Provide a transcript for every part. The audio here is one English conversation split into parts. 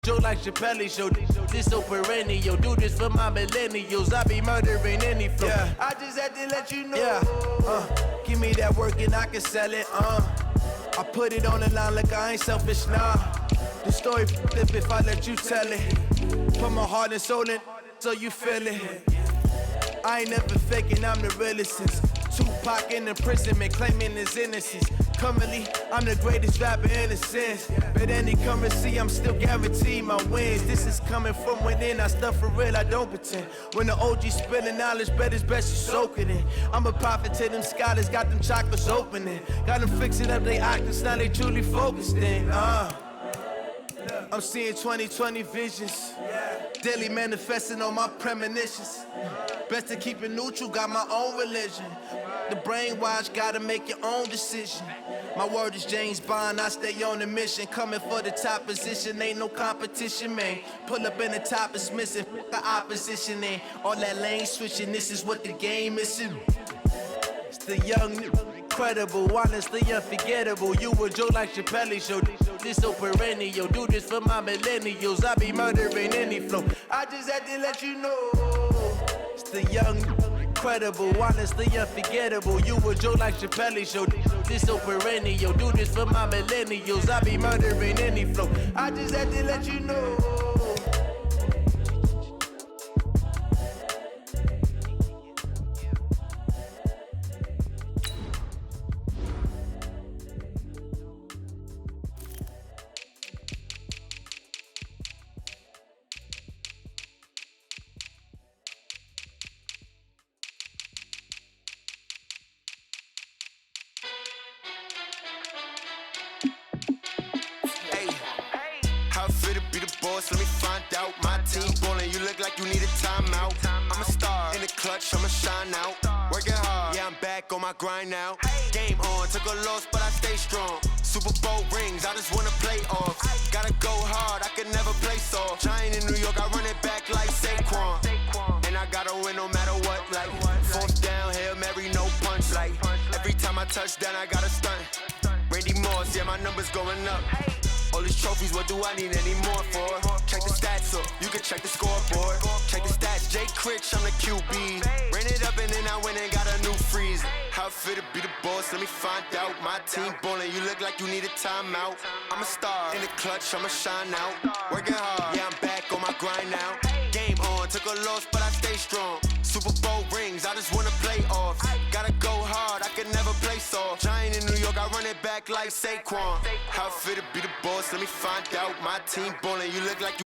Joe like Chappelle show, this so perennial. Do this for my millennials. I be murdering any flow. Yeah. I just had to let you know. Yeah. Give me that work and I can sell it. I put it on the line like I ain't selfish, nah. The story flip if I let you tell it. Put my heart and soul in, so you feel it. I ain't never faking, I'm the realest since Tupac in imprisonment, claiming his innocence. Currently, I'm the greatest rapper in a sense. But any currency, I'm still guaranteed my wins. This is coming from within, I stuff for real, I don't pretend. When the OG spilling knowledge, bet it's best you soak it in. I'm a prophet to them scholars, got them chakras opening. Got them fixing up they octaves, now they truly focused in. I'm seeing 2020 visions, daily manifesting on my premonitions. Best to keep it neutral, got my own religion. The brainwash, gotta make your own decision. My word is James Bond, I stay on a mission. Coming for the top position, ain't no competition, man. Pull up in the top is missing, the opposition ain't. All that lane switching, this is what the game is. It's the young, incredible, honestly unforgettable. You a Joe like Chappelle show, this so perennial. Do this for my millennials, I be murdering any flow. I just had to let you know. It's the young, incredible, honestly unforgettable. You a Joe like Chappelle show, this so perennial. Do this for my millennials, I be murdering any flow. I just had to let you know. How fit to be the boss? Let me find out. My team ballin', you look like you need a timeout. I'm a star in the clutch, I'ma shine out. Working hard, yeah, I'm back on my grind now. Game on, took a loss, but I stay strong. Super Bowl rings, I just wanna play off. Gotta go hard, I can never play soft. Giant in New York, I run it back like Saquon. And I gotta win no matter what, like fourth down, Hail Mary, no punch. Like every time I touch down, I gotta stunt. Randy Moss, yeah, my numbers going up. All these trophies, what do I need any more for? Check the stats up, you can check the scoreboard. Check the stats, Jay Critch, I'm the QB. Ran it up and then I went and got a new freeze. How fit to be the boss, let me find out. My team ballin', you look like you need a timeout. I'm a star in the clutch, I'ma shine out. Working hard, yeah, I'm back on my grind now. Game on, took a loss, but I stay strong. Super Bowl rings, I just wanna play off. Gotta go hard, I can never play soft. Giant in New York, I run it back like Saquon. How fit to be the boss, let me find out. My team ballin', you look like you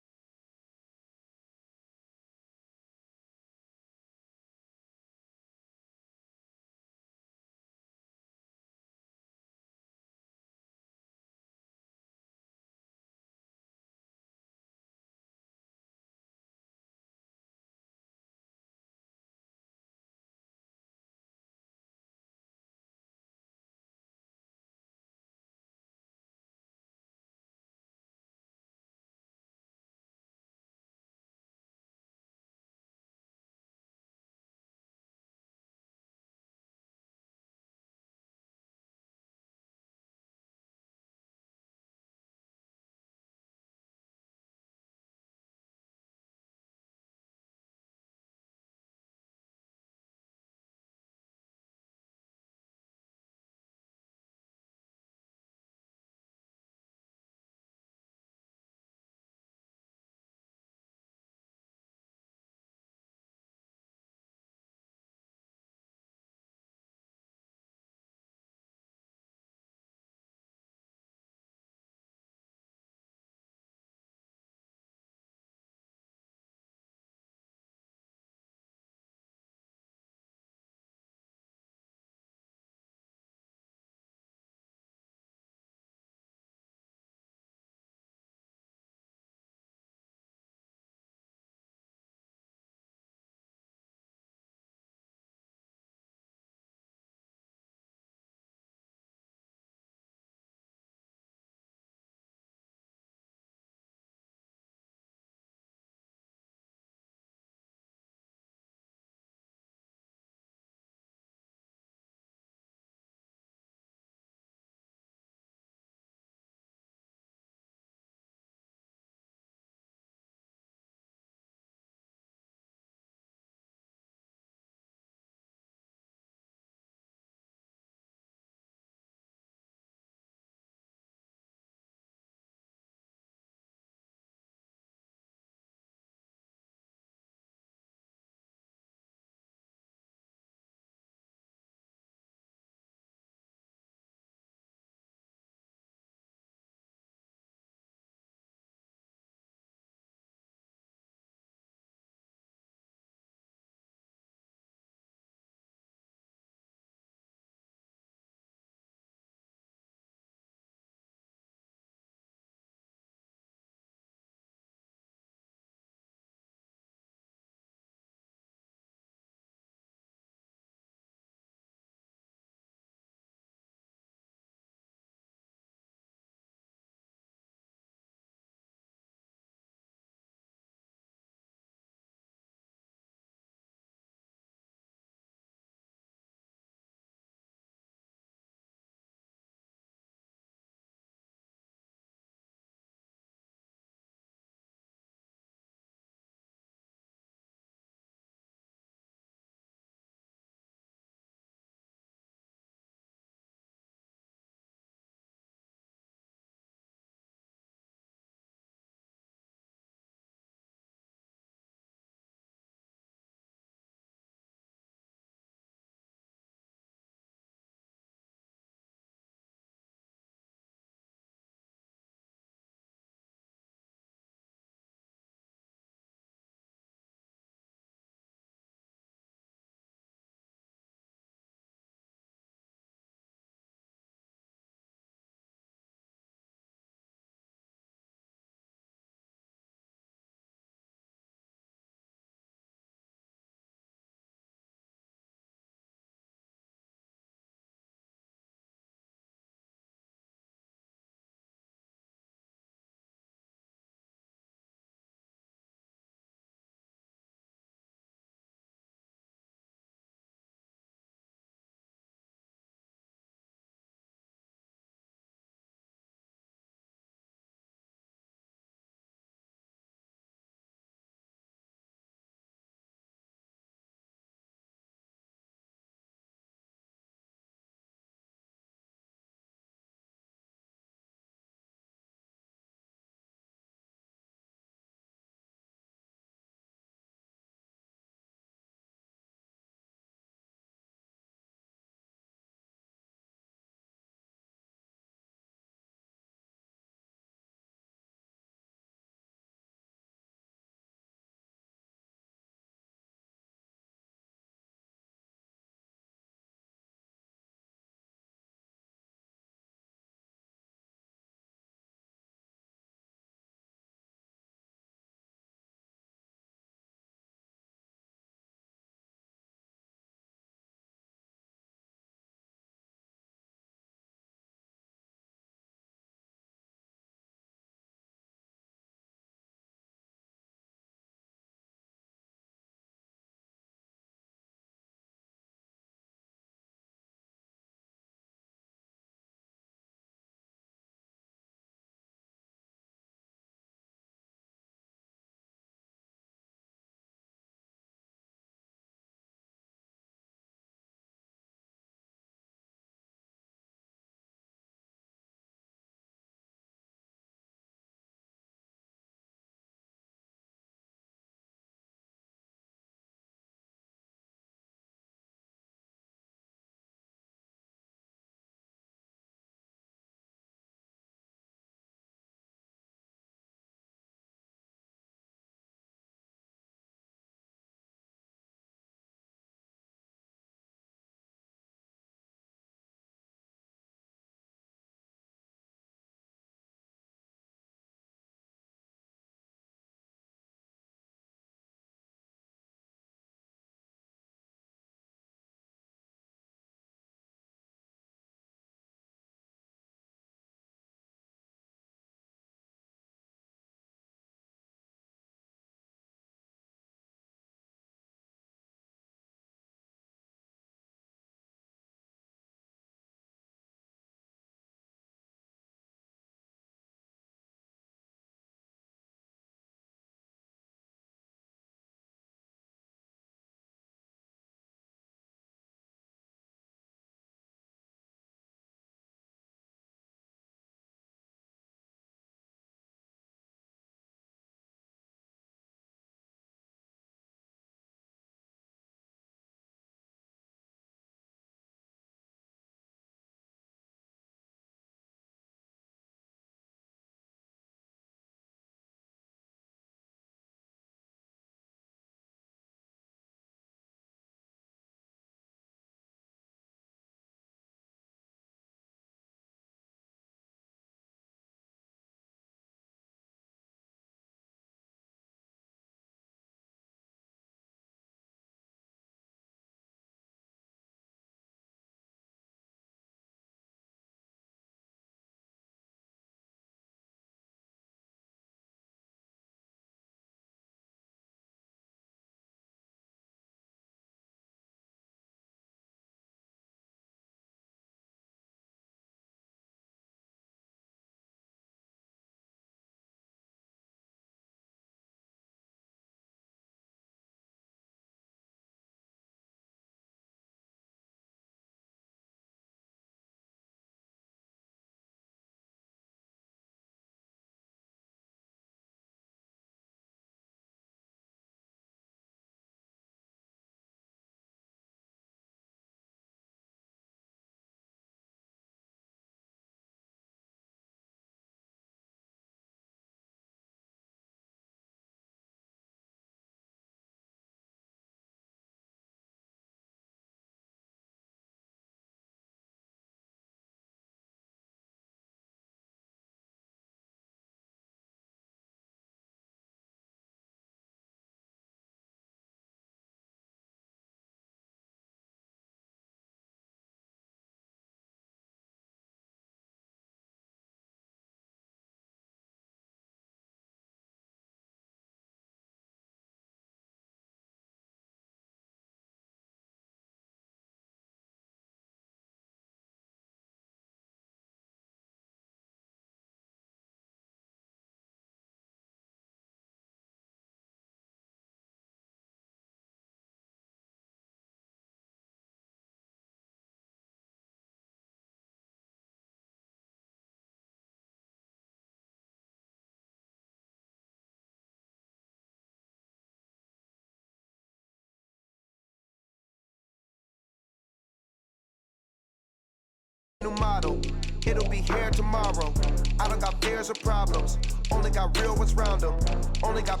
new model. It'll be here tomorrow. I don't got fears or problems. Only got real ones round them. Only got.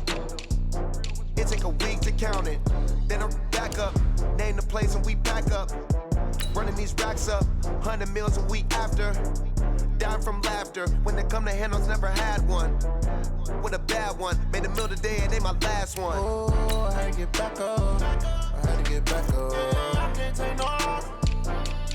It take a week to count it. Then I back up. Name the place and we pack up. Running these racks up. 100 meals a week after. Dying from laughter. When they come to handles, never had one. With a bad one. Made a meal today and they my last one. Oh, I had to get back up. I had to get back up. I can't take no loss.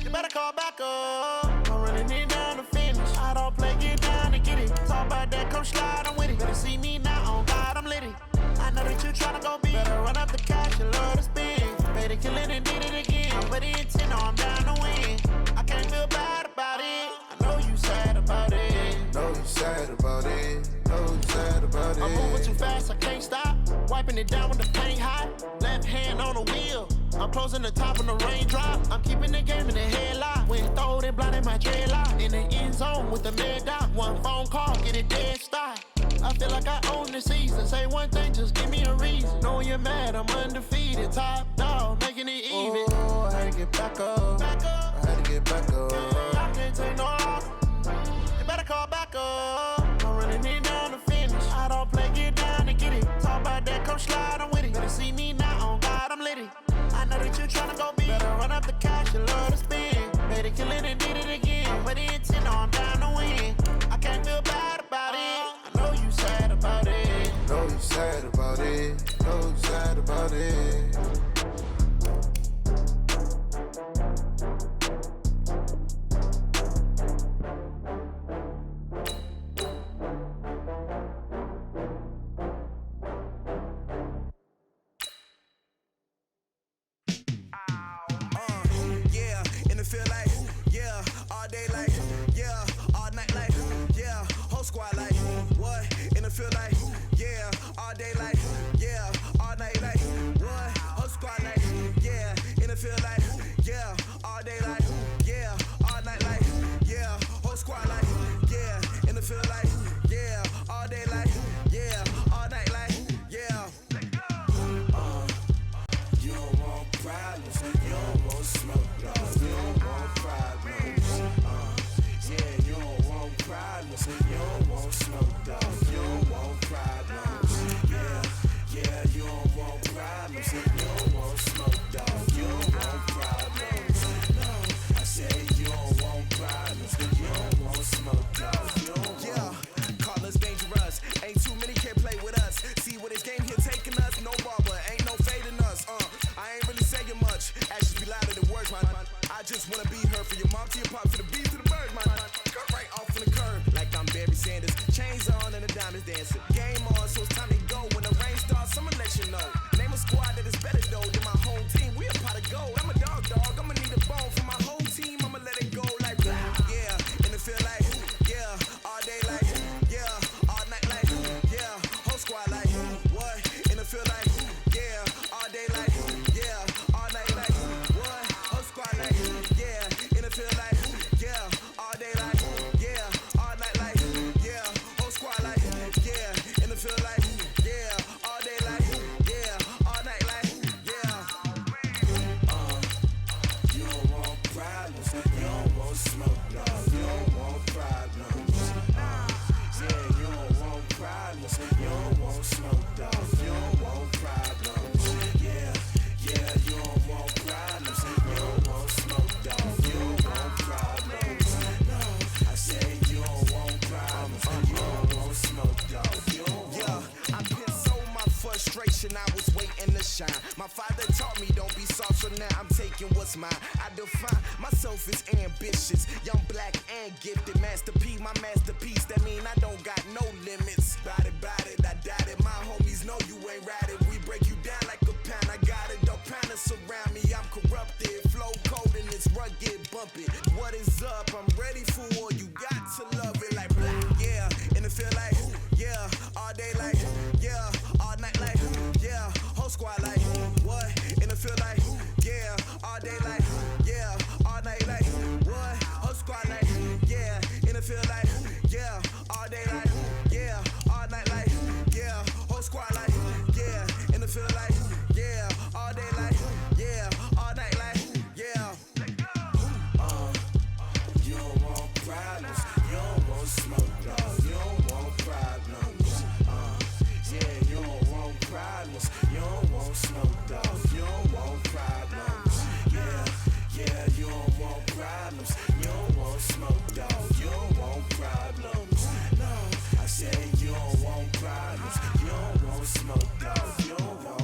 You better call back up. I'm running it down to finish. I don't play, get down to get it. Talk about that, come slide, I'm with it. Better see me now, on God, I'm litty. I know that you tryna go big. Better run up the cash, you love to spend. Paid the killing and did it again. But the intent, no, I'm down to win. I can't feel bad about it. I know you sad about it. Know you sad about it. Know you sad about it. I'm moving too fast, I can't stop. Wiping it down when the paint hot. Left hand on the wheel. I'm closing the top when the raindrop. I'm keeping the game in the headlock. When throwed and blinded my dreadlock. In the end zone with the mad dot. One phone call, get it dead stop. I feel like I own the season. Say one thing, just give me a reason. Knowing you're mad, I'm undefeated. Top dog, making it even. Oh, I had to get back up. Back up. I had to get back up. I can't take no loss. You better call back up. I'm running it down to finish. I don't play, get down to get it. Talk about that, come slide, I'm with it. Better see me now, on God, I'm litty. I know that you tryna go big. Better run up the cash, you love to spend. Better kill it and did it again. But the intent, no, I'm down to win. I can't feel bad about it. I know you sad about it. Know you sad about it. Know you sad about it. Feel like, yeah, all day like, yeah, all night like, yeah, whole squad like, what? And it feel like, yeah, all day like, yeah, all night like, what? Whole squad like, yeah, and it feel like, yeah, all day like, yeah, all night like, yeah, whole squad like, yeah, and it feel like, yeah, all day like, yeah, all night like, yeah. You don't want problems, you don't want smoke, you don't want problems. Yeah, you don't want problems, you don't want smoke, dog. You don't want problems. Yeah, you don't want problems, you don't want smoke, dog. You don't want problems. I said you don't want problems, you don't want smoke, dog. You don't want. Yeah, call us dangerous. Ain't too many can play with us. See what this game here taking us. No barber, ain't no fading us. I ain't really saying much. Actions be louder than words, man. I just wanna be her for your mom, to your pop, for the beat, to the bird, man. Cut right off in the curve, like I'm Barry Sanders. Chains on and the diamonds dancing. Game on, so it's time to go. When the rain starts, I'ma let you know. Name a squad that is better though than my home team. We a pot of gold. I'm a dog. I'ma need a bone for my whole team. I'ma let it go like yeah, and it feel like yeah, all day like yeah, all night like yeah, whole squad like what? And it feel like yeah, all day like yeah, all night like what? Whole squad like yeah, and it feel like yeah, all day like yeah, all night like yeah, whole squad like yeah, and it feel like yeah, all day like yeah, all night like yeah. You don't want problems, you don't want smoke, no. You don't want problems. Yeah, you don't want problems, you don't want smoke, dog. You don't want problems. Yeah, you don't want problems, you don't want smoke, dog. You don't want problems. I say you don't want problems, you don't want smoke, dog. You don't want. Yeah, I been so my frustration, I was waiting to shine. My father taught me don't be soft, so now I'm taking what's mine. I define myself as ambitious, young, black, and gifted. Master P, my masterpiece, that mean I don't got no limits. Bout it, I doubt it. My homies know you ain't ratted. We break you down like a pound. I got it, don't pound us around me. I'm corrupted, flow cold and it's rugged, bump it. What is up? I'm ready for war. You got to love it like black, yeah. And it feel like yeah, all day like yeah, all night like yeah, whole squad like what? And it feel like yeah, all day like yeah, all night like what? Whole squad like yeah, and it feel like yeah, all day like yeah, all night like yeah, whole squad like yeah, and it feel like yeah, all day like yeah, all night like yeah. You don't want problems. You don't want smoke, dog. You don't want problems. No, I said you don't want problems. You don't want smoke, dog. You don't want.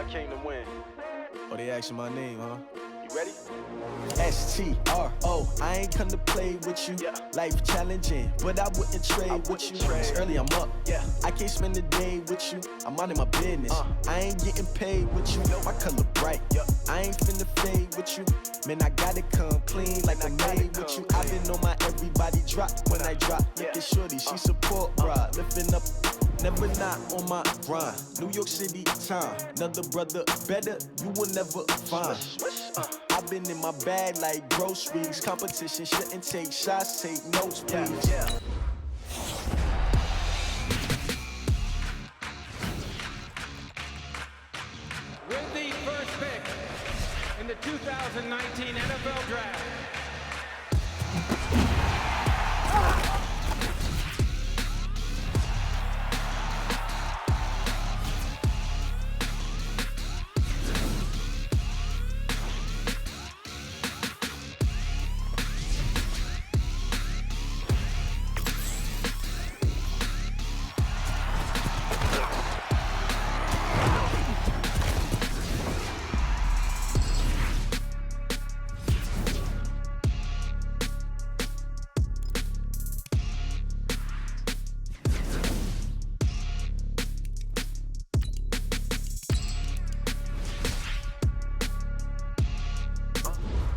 I came to win. Oh, they asking my name, huh? You ready? STRO, I ain't come to play with you. Yeah. Life challenging, but I wouldn't trade with you. It's early, I'm up. Yeah. I can't spend the day with you. I'm out of my business. I ain't getting paid with you. My color bright. Yeah. I ain't finna fade with you. Man, I gotta come clean like I made with you. I've been on my everybody drop when I drop. Look at shorty, she support, bruh. Lifting up. Never not on my grind. New York City time. Another brother better, you will never find. I've been in my bag like groceries. Competition shouldn't take shots, take notes, please. Yeah. With the first pick in the 2019 NFL Draft.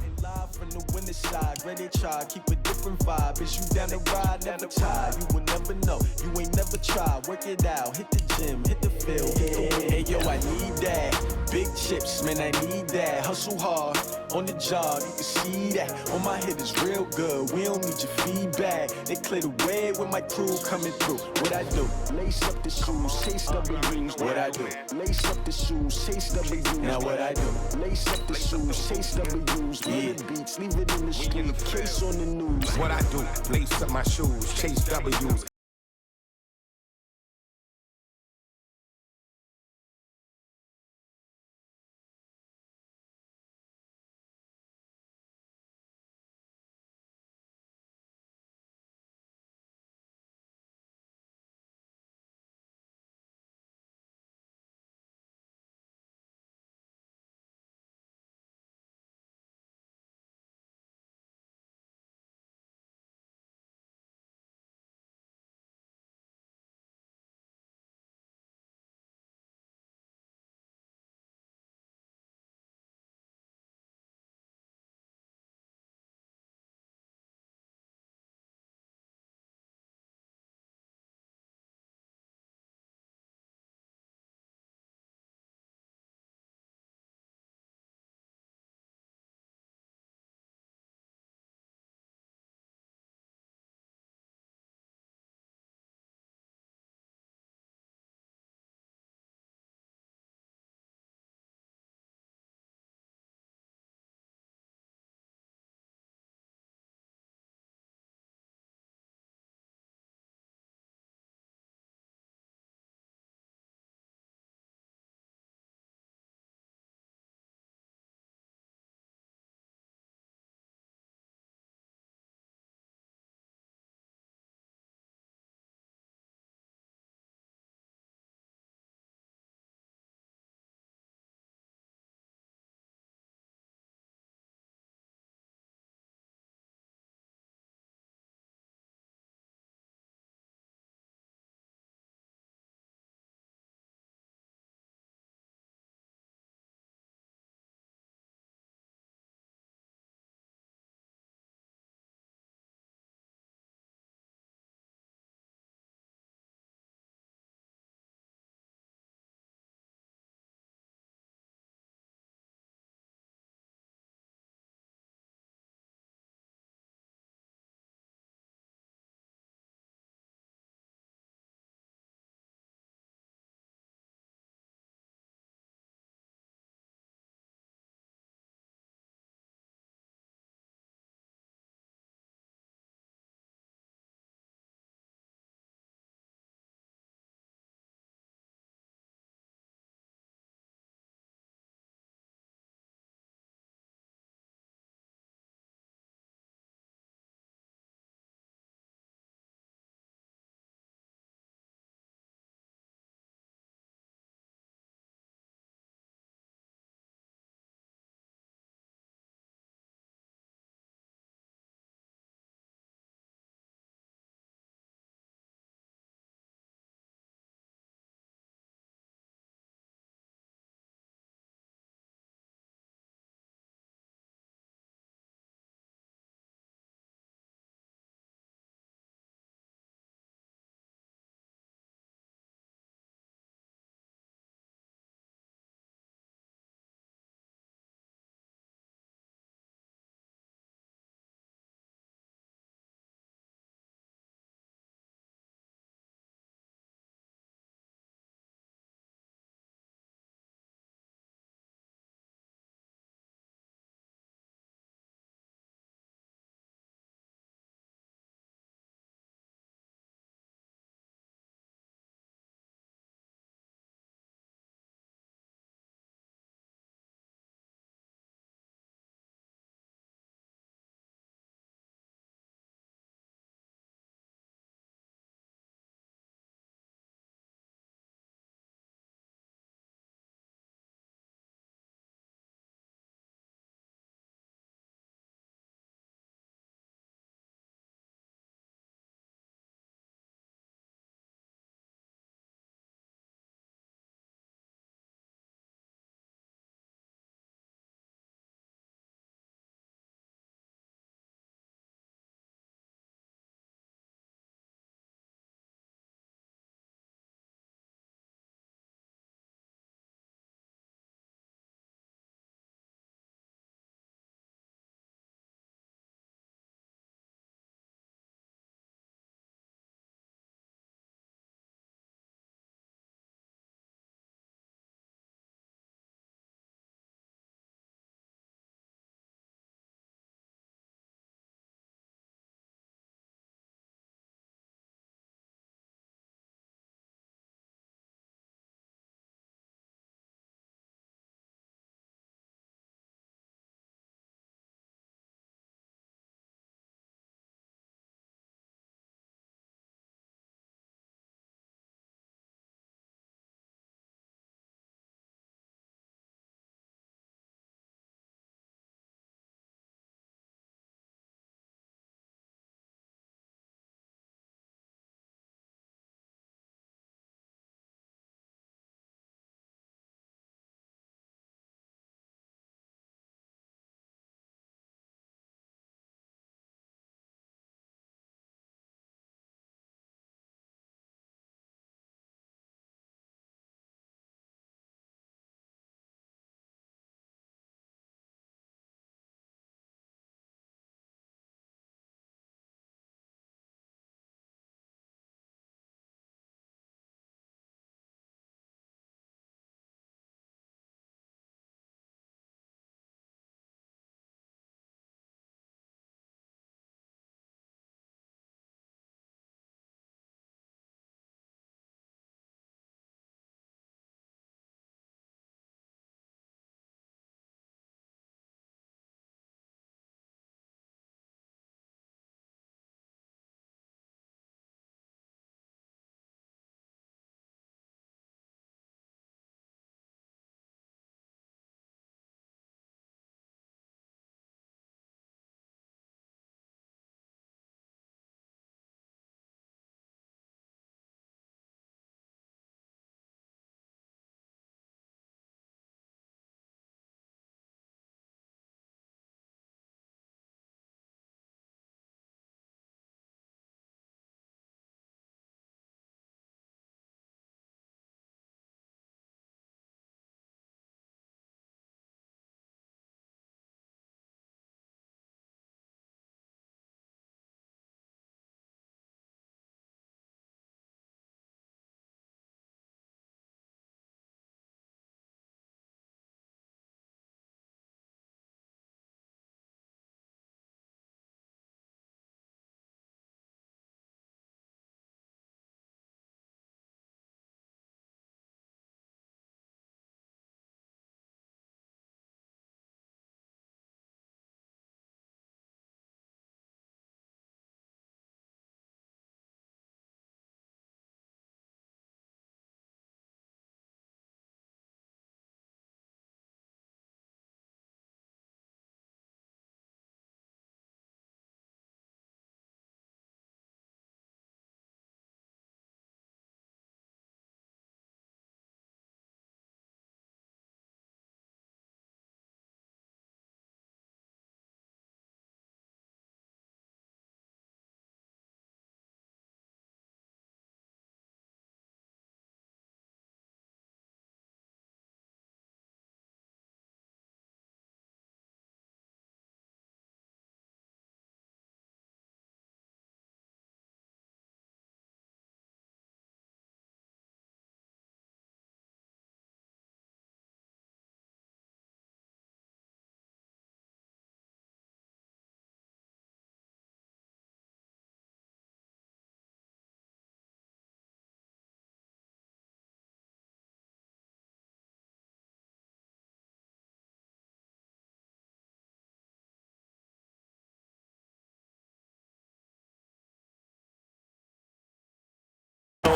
And live from the winning side, ready to try, keep a different vibe. Is you down the ride, never tired. You will never know, you ain't never tried. Work it out, hit the gym, hit the field, hit the win. Hey yo, I need that. Big chips, man, I need that. Hustle hard, on the job, you can see that. On my head is real good, we don't need your feedback. They clear the way with my crew coming through. What I do? Lace up the shoes, chase W's. What I do? Lace up the shoes, chase W's. Now what I do? Lace up the shoes, chase W's. Yeah. Beats, leave it in the street, case on the news. What I do, lace up my shoes, chase W's.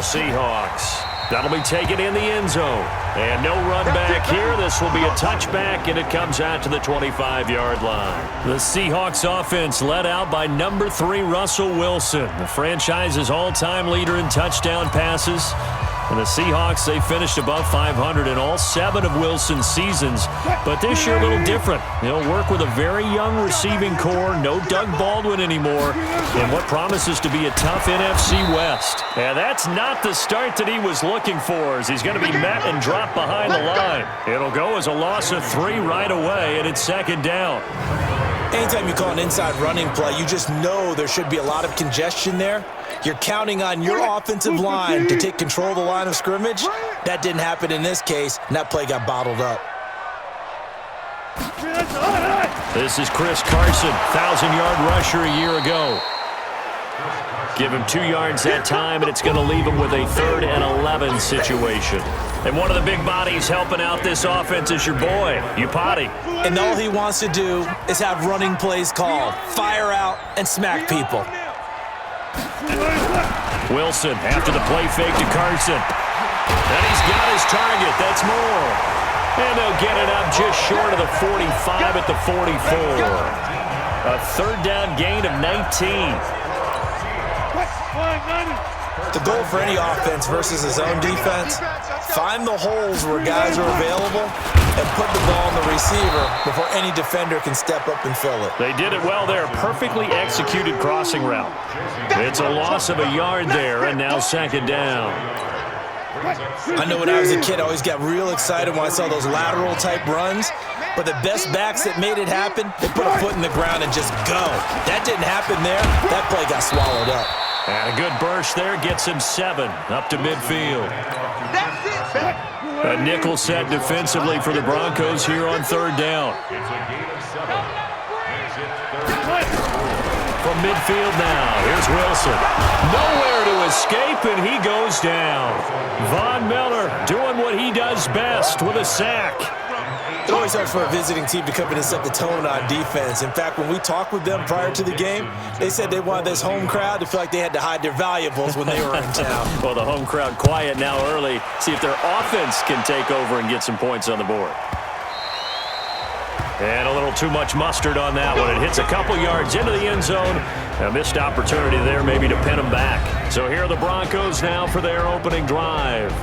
Seattle Seahawks. That'll be taken in the end zone. And no run back here. This will be a touchback, and it comes out to the 25-yard line. The Seahawks offense led out by number 3, Russell Wilson, the franchise's all-time leader in touchdown passes. And the Seahawks, they finished above 500 in all 7 of Wilson's seasons. But this year, a little different. They'll work with a very young receiving core, no Doug Baldwin anymore, and what promises to be a tough NFC West. And that's not the start that he was looking for, as he's going to be met and dropped behind the line. It'll go as a loss of 3 right away, and it's 2nd down. Anytime you call an inside running play, you just know there should be a lot of congestion there. You're counting on your offensive line to take control of the line of scrimmage. That didn't happen in this case, and that play got bottled up. This is Chris Carson, 1,000-yard rusher a year ago. Give him 2 yards that time, and it's going to leave him with a 3rd and 11 situation. And one of the big bodies helping out this offense is your boy, Iupati. And all he wants to do is have running plays called. Fire out and smack people. Wilson after the play fake to Carson. And he's got his target. That's Moore. And they'll get it up just short of the 45 at the 44. A 3rd down gain of 19. The goal for any offense versus his own defense, find the holes where guys are available and put the ball on the receiver before any defender can step up and fill it. They did it well there. Perfectly executed crossing route. It's a loss of a yard there, and now 2nd down. I know when I was a kid, I always got real excited when I saw those lateral type runs, but the best backs that made it happen, they put a foot in the ground and just go. That didn't happen there. That play got swallowed up. And a good burst there gets him 7 up to midfield. A nickel set defensively for the Broncos here on 3rd down. From midfield now, here's Wilson. Nowhere to escape, and he goes down. Von Miller doing what he does best with a sack. It always helps for a visiting team to come in and set the tone on defense. In fact, when we talked with them prior to the game, they said they wanted this home crowd to feel like they had to hide their valuables when they were in town. Well, the home crowd quiet now early. See if their offense can take over and get some points on the board. And a little too much mustard on that one. It hits a couple yards into the end zone. A missed opportunity there maybe to pin them back. So here are the Broncos now for their opening drive.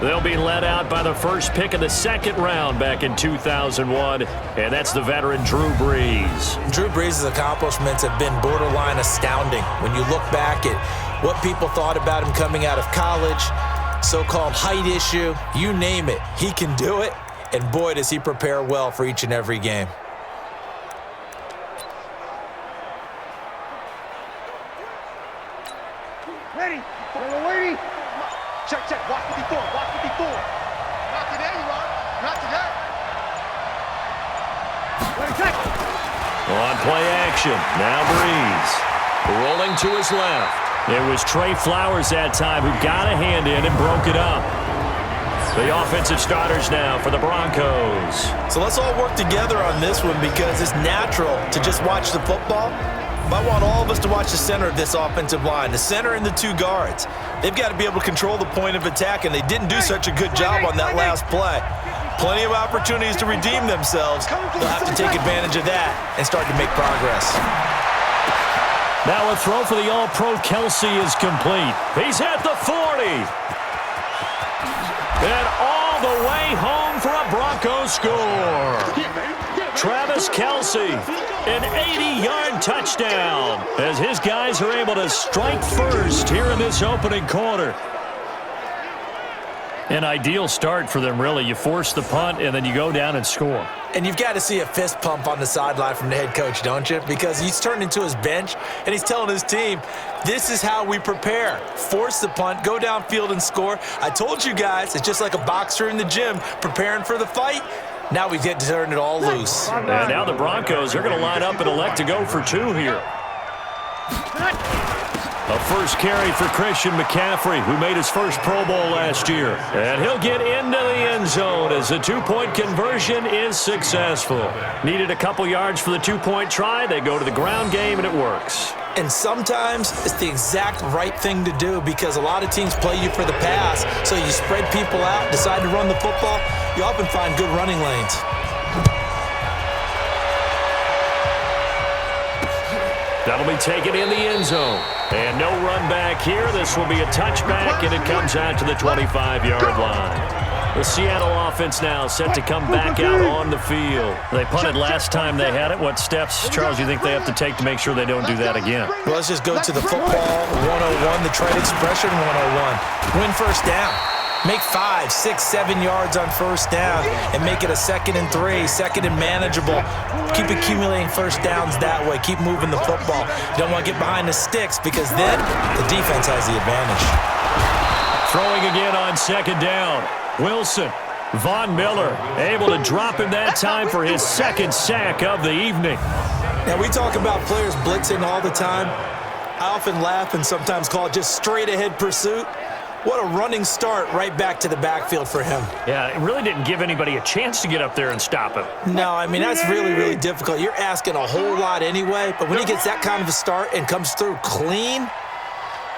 They'll be led out by the first pick of the 2nd round back in 2001, and that's the veteran Drew Brees. Drew Brees' accomplishments have been borderline astounding. When you look back at what people thought about him coming out of college, so-called height issue, you name it, he can do it, and boy, does he prepare well for each and every game. Ready? We're waiting. Check, check. Watch 54. Watch 54. Not today, you are. Not today. Ready, check. On play action. Now Brees. Rolling to his left. It was Trey Flowers that time who got a hand in and broke it up. The offensive starters now for the Broncos. So let's all work together on this one because it's natural to just watch the football. But I want all of us to watch the center of this offensive line, the center and the 2 guards. They've got to be able to control the point of attack, and they didn't do such a good job on that last play. Plenty of opportunities to redeem themselves. They'll have to take advantage of that and start to make progress. Now a throw for the All-Pro Kelsey is complete. He's at the 40. And all the way home for a Broncos score. Travis Kelce, an 80-yard touchdown as his guys are able to strike first here in this opening quarter. An ideal start for them, really. You force the punt, and then you go down and score. And you've got to see a fist pump on the sideline from the head coach, don't you? Because he's turned into his bench, and he's telling his team, this is how we prepare. Force the punt, go downfield and score. I told you guys, it's just like a boxer in the gym preparing for the fight. Now we get to turn it all loose. And now the Broncos are going to line up and elect to go for 2 here. A first carry for Christian McCaffrey, who made his first Pro Bowl last year. And he'll get into the end zone as the 2-point conversion is successful. Needed a couple yards for the 2-point try. They go to the ground game, and it works. And sometimes it's the exact right thing to do because a lot of teams play you for the pass. So you spread people out, decide to run the football, you often find good running lanes. That'll be taken in the end zone. And no run back here. This will be a touchback, and it comes out to the 25-yard line. The Seattle offense now set to come back out on the field. They punted last time they had it. What steps, Charles, you think they have to take to make sure they don't do that again? Well, let's just go to the football 101, the trade expression 101. Win first down. Make 5, 6, 7 yards on first down and make it a 2nd and 3, 2nd and manageable. Keep accumulating first downs that way. Keep moving the football. You don't want to get behind the sticks because then the defense has the advantage. Throwing again on 2nd down. Wilson. Von Miller able to drop him that time for his 2nd sack of the evening. Now, we talk about players blitzing all the time. I often laugh and sometimes call it just straight-ahead pursuit. What a running start right back to the backfield for him. Yeah, it really didn't give anybody a chance to get up there and stop him. No, I mean, that's really, really difficult. You're asking a whole lot anyway, but when he gets that kind of a start and comes through clean,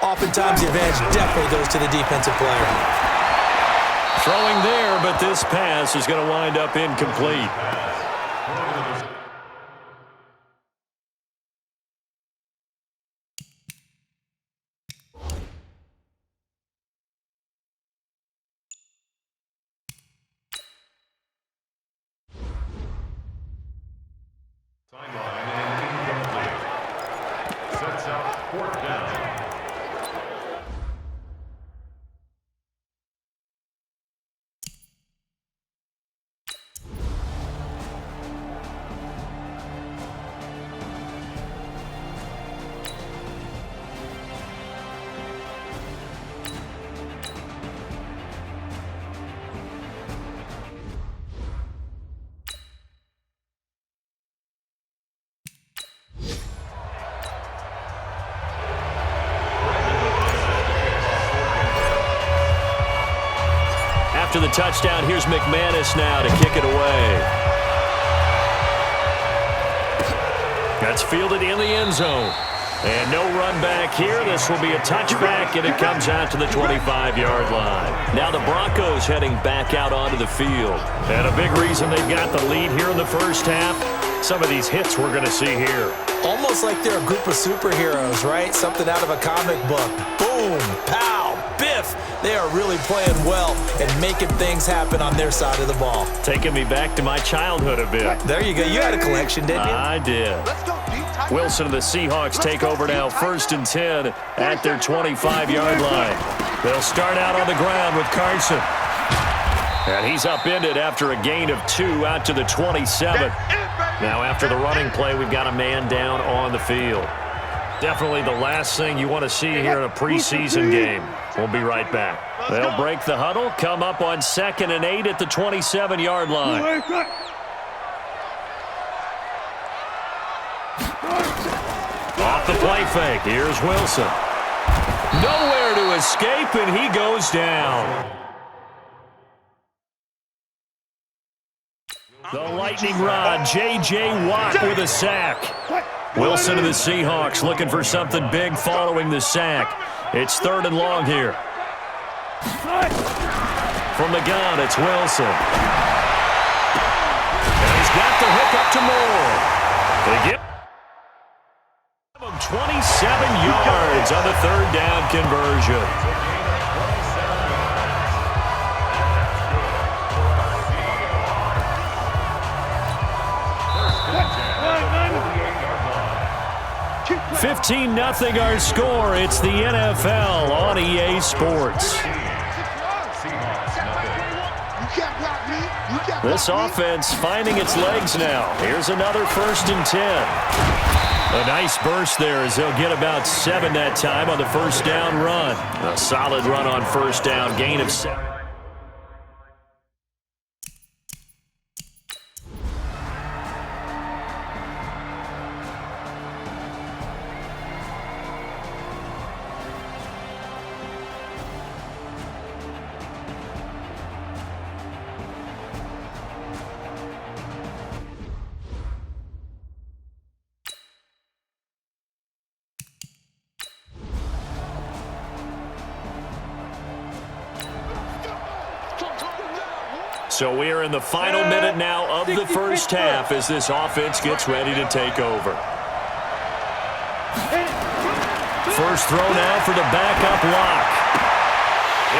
oftentimes the advantage definitely goes to the defensive player. Throwing there, but this pass is going to wind up incomplete. Sets up 4th down. After the touchdown, here's McManus now to kick it away. That's fielded in the end zone. And no run back here. This will be a touchback, and it comes out to the 25-yard line. Now the Broncos heading back out onto the field. And a big reason they've got the lead here in the first half, some of these hits we're going to see here. Almost like they're a group of superheroes, right? Something out of a comic book. Boom, pow, biff. They are really playing well and making things happen on their side of the ball. Taking me back to my childhood a bit. There you go. You had a collection, didn't you? I did. Wilson and the Seahawks take over now 1st and 10 at their 25-yard line. They'll start out on the ground with Carson. And he's upended after a gain of 2 out to the 27. Now after the running play, we've got a man down on the field. Definitely the last thing you want to see here in a preseason game. We'll be right back. They'll break the huddle, come up on 2nd and 8 at the 27-yard line. Off the play fake, here's Wilson. Nowhere to escape, and he goes down. The lightning rod, J.J. Watt with a sack. Wilson and the Seahawks looking for something big following the sack. It's 3rd and long here. From the gun, it's Wilson. And he's got the hook up to Moore. They get 27 yards on the 3rd down conversion. $15-0 our score. It's the NFL on EA Sports. This offense finding its legs now. Here's another 1st and 10. A nice burst there as they'll get about 7 that time on the 1st down run. A solid run on 1st down, gain of 7. So we are in the final minute now of the first half as this offense gets ready to take over. First throw now for the backup Locke.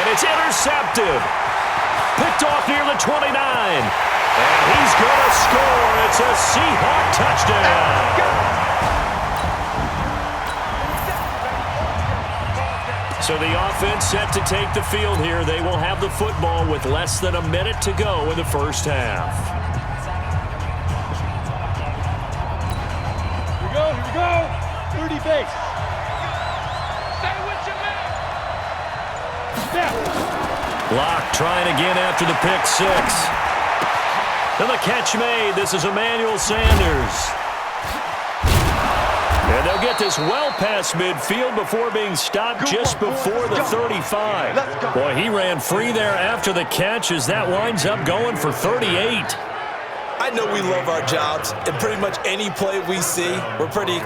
And it's intercepted. Picked off near the 29. And he's going to score. It's a Seahawk touchdown. So the offense set to take the field here. They will have the football with less than a minute to go in the first half. Here we go. 30 base. Stay with your man. Step. Locke trying again after the pick six. And the catch made. This is Emmanuel Sanders. And they'll get this well past midfield before being stopped just before the 35. Boy, he ran free there after the catch as that winds up going for 38. I know we love our jobs, and pretty much any play we see, we're pretty,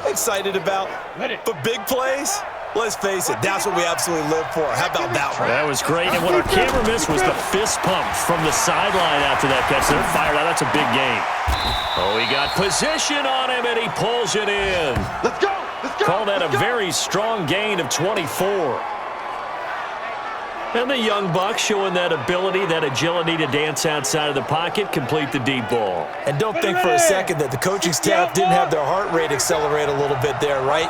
excited about. But big plays, let's face it, that's what we absolutely live for. How about that one? That was great. And what our camera missed was the fist pump from the sideline after that catch. They're fired out. That's a big gain. Oh, he got position on him, and he pulls it in. Let's go. Let's go. Call that a very strong gain of 24. And the young buck showing that ability, that agility to dance outside of the pocket, complete the deep ball. And don't think for a second that the coaching staff didn't have their heart rate accelerate a little bit there, right?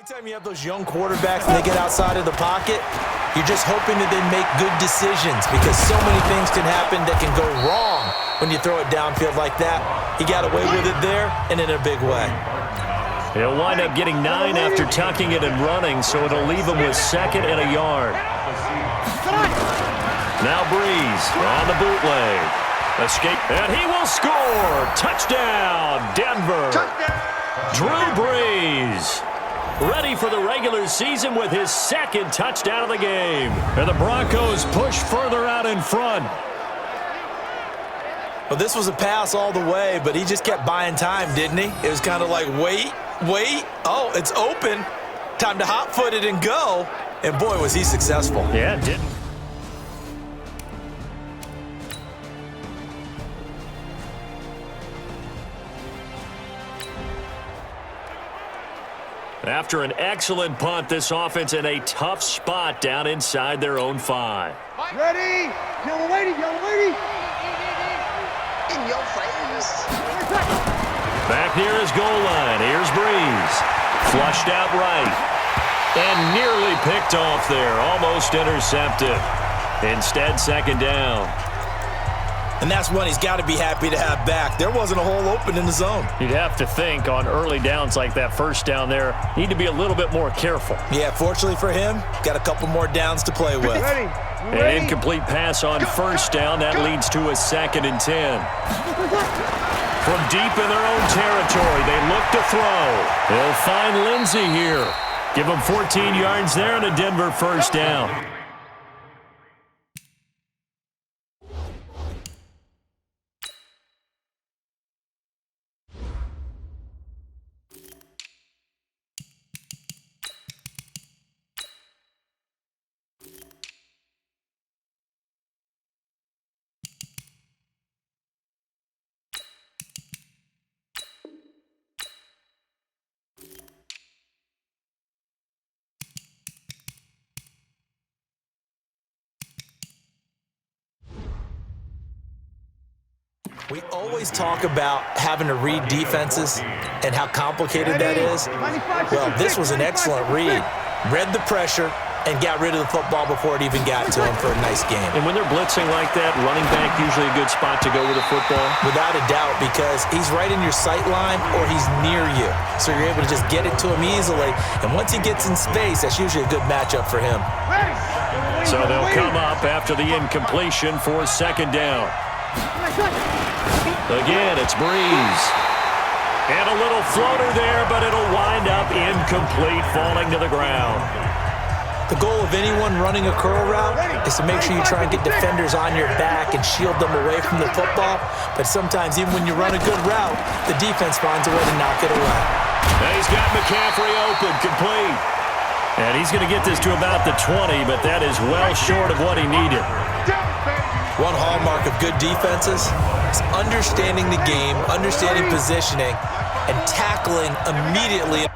Anytime you have those young quarterbacks and they get outside of the pocket, you're just hoping that they make good decisions because so many things can happen that can go wrong when you throw it downfield like that. He got away with it there and in a big way. He'll wind up getting 9 after tucking it and running, so it'll leave him with 2nd and a yard. Now Breeze on the bootleg. Escape, and he will score. Touchdown, Denver. Drew Brees, ready for the regular season with his 2nd touchdown of the game. And the Broncos push further out in front. Well, this was a pass all the way, but he just kept buying time, didn't he? It was kind of like, wait. Oh, it's open. Time to hot-foot it and go. And, boy, was he successful. Yeah, it didn't. After an excellent punt, this offense in a tough spot down inside their own 5. Ready? Yellow lady, yellow lady. In your face. Back near his goal line. Here's Breeze. Flushed out right. And nearly picked off there. Almost intercepted. Instead, 2nd down. And that's one he's got to be happy to have back. There wasn't a hole open in the zone. You'd have to think on early downs like that first down there, need to be a little bit more careful. Yeah, fortunately for him, got a couple more downs to play with. Ready? An incomplete pass on first down. That leads to a 2nd and 10. From deep in their own territory, they look to throw. They'll find Lindsey here. Give him 14 yards there and a Denver first down. We always talk about having to read defenses and how complicated that is. Well, this was an excellent read. Read the pressure and got rid of the football before it even got to him for a nice game. And when they're blitzing like that, running back usually a good spot to go with the football? Without a doubt, because he's right in your sight line or he's near you. So you're able to just get it to him easily. And once he gets in space, that's usually a good matchup for him. So they'll come up after the incompletion for 2nd down. Again, it's Breeze. And a little floater there, but it'll wind up incomplete, falling to the ground. The goal of anyone running a curl route is to make sure you try and get defenders on your back and shield them away from the football. But sometimes, even when you run a good route, the defense finds a way to knock it away. And he's got McCaffrey open, complete. And he's going to get this to about the 20, but that is well short of what he needed. One hallmark of good defenses is understanding the game, understanding positioning, and tackling immediately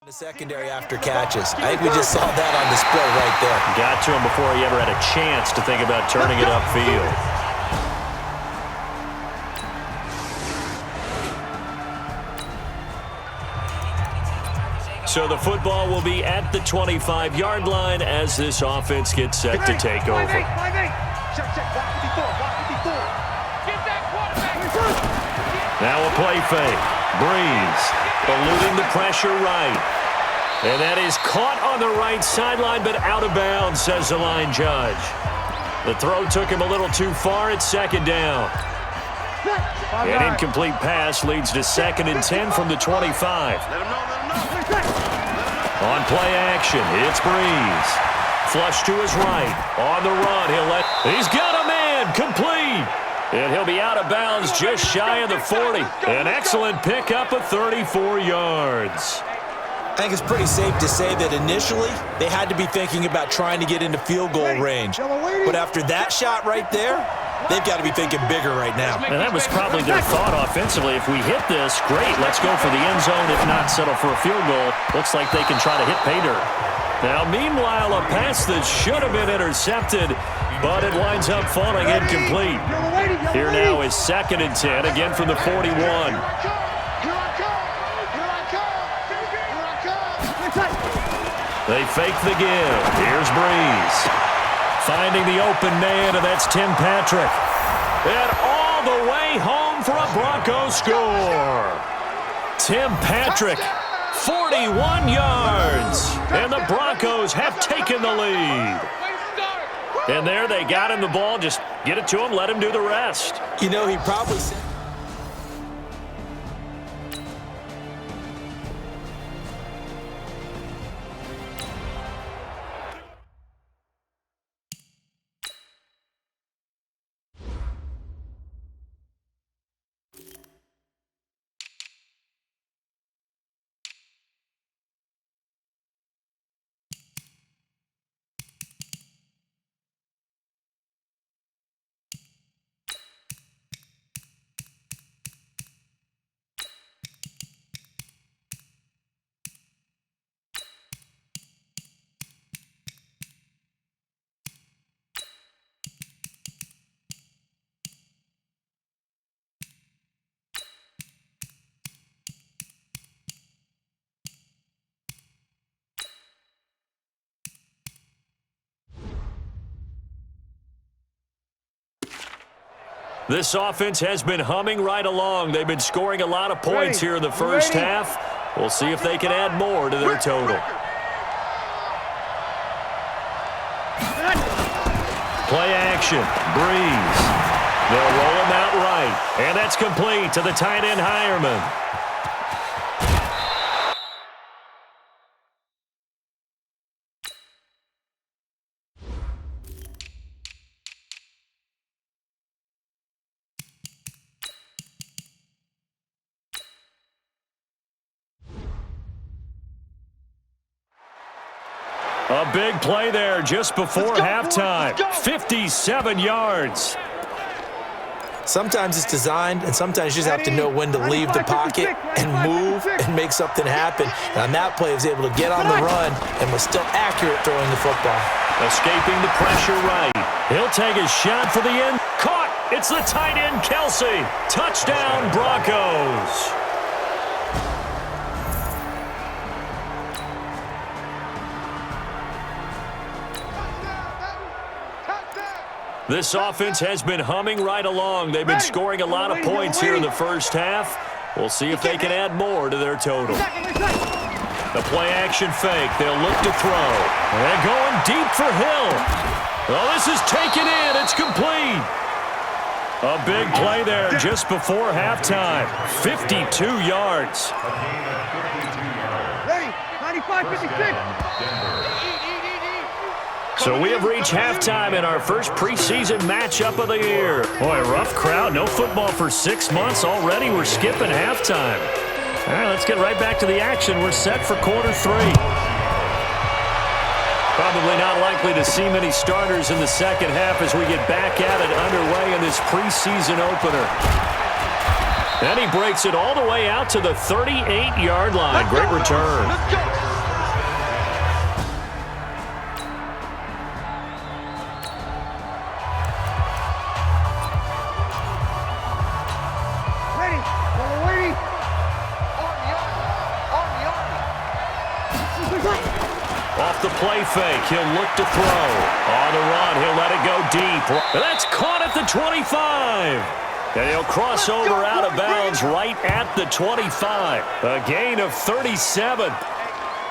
the secondary after catches. I think we just saw that on display right there. Got to him before he ever had a chance to think about turning it upfield. So the football will be at the 25-yard line as this offense gets set to take over. Now a play fake. Breeze eluding the pressure right. And that is caught on the right sideline, but out of bounds, says the line judge. The throw took him a little too far at second down. An incomplete pass leads to 2nd and 10 from the 25. On play action, it's Breeze. Flush to his right. On the run, he's got a man, complete. And he'll be out of bounds just shy of the 40. An excellent pickup of 34 yards. I think it's pretty safe to say that initially they had to be thinking about trying to get into field goal range. But after that shot right there, they've got to be thinking bigger right now. And that was probably their thought offensively. If we hit this, great, let's go for the end zone. If not, settle for a field goal. Looks like they can try to hit pay dirt. Now, meanwhile, a pass that should have been intercepted, but it winds up falling incomplete. Here now is 2nd and 10, again from the 41. They fake the give. Here's Breeze. Finding the open man, and that's Tim Patrick. And all the way home for a Bronco score. Tim Patrick, 41 yards. And the Broncos have taken the lead. And there they got him the ball. Just get it to him, let him do the rest. You know, he probably said... This offense has been humming right along. They've been scoring a lot of points here in the first half. We'll see if they can add more to their total. Play action. Breeze. They'll roll him out right. And that's complete to the tight end Hireman. A big play there just before halftime. 57 yards. Sometimes it's designed, and sometimes you just have to know when to leave the pocket and move and make something happen. And on that play, he was able to get on the run and was still accurate throwing the football. Escaping the pressure right. He'll take a shot for the end. Caught. It's the tight end, Kelsey. Touchdown, Broncos. This offense has been humming right along. They've been scoring a lot of points here in the first half. We'll see if they can add more to their total. The play action fake. They'll look to throw. They're going deep for Hill. Oh, this is taken in. It's complete. A big play there just before halftime. 52 yards. Ready? So we have reached halftime in our first preseason matchup of the year. Boy, rough crowd. No football for 6 months already. We're skipping halftime. All right, let's get right back to the action. We're set for quarter 3. Probably not likely to see many starters in the second half as we get back at it underway in this preseason opener. And he breaks it all the way out to the 38-yard line. Great return. Let's go. Off the play fake, he'll look to throw. On the run, he'll let it go deep. And that's caught at the 25. And he'll cross over out of bounds right at the 25. A gain of 37.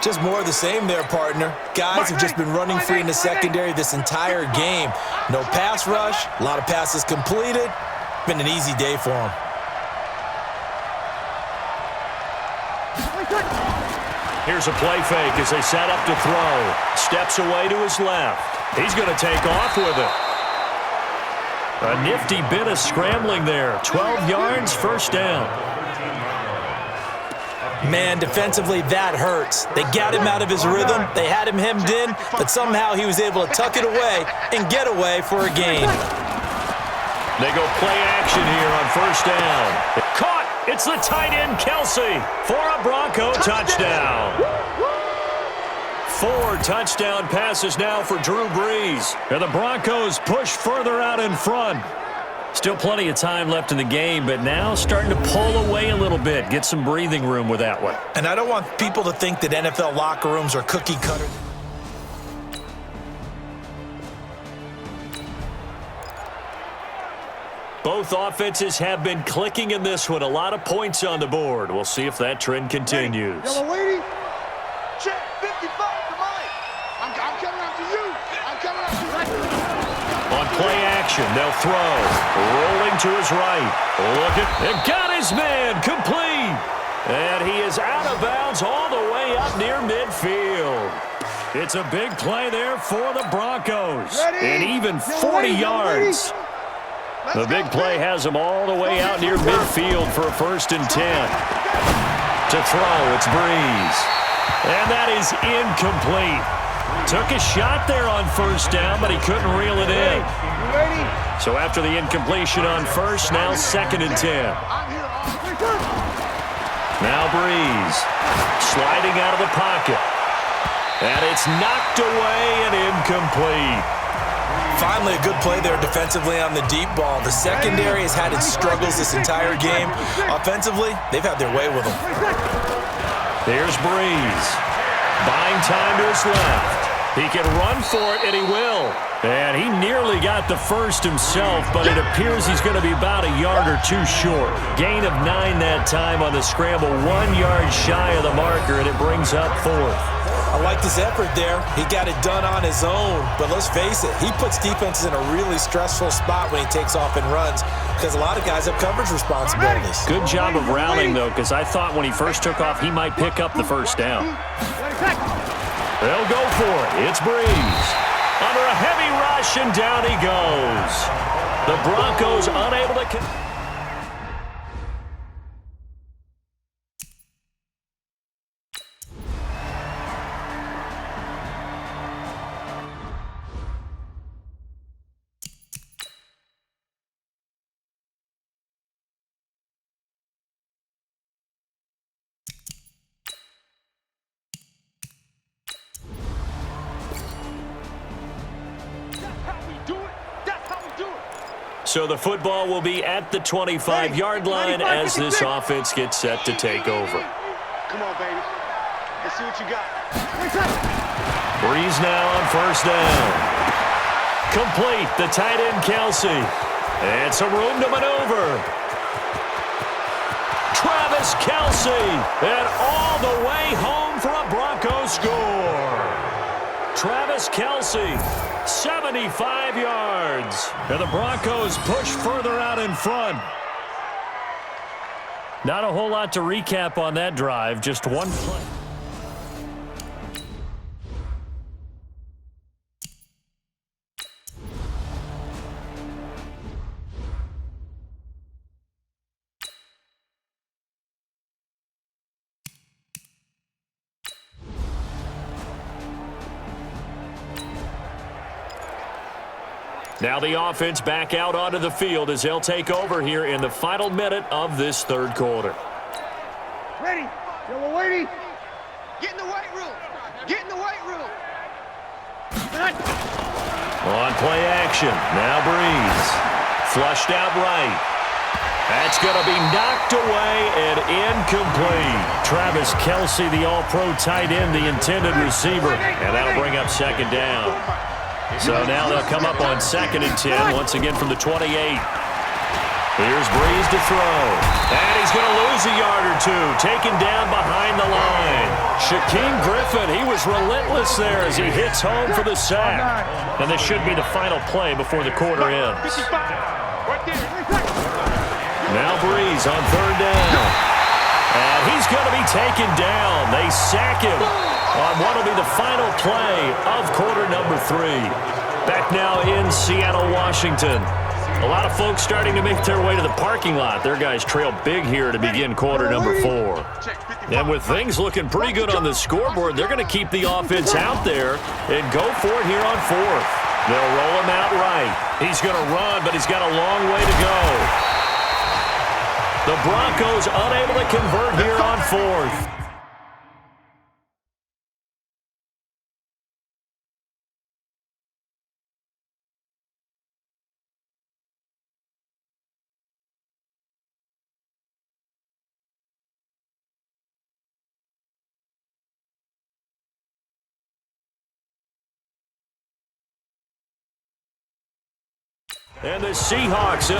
Just more of the same there, partner. Guys have just been running free in the secondary this entire game. No pass rush, a lot of passes completed. Been an easy day for them. Here's a play fake as they set up to throw. Steps away to his left. He's going to take off with it. A nifty bit of scrambling there. 12 yards, first down. Man, defensively, that hurts. They got him out of his rhythm. They had him hemmed in, but somehow he was able to tuck it away and get away for a gain. They go play action here on first down. Caught! It's the tight end, Kelsey, for a Bronco touchdown. 4 touchdown passes now for Drew Brees. And the Broncos push further out in front. Still plenty of time left in the game, but now starting to pull away a little bit. Get some breathing room with that one. And I don't want people to think that NFL locker rooms are cookie cutter. Both offenses have been clicking in this one. A lot of points on the board. We'll see if that trend continues. Yellow lady. Check 55 to Mike. I'm coming after you. I'm coming after you. On play action, they'll throw. Rolling to his right. Look at it. Got his man complete. And he is out of bounds all the way up near midfield. It's a big play there for the Broncos. And even 40 yards. The big play has him all the way out near midfield for a 1st and 10. To throw, it's Brees. And that is incomplete. Took a shot there on first down, but he couldn't reel it in. So after the incompletion on first, now 2nd and 10. Now Brees sliding out of the pocket. And it's knocked away and incomplete. Finally, a good play there defensively on the deep ball. The secondary has had its struggles this entire game. Offensively, they've had their way with them. There's Brees. Buying time to his left. He can run for it, and he will. And he nearly got the first himself, but it appears he's going to be about a yard or 2 short. Gain of 9 that time on the scramble. 1 yard shy of the marker, and it brings up 4th. I like this effort there. He got it done on his own, but let's face it, he puts defenses in a really stressful spot when he takes off and runs because a lot of guys have coverage responsibilities. Good job of rallying, though, because I thought when he first took off, he might pick up the first down. They'll go for it. It's Brees. Under a heavy rush, and down he goes. The Broncos unable to... So the football will be at the 25-yard line as this offense gets set to take over. Come on, baby. Let's see what you got. Brees now on first down. Complete, the tight end Kelsey. And some room to maneuver. Travis Kelsey. And all the way home for a Broncos score. Travis Kelsey, 75 yards. And the Broncos push further out in front. Not a whole lot to recap on that drive, just one play. Now the offense back out onto the field as they'll take over here in the final minute of this third quarter. Ready. Yellow lady. Get in the weight room. Get in the weight room. On play action. Now Breeze. Flushed out right. That's going to be knocked away and incomplete. Travis Kelce, the all-pro tight end, the intended receiver. And that'll bring up second down. So now they'll come up on 2nd and 10, once again from the 28. Here's Breeze to throw. And he's going to lose a yard or two, taken down behind the line. Shaquem Griffin, he was relentless there as he hits home for the sack. And this should be the final play before the quarter ends. Now Breeze on 3rd down. And he's going to be taken down. They sack him on what will be the final play of quarter number 3. Back now in Seattle, Washington. A lot of folks starting to make their way to the parking lot. Their guys trail big here to begin quarter number 4. And with things looking pretty good on the scoreboard, they're going to keep the offense out there and go for it here on 4th. They'll roll him out right. He's going to run, but he's got a long way to go. The Broncos unable to convert here on 4th. And the Seahawks,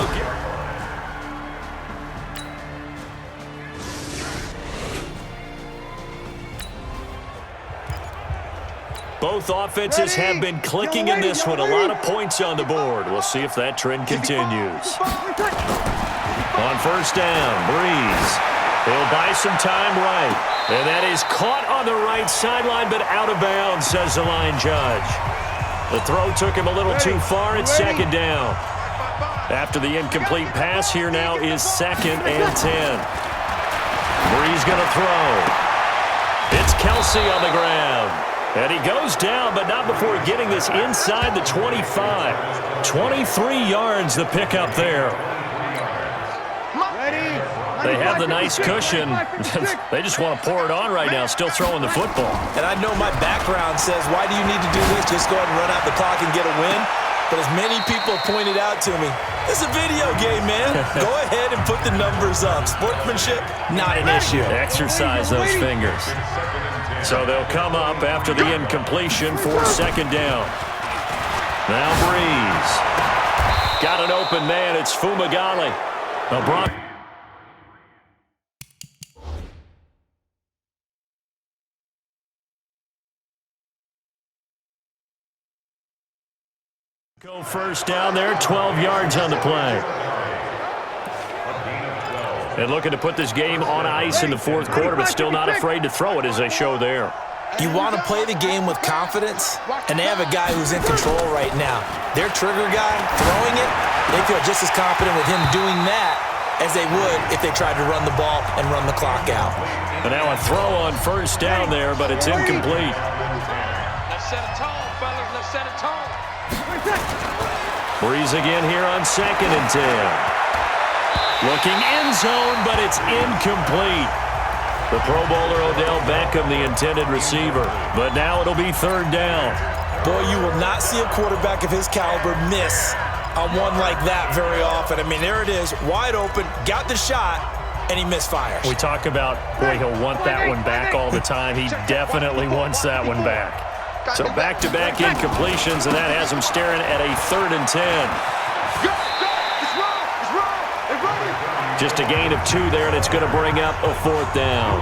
both offenses have been clicking in this one. A lot of points on the board. We'll see if that trend continues. On 1st down, Breeze. He'll buy some time right. And that is caught on the right sideline, but out of bounds, says the line judge. The throw took him a little too far. It's 2nd down. After the incomplete pass, here now is 2nd and 10. Breeze going to throw. It's Kelce on the ground. And he goes down, but not before getting this inside the 25. 23 yards the pickup there. They have the nice cushion. They just want to pour it on right now, still throwing the football. And I know my background says, why do you need to do this? Just go ahead and run out the clock and get a win. But as many people pointed out to me, it's a video game, man. Go ahead and put the numbers up. Sportsmanship, not an issue. Exercise those fingers. So they'll come up after the incompletion for 2nd down. Now Breeze. Got an open man. It's Fumagalli. The Broncos. Go 1st down there, 12 yards on the play. And looking to put this game on ice in the 4th quarter, but still not afraid to throw it as they show there. You want to play the game with confidence, and they have a guy who's in control right now. Their trigger guy, throwing it, they feel just as confident with him doing that as they would if they tried to run the ball and run the clock out. And now a throw on 1st down there, but it's incomplete. Let's set a tone, fellas. Let's set a tone. Breeze again here on 2nd and 10. Looking end zone, but it's incomplete. The Pro Bowler Odell Beckham, the intended receiver. But now it'll be 3rd down. Boy, you will not see a quarterback of his caliber miss on one like that very often. I mean, there it is, wide open, got the shot, and he misfires. We talk about, boy, he'll want that one back all the time. He definitely wants that one back. So back-to-back incompletions, and that has him staring at a 3rd and 10. Just a gain of 2 there, and it's going to bring up a 4th down.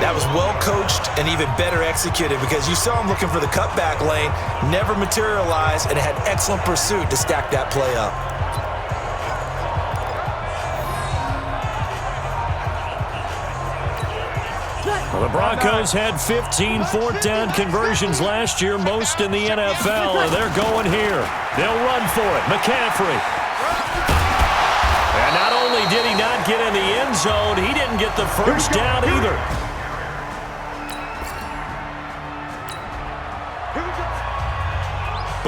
That was well coached and even better executed because you saw him looking for the cutback lane, never materialized, and had excellent pursuit to stack that play up. Well, the Broncos had 15 4th down conversions last year, most in the NFL, and they're going here. They'll run for it. McCaffrey. And not only did he not get in the end zone, he didn't get the 1st down either.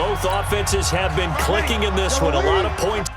Both offenses have been clicking in this one. A lot of points.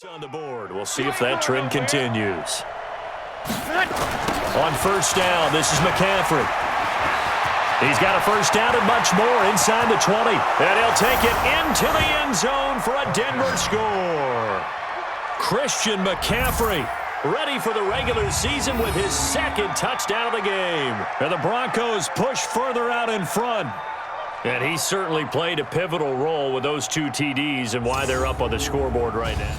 On the board. We'll see if that trend continues. On first down, this is McCaffrey. He's got a first down and much more inside the 20. And he'll take it into the end zone for a Denver score. Christian McCaffrey ready for the regular season with his second touchdown of the game. And the Broncos push further out in front. And he certainly played a pivotal role with those 2 TDs and why they're up on the scoreboard right now.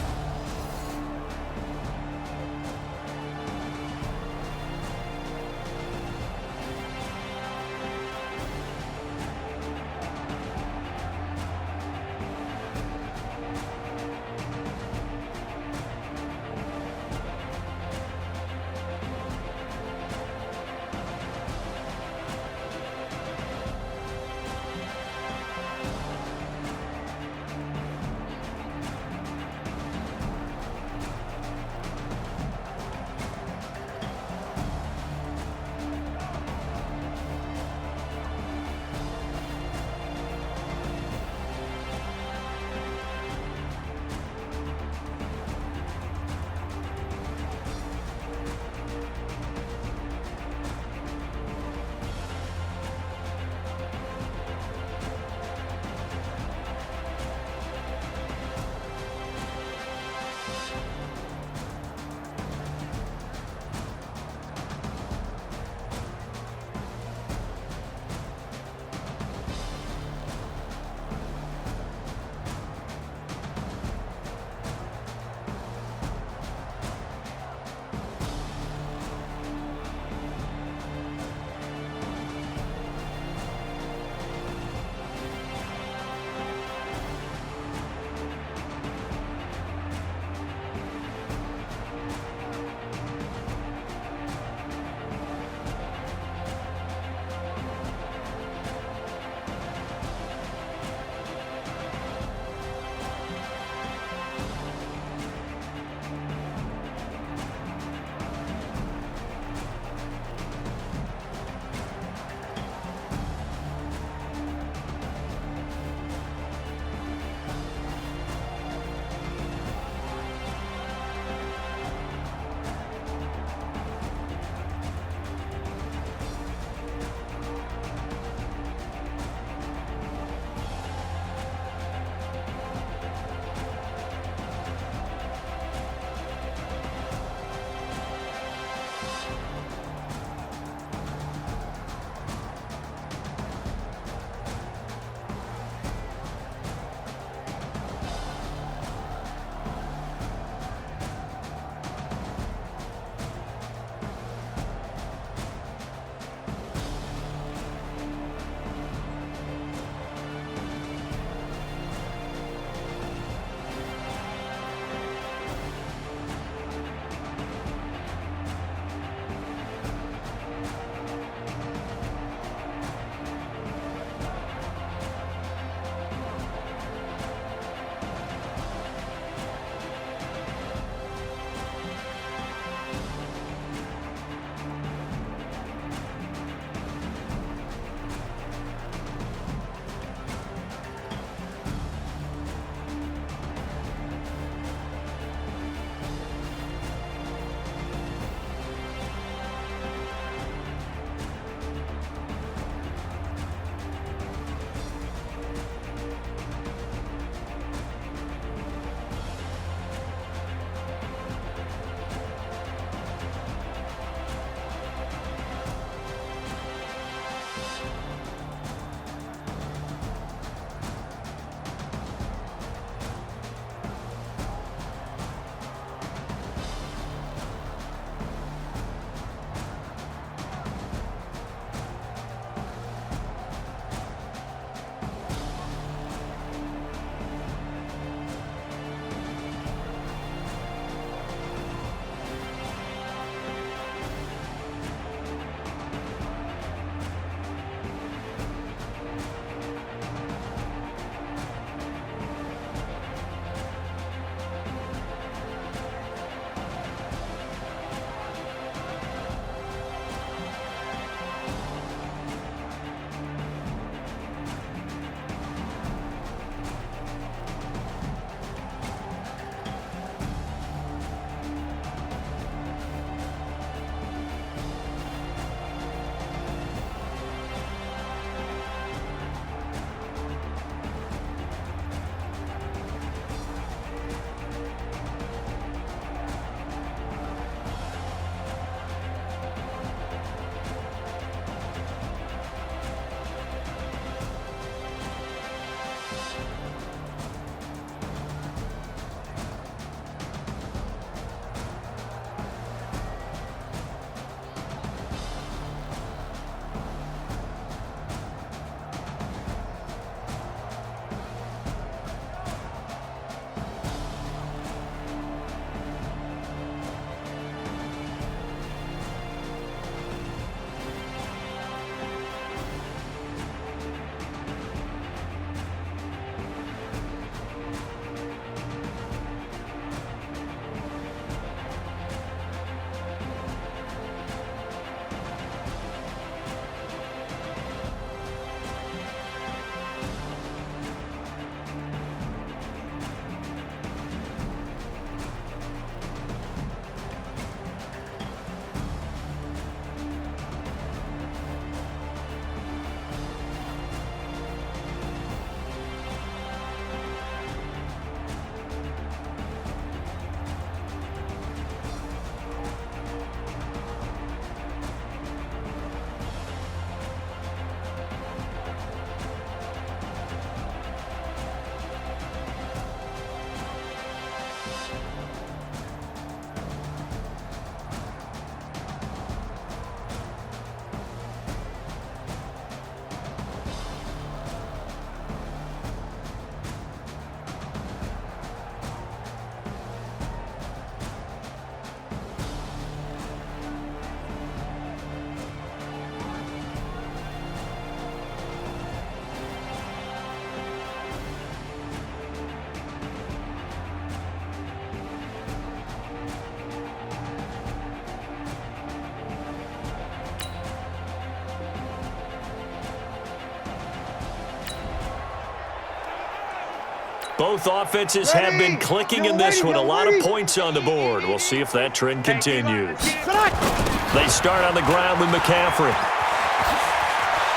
Both offenses have been clicking in this one. A lot of points on the board. We'll see if that trend continues. They start on the ground with McCaffrey.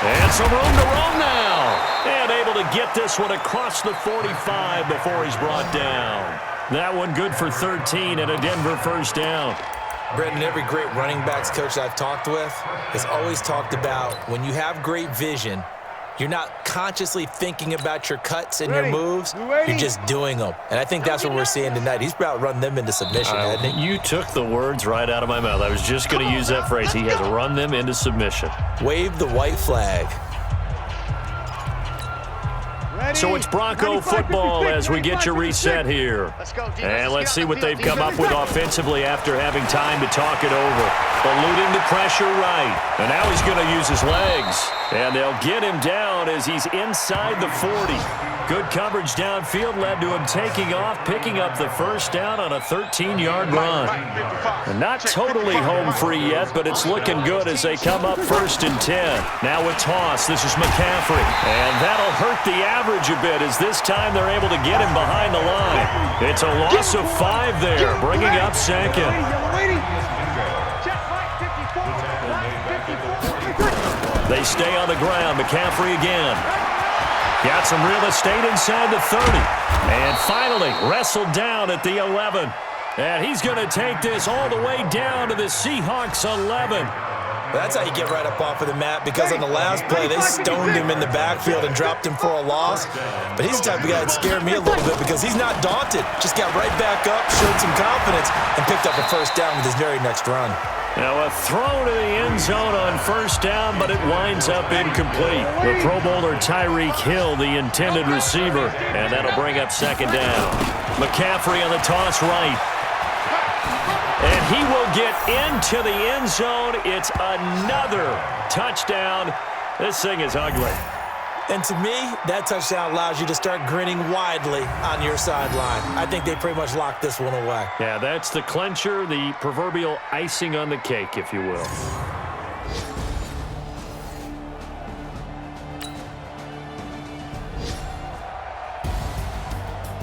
And some room to roam now. And able to get this one across the 45 before he's brought down. That one good for 13 and a Denver first down. Brendan, every great running backs coach I've talked with has always talked about when you have great vision, you're not consciously thinking about your cuts and your moves. You're just doing them. And I think that's what we're seeing tonight. He's about run them into submission, hasn't he? You took the words right out of my mouth. I was just going to use that phrase. He has run them into submission. Wave the white flag. So it's Bronco football as we get your reset here. And let's see what they've come up with offensively after having time to talk it over. Eluding the pressure right. And now he's going to use his legs. And they'll get him down as he's inside the 40. Good coverage downfield led to him taking off, picking up the first down on a 13-yard run. And not totally home free yet, but it's looking good as they come up 1st and 10. Now a toss. This is McCaffrey. And that'll hurt the average a bit as this time they're able to get him behind the line. It's a loss of 5 there, bringing up 2nd. They stay on the ground. McCaffrey again. Got some real estate inside the 30. And finally wrestled down at the 11. And he's going to take this all the way down to the Seahawks 11. That's how you get right up off of the mat, because on the last play, they stoned him in the backfield and dropped him for a loss. But he's the type of guy that scared me a little bit because he's not daunted. Just got right back up, showed some confidence, and picked up a first down with his very next run. Now a throw to the end zone on first down, but it winds up incomplete. The Pro Bowler Tyreek Hill, the intended receiver, and that'll bring up 2nd down. McCaffrey on the toss right. And he will get into the end zone. It's another touchdown. This thing is ugly. And to me, that touchdown allows you to start grinning widely on your sideline. I think they pretty much locked this one away. Yeah, that's the clincher, the proverbial icing on the cake, if you will.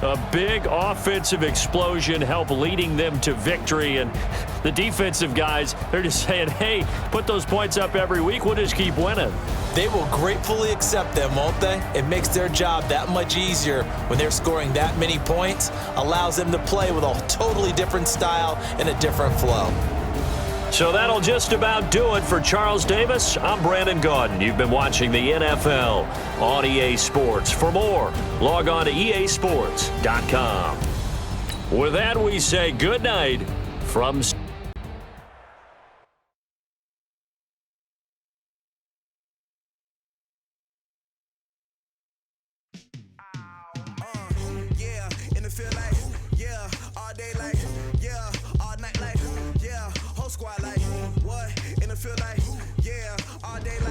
A big offensive explosion helped leading them to victory. And the defensive guys, they're just saying, hey, put those points up every week. We'll just keep winning. They will gratefully accept them, won't they? It makes their job that much easier when they're scoring that many points. Allows them to play with a totally different style and a different flow. So that'll just about do it for Charles Davis. I'm Brandon Gaudin. You've been watching the NFL on EA Sports. For more, log on to easports.com. With that, we say good night from...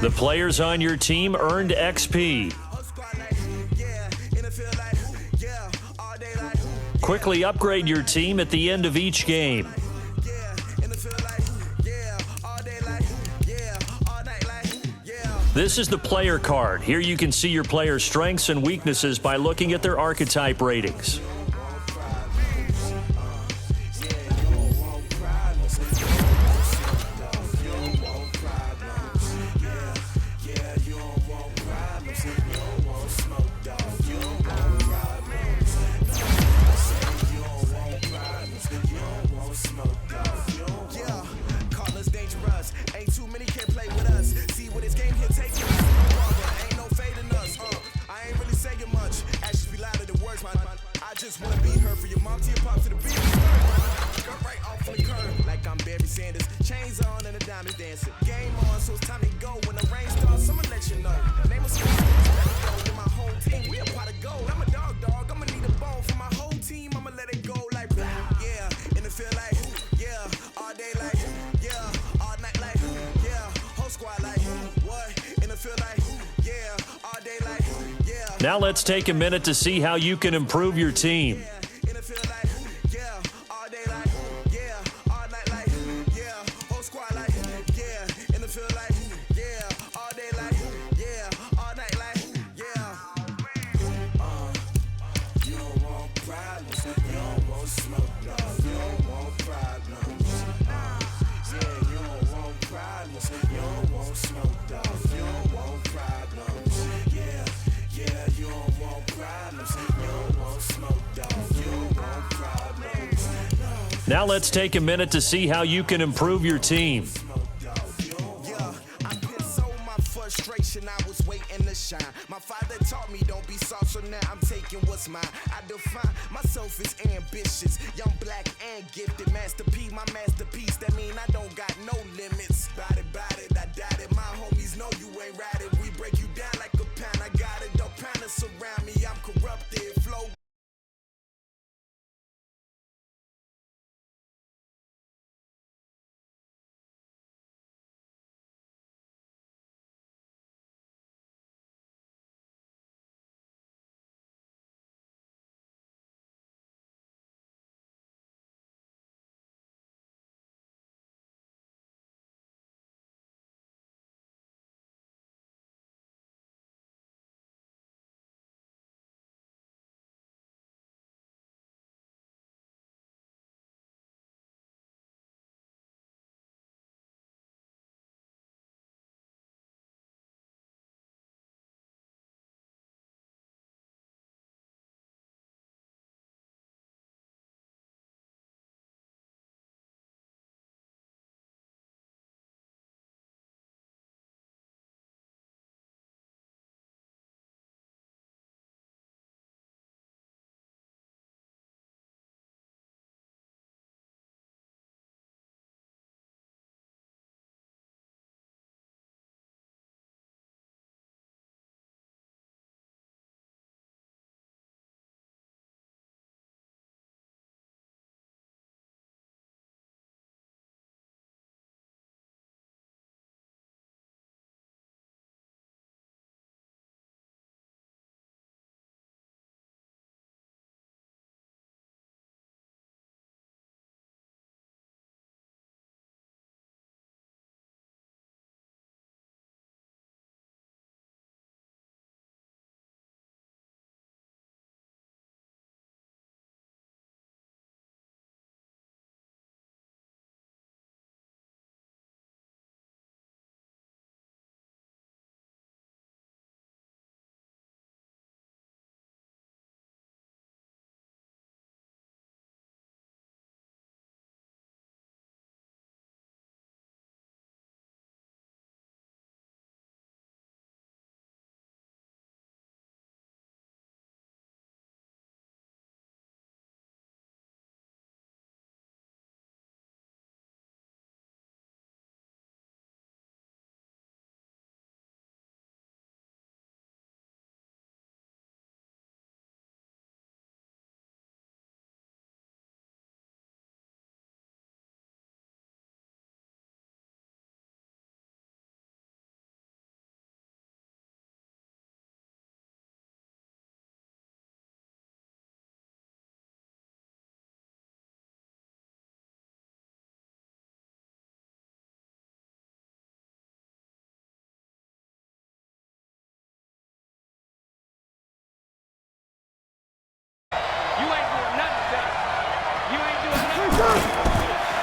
The players on your team earned XP. Quickly upgrade your team at the end of each game. This is the player card. Here you can see your player's strengths and weaknesses by looking at their archetype ratings. Now let's take a minute to see how you can improve your team. Now let's take a minute to see how you can improve your team. Frustration, I was waiting to shine. My father taught me don't be soft, so now I'm taking what's mine. I define myself as ambitious, young, black, and gifted. Master P, my masterpiece. That mean I don't got no limits. Bout it, I doubt it. My homies know you ain't right it. We break you down like a pound. I got it, don't pound us around me. I'm corrupted, flow.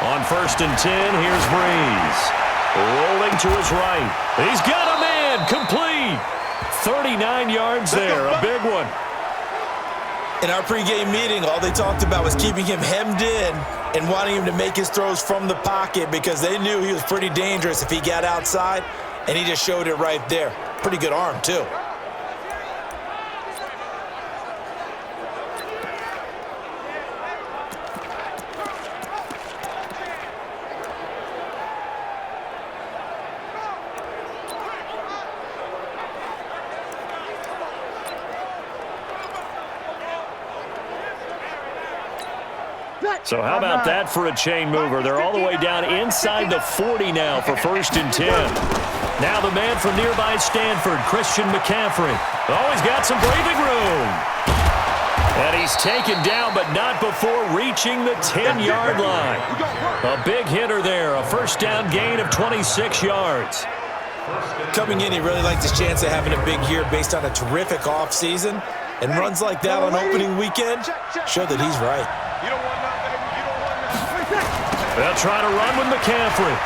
On 1st and 10, here's Breeze. Rolling to his right. He's got a man. Complete. 39 yards there. A big one. In our pregame meeting, all they talked about was keeping him hemmed in and wanting him to make his throws from the pocket because they knew he was pretty dangerous if he got outside, and he just showed it right there. Pretty good arm, too. So how about that for a chain mover? They're all the way down inside the 40 now for 1st and 10. Now the man from nearby Stanford, Christian McCaffrey. Oh, he's got some breathing room. And he's taken down, but not before reaching the 10-yard line. A big hitter there, a first down gain of 26 yards. Coming in, he really liked his chance of having a big year based on a terrific offseason. And runs like that on opening weekend show that he's right. They'll try to run with McCaffrey.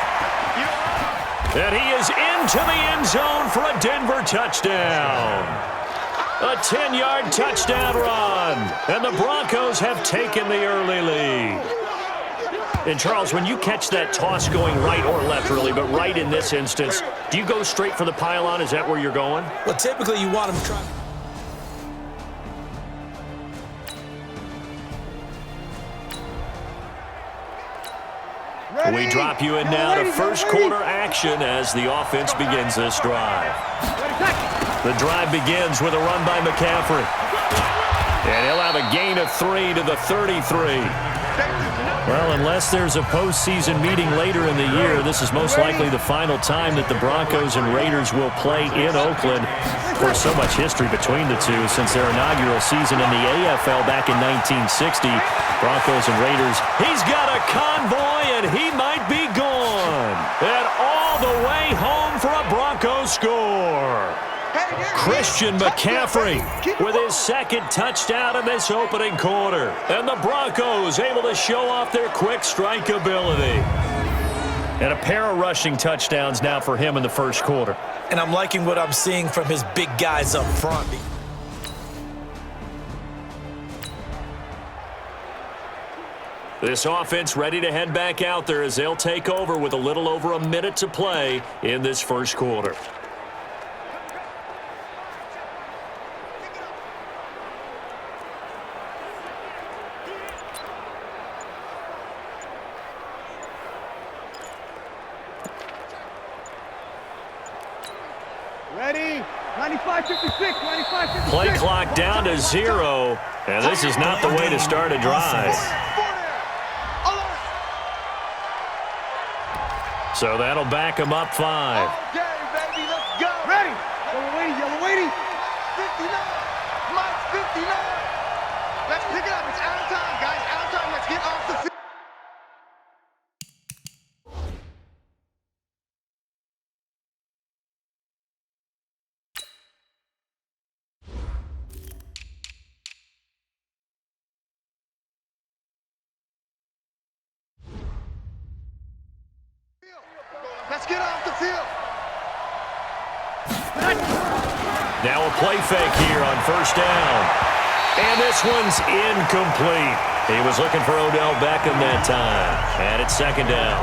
And he is into the end zone for a Denver touchdown. A 10-yard touchdown run. And the Broncos have taken the early lead. And, Charles, when you catch that toss going right or left, really, but right in this instance, do you go straight for the pylon? Is that where you're going? Well, typically you want them trying. We drop you in now to first quarter action as the offense begins this drive. The drive begins with a run by McCaffrey. And he'll have a gain of 3 to the 33. Well, unless there's a postseason meeting later in the year, this is most likely the final time that the Broncos and Raiders will play in Oakland. Of course, so much history between the two since their inaugural season in the AFL back in 1960. Broncos and Raiders. He's got a convoy, and he might be gone. And all the way home for a Broncos score. Christian McCaffrey with his second touchdown in this opening quarter. And the Broncos able to show off their quick strike ability. And a pair of rushing touchdowns now for him in the first quarter. And I'm liking what I'm seeing from his big guys up front. This offense ready to head back out there as they'll take over with a little over a minute to play in this first quarter. Ready? 95-56, 95-56. Play clock down to 0, and this is not the way to start a drive. So that'll back him up 5. Okay, baby, let's go. Ready? Yellow waiting. 59. Mike, 59. Let's pick it up. It's out of time, guys. Out of time. Let's get off the field. Let's get off the field. Now a play fake here on first down. And this one's incomplete. He was looking for Odell Beckham that time. And it's second down.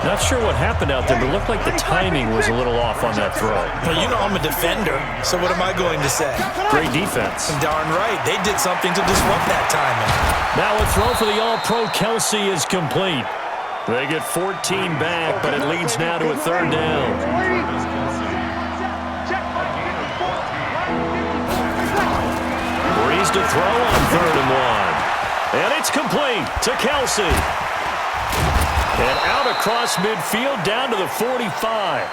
Not sure what happened out there, but it looked like the timing was a little off on that throw. Well, you know I'm a defender, so what am I going to say? Great defense. Darn right. They did something to disrupt that timing. Now a throw for the All-Pro Kelsey is complete. They get 14 back, but it leads now to a third down. Breeze to throw on 3rd and 1. And it's complete to Kelsey. And out across midfield down to the 45.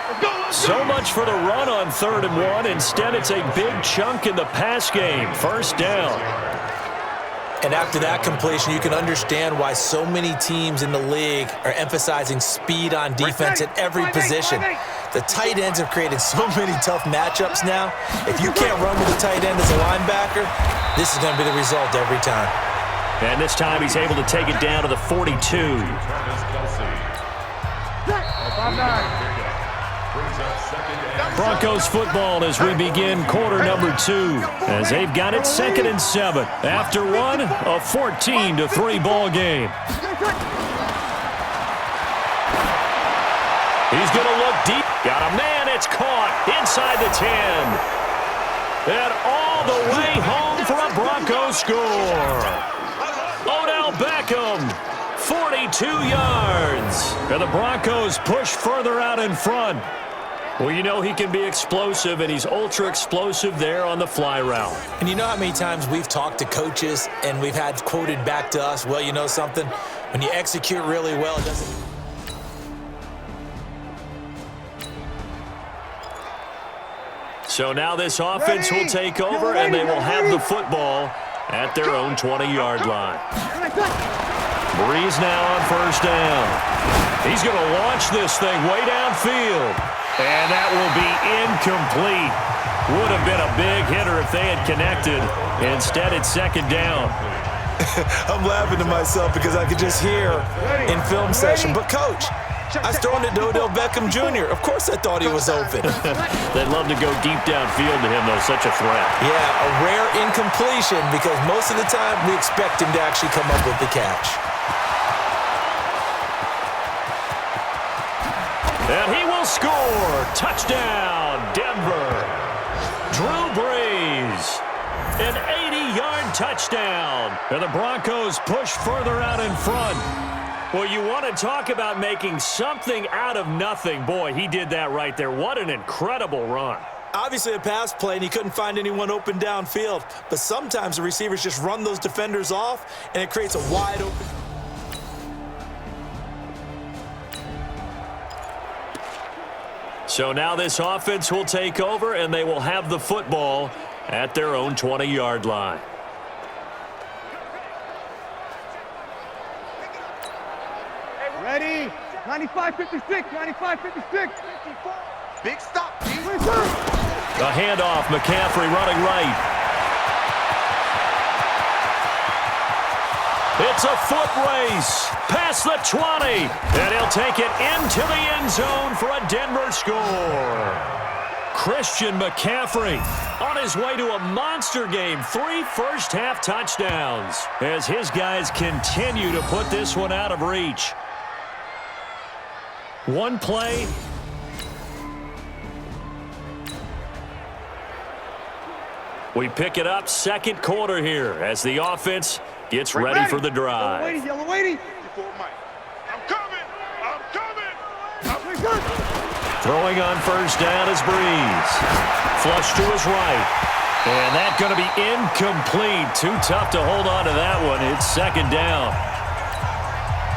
So much for the run on 3rd and 1. Instead, it's a big chunk in the pass game. First down. And after that completion, you can understand why so many teams in the league are emphasizing speed on defense at every position. The tight ends have created so many tough matchups now. If you can't run with a tight end as a linebacker, this is going to be the result every time. And this time he's able to take it down to the 42. Broncos football as we begin quarter number 2, as they've got it 2nd and 7. After one, a 14-3 ball game. He's going to look deep. Got a man. It's caught inside the 10. And all the way home for a Broncos score. Odell Beckham, 42 yards. And the Broncos push further out in front. Well, you know he can be explosive, and he's ultra-explosive there on the fly route. And you know how many times we've talked to coaches and we've had quoted back to us, well, you know something? When you execute really well, it doesn't... So now this offense will take over, and they will have the football at their own 20-yard line. Breeze now on first down. He's going to launch this thing way downfield. And that will be incomplete. Would have been a big hitter if they had connected. Instead, it's second down. I'm laughing to myself because I could just hear in film session. But, Coach, I was throwing it to Odell Beckham Jr. Of course I thought he was open. They'd love to go deep downfield to him, though. Such a threat. Yeah, a rare incompletion because most of the time we expect him to actually come up with the catch. And he will score. Touchdown, Denver. Drew Brees. An 80-yard touchdown. And the Broncos push further out in front. Well, you want to talk about making something out of nothing. Boy, he did that right there. What an incredible run. Obviously a pass play, and he couldn't find anyone open downfield. But sometimes the receivers just run those defenders off, and it creates a wide open. So now this offense will take over, and they will have the football at their own 20-yard line. Ready? 95-56, 95-56. Big stop, G. The handoff, McCaffrey running right. It's a foot race past the 20, and he'll take it into the end zone for a Denver score. Christian McCaffrey on his way to a monster game. 3 first-half touchdowns as his guys continue to put this one out of reach. One play. We pick it up second quarter here as the offense gets ready for the drive. Yellow weighty. I'm coming. Throwing on first down is Brees. Flush to his right. And that's going to be incomplete. Too tough to hold on to that one. It's second down.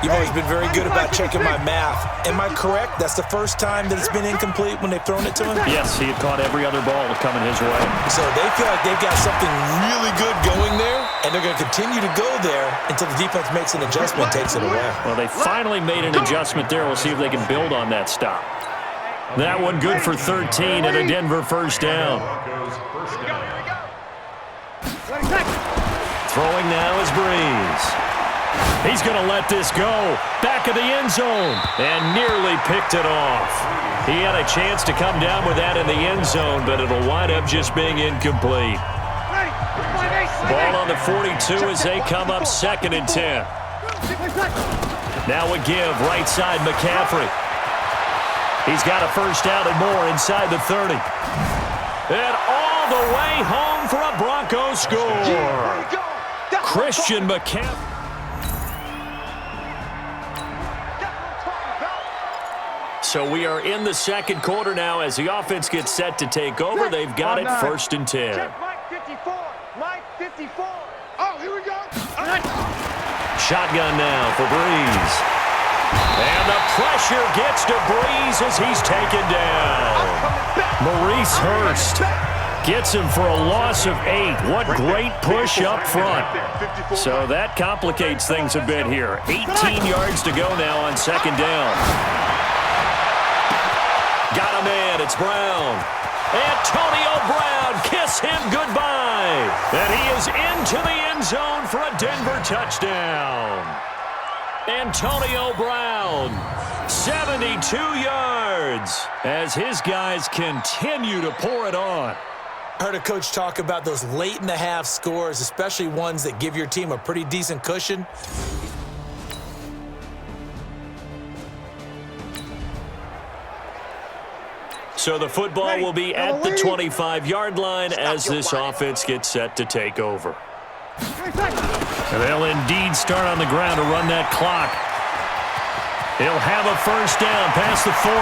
You've always been very good about checking my math. Am I correct? That's the first time that it's been incomplete when they've thrown it to him? Yes, he had caught every other ball coming his way. So they feel like they've got something really good going there, and they're going to continue to go there until the defense makes an adjustment and takes it away. Well, they finally made an adjustment there. We'll see if they can build on that stop. That one good for 13 and a Denver first down. Throwing now is Brees. He's going to let this go. Back of the end zone. And nearly picked it off. He had a chance to come down with that in the end zone, but it'll wind up just being incomplete. Ball on the 42 as they come up 2nd and 10. Now a give right side McCaffrey. He's got a first down and more inside the 30. And all the way home for a Broncos score. Christian McCaffrey. So we are in the second quarter now as the offense gets set to take over. They've got it 1st and 10. Mike 54. Mike 54. Oh, here we go. Shotgun now for Brees. And the pressure gets to Brees as he's taken down. Maurice Hurst gets him for a loss of 8. What great push up front. So that complicates things a bit here. 18 yards to go now on 2nd down. Got a man, it's Brown. Antonio Brown, kiss him goodbye. And he is into the end zone for a Denver touchdown. Antonio Brown, 72 yards as his guys continue to pour it on. I heard a coach talk about those late in the half scores, especially ones that give your team a pretty decent cushion. So the football will be at the 25-yard line as this offense gets set to take over. They'll indeed start on the ground to run that clock. He'll have a first down past the 40.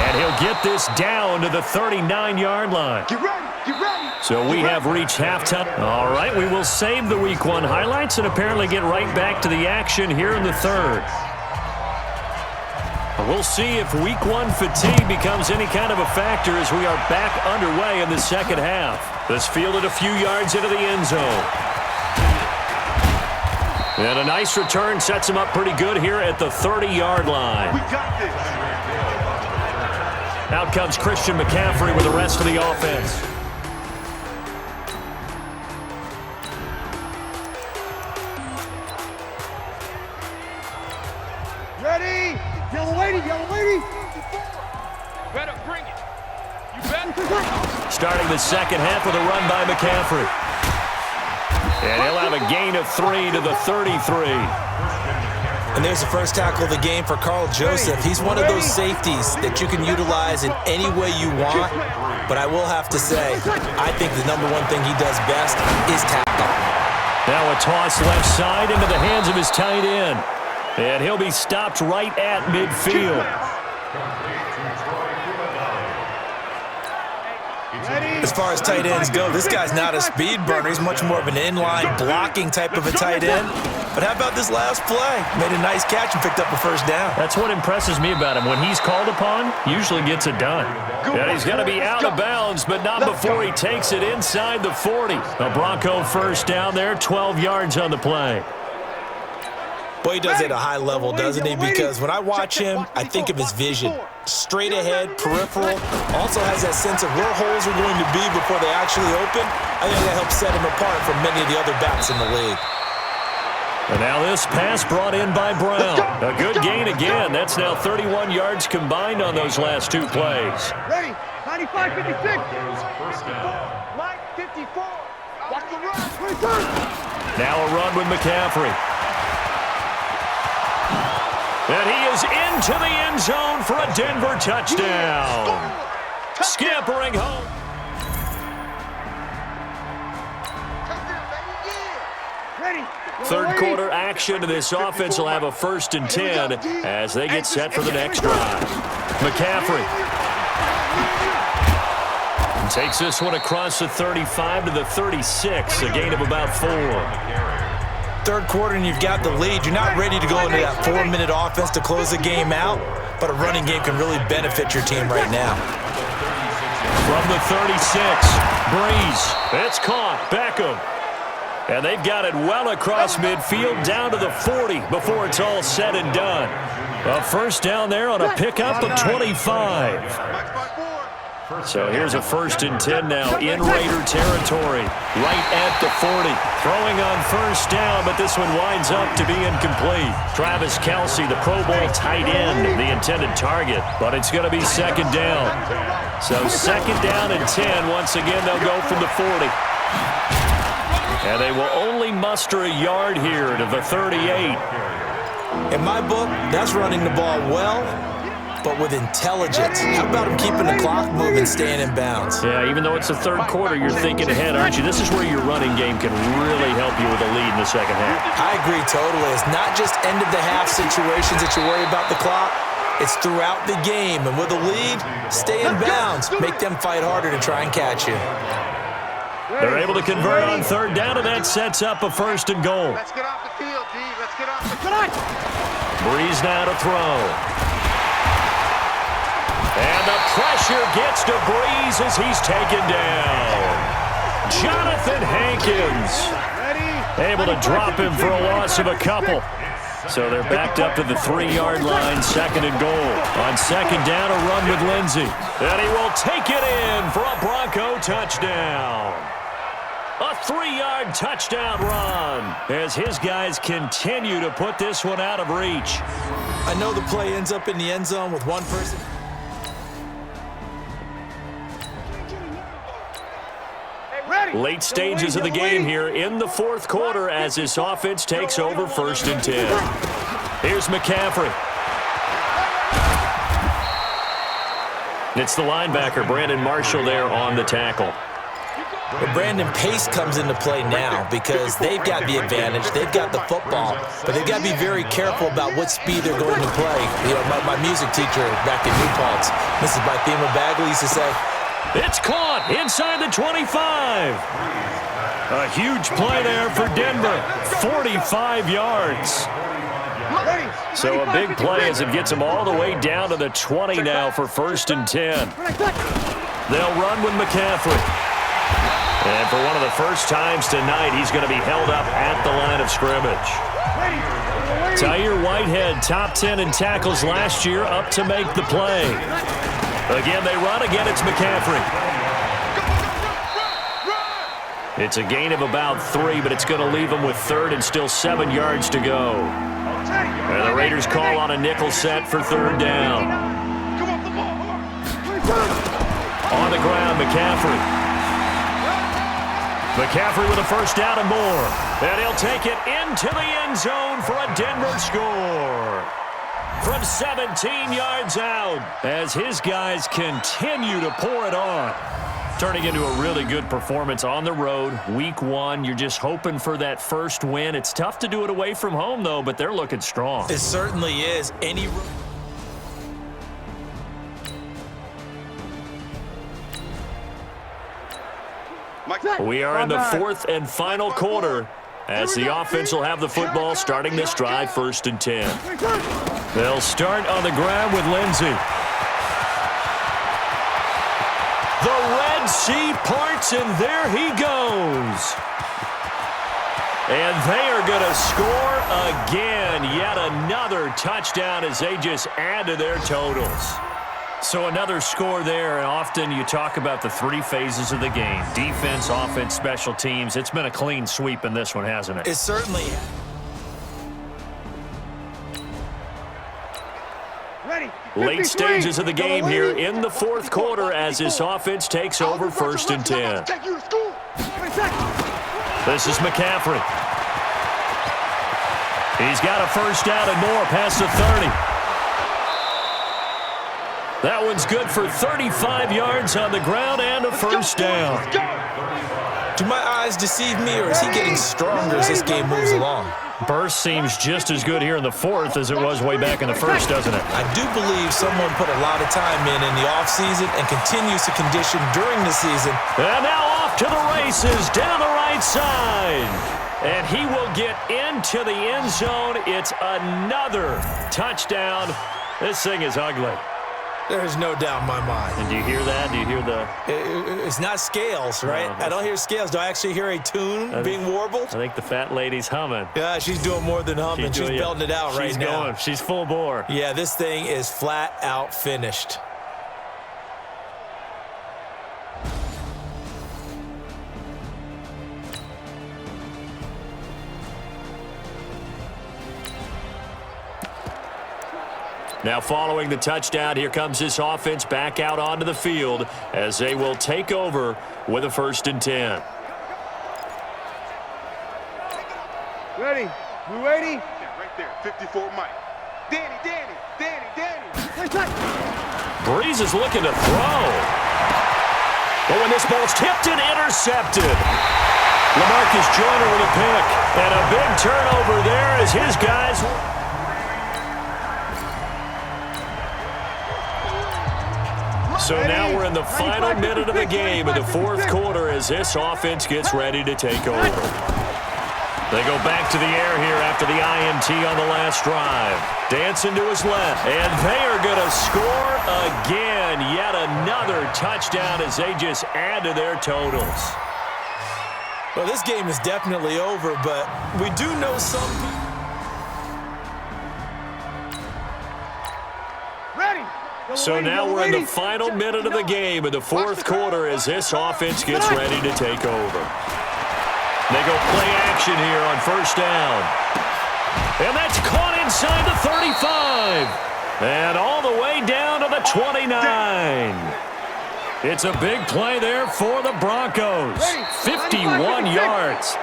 And he'll get this down to the 39-yard line. Get ready, get ready. So we have reached halftime. All right, we will save the Week 1 highlights and apparently get right back to the action here in the third. We'll see if Week 1 fatigue becomes any kind of a factor as we are back underway in the second half. This fielded a few yards into the end zone. And a nice return sets him up pretty good here at the 30-yard line. We got this. Out comes Christian McCaffrey with the rest of the offense. Ready? Yellow lady, yellow lady. Better bring it. You better. Starting the second half with a run by McCaffrey. And he'll have a gain of 3 to the 33. And there's the first tackle of the game for Carl Joseph. He's one of those safeties that you can utilize in any way you want. But I will have to say, I think the number one thing he does best is tackle. Now a toss left side into the hands of his tight end. And he'll be stopped right at midfield. As far as tight ends go, this guy's not a speed burner. He's much more of an inline blocking type of a tight end. But how about this last play? Made a nice catch and picked up a first down. That's what impresses me about him. When he's called upon, usually gets it done. And he's going to be out of bounds, but not before he takes it inside the 40. A Bronco first down there, 12 yards on the play. Boy, he does it at a high level, doesn't he? Because when I watch him, I think of his vision. Straight ahead, peripheral. Also has that sense of where holes are going to be before they actually open. I think that helps set him apart from many of the other backs in the league. And now this pass brought in by Brown. A good gain again. That's now 31 yards combined on those last two plays. Ready, 95-56. Mike, 54. Watch the run. Now a run with McCaffrey. And he is into the end zone for a Denver touchdown. Scampering home. Third quarter action, and this offense will have a 1st and 10 as they get set for the next drive. McCaffrey takes this one across the 35 to the 36, a gain of about 4. Third quarter and you've got the lead. You're not ready to go into that 4-minute offense to close the game out, but a running game can really benefit your team right now. From the 36, Breeze. It's caught. Beckham. And they've got it well across midfield down to the 40 before it's all said and done. A first down there on a pickup of 25. So here's a 1st and 10 now in Raider territory, right at the 40. Throwing on first down, but this one winds up to be incomplete. Travis Kelce, the Pro Bowl tight end, the intended target, but it's going to be 2nd down. So 2nd down and 10. Once again, they'll go from the 40. And they will only muster a yard here to the 38. In my book, that's running the ball well, but with intelligence. How about him keeping the clock moving, staying in bounds? Yeah, even though it's the third quarter, you're thinking ahead, aren't you? This is where your running game can really help you with a lead in the second half. I agree totally. It's not just end-of-the-half situations that you worry about the clock. It's throughout the game. And with a lead, stay in bounds. Make them fight harder to try and catch you. They're able to convert on third down, and that sets up a 1st and goal. Let's get off the field, D. Let's get off the field. Breeze now to throw. And the pressure gets to Breeze as he's taken down. Jonathan Hankins able to drop him for a loss of a couple. So they're backed up to the 3-yard line, 2nd and goal. On 2nd down, a run with Lindsey. And he will take it in for a Bronco touchdown. A 3-yard touchdown run as his guys continue to put this one out of reach. I know the play ends up in the end zone with one person. Late stages of the game here in the 4th quarter as this offense takes over 1st and 10. Here's McCaffrey. It's the linebacker, Brandon Marshall, there on the tackle. But Brandon Pace comes into play now because they've got the advantage. They've got the football, but they've got to be very careful about what speed they're going to play. You know, my music teacher back in New Paltz, Mrs. Bythema Bagley, used to say, it's caught inside the 25. A huge play there for Denver, 45 yards. So a big play as it gets them all the way down to the 20 now for 1st and 10. They'll run with McCaffrey. And for one of the first times tonight, he's going to be held up at the line of scrimmage. Tahir Whitehead, top 10 in tackles last year, up to make the play. Again, they run. Again, it's McCaffrey. It's a gain of about 3, but it's going to leave them with 3rd and still 7 yards to go. And the Raiders call on a nickel set for 3rd down. On the ground, McCaffrey. McCaffrey with a first down and more. And he'll take it into the end zone for a Denver score. From 17 yards out as his guys continue to pour it on. Turning into a really good performance on the road. Week 1, you're just hoping for that first win. It's tough to do it away from home, though, but they're looking strong. It certainly is. We are in the fourth and final quarter as the offense will have the football starting this drive, 1st and 10. They'll start on the ground with Lindsey. The Red Sea parts, and there he goes. And they are going to score again. Yet another touchdown as they just add to their totals. So another score there, and often you talk about the 3 phases of the game. Defense, offense, special teams. It's been a clean sweep in this one, hasn't it? It certainly. Late stages of the game here in the 4th quarter as this offense takes over, 1st and 10. This is McCaffrey. He's got a first down and more past the 30. That one's good for 35 yards on the ground and a first down. Do my eyes deceive me, or is he getting stronger as this game moves along? Burst seems just as good here in the 4th as it was way back in the 1st, doesn't it? I do believe someone put a lot of time in the offseason and continues to condition during the season. And now off to the races down the right side. And he will get into the end zone. It's another touchdown. This thing is ugly. There's no doubt in my mind. And do you hear that? Do you hear the... It's not scales, right? No, I don't hear scales. Do I actually hear a tune being warbled? I think the fat lady's humming. Yeah, she's doing more than humming. She's belting it out right now. She's going. She's full bore. Yeah, this thing is flat out finished. Now following the touchdown, here comes this offense back out onto the field as they will take over with a 1st and 10. Ready? We ready? Yeah, right there, 54 Mike. Danny. Breeze is looking to throw. But when this ball's tipped and intercepted. LaMarcus Joyner with a pick. And a big turnover there as his guys... So now we're in the final minute of the game in the 4th quarter as this offense gets ready to take over. They go back to the air here after the INT on the last drive. Dancing to his left. And they are going to score again. Yet another touchdown as they just add to their totals. Well, this game is definitely over, but we do know something. So now we're in the final minute of the game in the 4th quarter as this offense gets ready to take over. They go play action here on 1st down. And that's caught inside the 35. And all the way down to the 29. It's a big play there for the Broncos. 51 yards.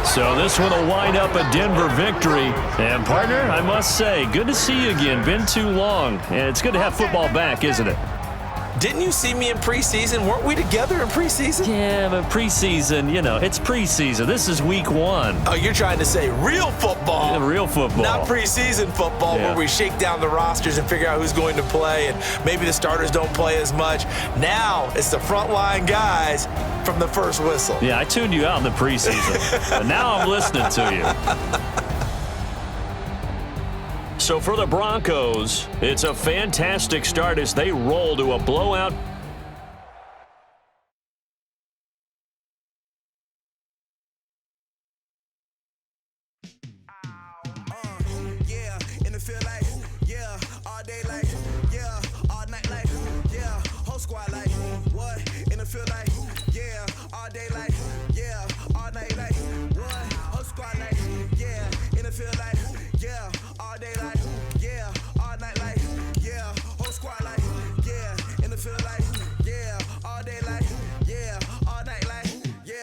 So this one will wind up a Denver victory. And, partner, I must say, good to see you again. Been too long. And it's good to have football back, isn't it? Didn't you see me in preseason? Weren't we together in preseason? Yeah, but preseason, you know, it's preseason. This is week 1. Oh, you're trying to say real football. Yeah, real football. Not preseason football where we shake down the rosters and figure out who's going to play, and maybe the starters don't play as much. Now it's the frontline guys from the first whistle. Yeah, I tuned you out in the preseason. But now I'm listening to you. So for the Broncos, it's a fantastic start as they roll to a blowout. Yeah, in the field like, yeah, all day like, yeah, all night like, yeah, whole squad like, what? In the field like, yeah, all day like, yeah, all night like, what? Whole squad like, yeah, in the field like, yeah, all day like, yeah, all night like, yeah, whole squad like, yeah, in the field like, yeah, all day like, yeah, all night like, yeah.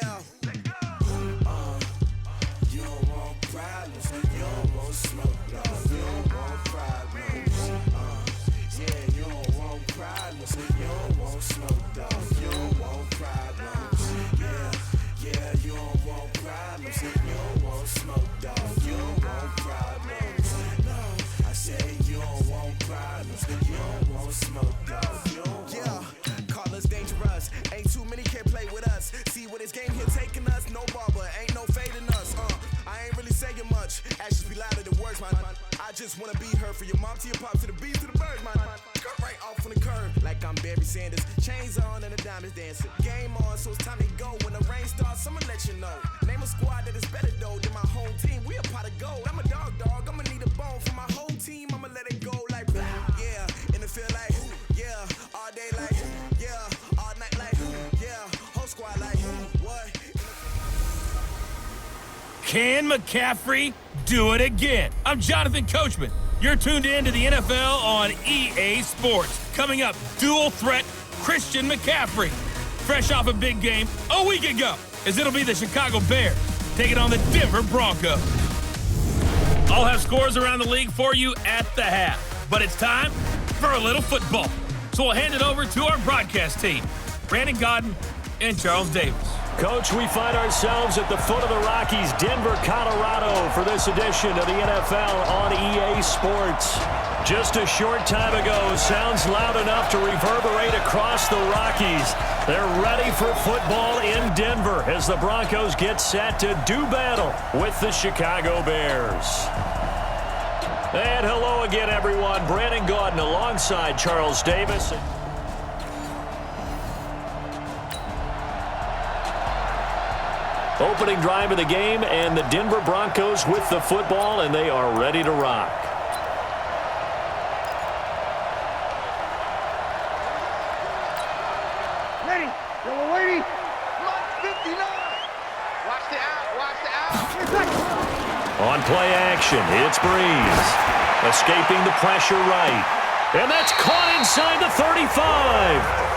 just wanna be her for your mom to your pop to the beat to the bird, man. Cut right off on the curb like I'm Barry Sanders. Chains on and the diamonds dancing. Game on, so it's time to go. When the rain starts, I'ma let you know. Name a squad that is better though than my home team. We a pot of gold. I'm a dog. I'ma need a bone for my whole team. I'ma let it go like yeah. In the field like yeah. All day like yeah. All night like yeah. Whole squad like what? Can McCaffrey do it again? I'm Jonathan Coachman. You're tuned in to the NFL on EA Sports. Coming up, dual threat Christian McCaffrey. Fresh off a big game a week ago, as it'll be the Chicago Bears taking on the Denver Broncos. I'll have scores around the league for you at the half. But it's time for a little football. So we'll hand it over to our broadcast team, Brandon Gaudin and Charles Davis. Coach, we find ourselves at the foot of the Rockies, Denver, Colorado, for this edition of the NFL on EA Sports. Just a short time ago, sounds loud enough to reverberate across the Rockies. They're ready for football in Denver as the Broncos get set to do battle with the Chicago Bears. And hello again, everyone. Brandon Gaudin alongside Charles Davis. Opening drive of the game, and the Denver Broncos with the football, and they are ready to rock. Ready, yellow lady, Mark 59. Watch the out. On play action, it's Breeze. Escaping the pressure right. And that's caught inside the 35.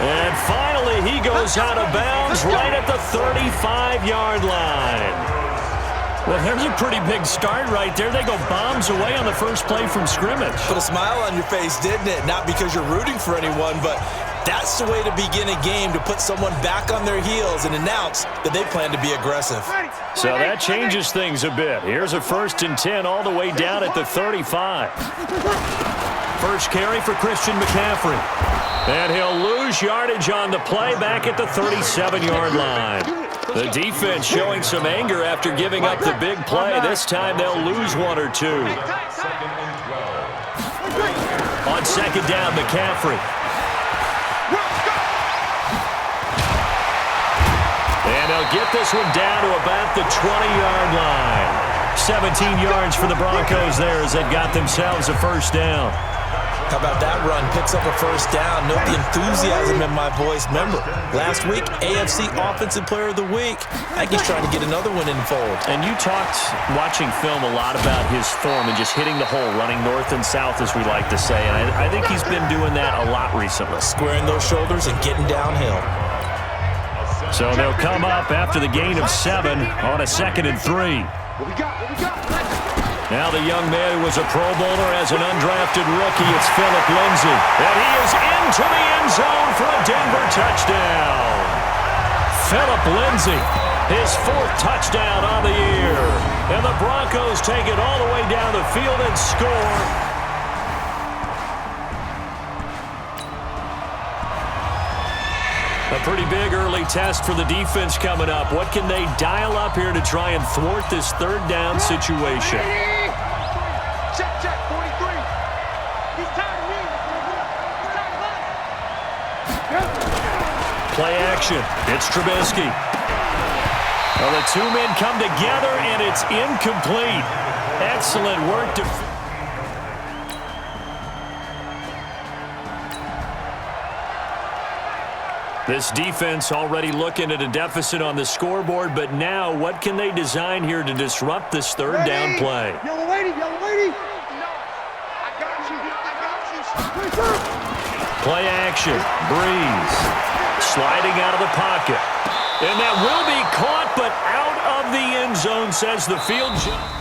And finally, he goes out of bounds right at the 35-yard line. Well, there's a pretty big start right there. They go bombs away on the first play from scrimmage. Put a smile on your face, didn't it? Not because you're rooting for anyone, but that's the way to begin a game, to put someone back on their heels and announce that they plan to be aggressive. So that changes things a bit. Here's a 1st and 10 all the way down at the 35. First carry for Christian McCaffrey. And he'll lose yardage on the play back at the 37-yard line. The defense showing some anger after giving up the big play. This time they'll lose 1 or 2. On 2nd down, McCaffrey. And they'll get this one down to about the 20-yard line. 17 yards for the Broncos there as they got themselves a first down. How about that run? Picks up a first down. Note the enthusiasm in my voice. Remember, last week, AFC Offensive Player of the Week. I think he's trying to get another one in the fold. And you talked, watching film, a lot about his form and just hitting the hole, running north and south, as we like to say. And I think he's been doing that a lot recently. Squaring those shoulders and getting downhill. So they'll come up after the gain of 7 on a 2nd and 3. What we got? Now the young man who was a Pro Bowler as an undrafted rookie, it's Phillip Lindsay. And he is into the end zone for a Denver touchdown. Phillip Lindsay, his 4th touchdown on the year. And the Broncos take it all the way down the field and score. A pretty big early test for the defense coming up. What can they dial up here to try and thwart this 3rd down situation? Check, 43. He's tired of me. He's tired of us. Play action. It's Trubisky. Well, the 2 men come together, and it's incomplete. Excellent work. This defense already looking at a deficit on the scoreboard, but now what can they design here to disrupt this 3rd down play? Yellow lady. No, I got you. Play action. Breeze. Sliding out of the pocket. And that will be caught, but out of the end zone, says the field judge.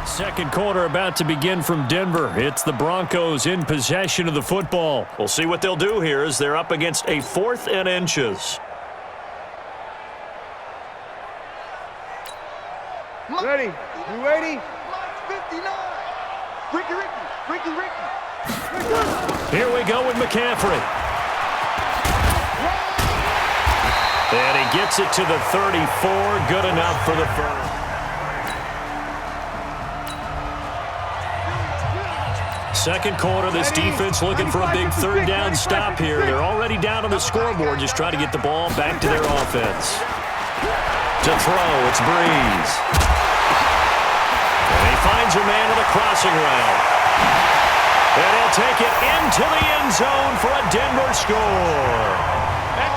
Second quarter about to begin from Denver. It's the Broncos in possession of the football. We'll see what they'll do here as they're up against a 4th and inches. Ready? You ready? Mark 59. Ricky. Here we go with McCaffrey. And he gets it to the 34. Good enough for the first. Second quarter, this defense looking for a big third down stop here. They're already down on the scoreboard, just trying to get the ball back to their offense. To throw, it's Breeze. And he finds a man with a crossing route. And he'll take it into the end zone for a Denver score.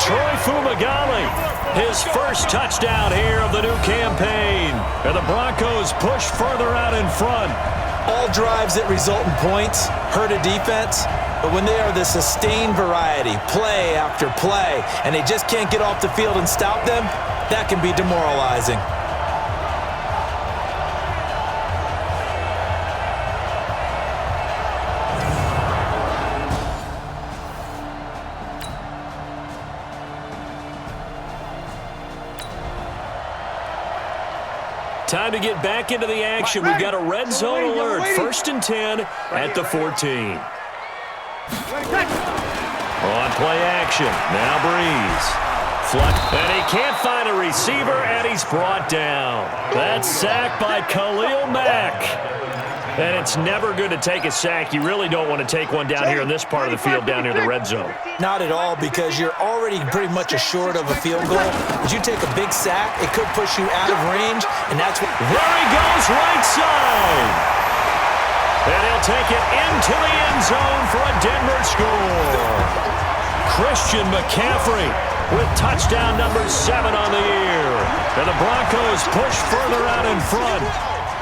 Troy Fumagalli, his first touchdown here of the new campaign. And the Broncos push further out in front. All drives that result in points hurt a defense, but when they are the sustained variety, play after play, and they just can't get off the field and stop them, that can be demoralizing. Time to get back into the action. We've got a red zone alert. 1st and 10 at the 14. On play action. Now Breeze. And he can't find a receiver, and he's brought down. That's sacked by Khalil Mack. And it's never good to take a sack. You really don't want to take one down here in this part of the field, down near the red zone. Not at all, because you're already pretty much assured of a field goal. If you take a big sack, it could push you out of range, and that's what... There he goes, right side. And he'll take it into the end zone for a Denver score. Christian McCaffrey with touchdown number 7 on the year. And the Broncos push further out in front.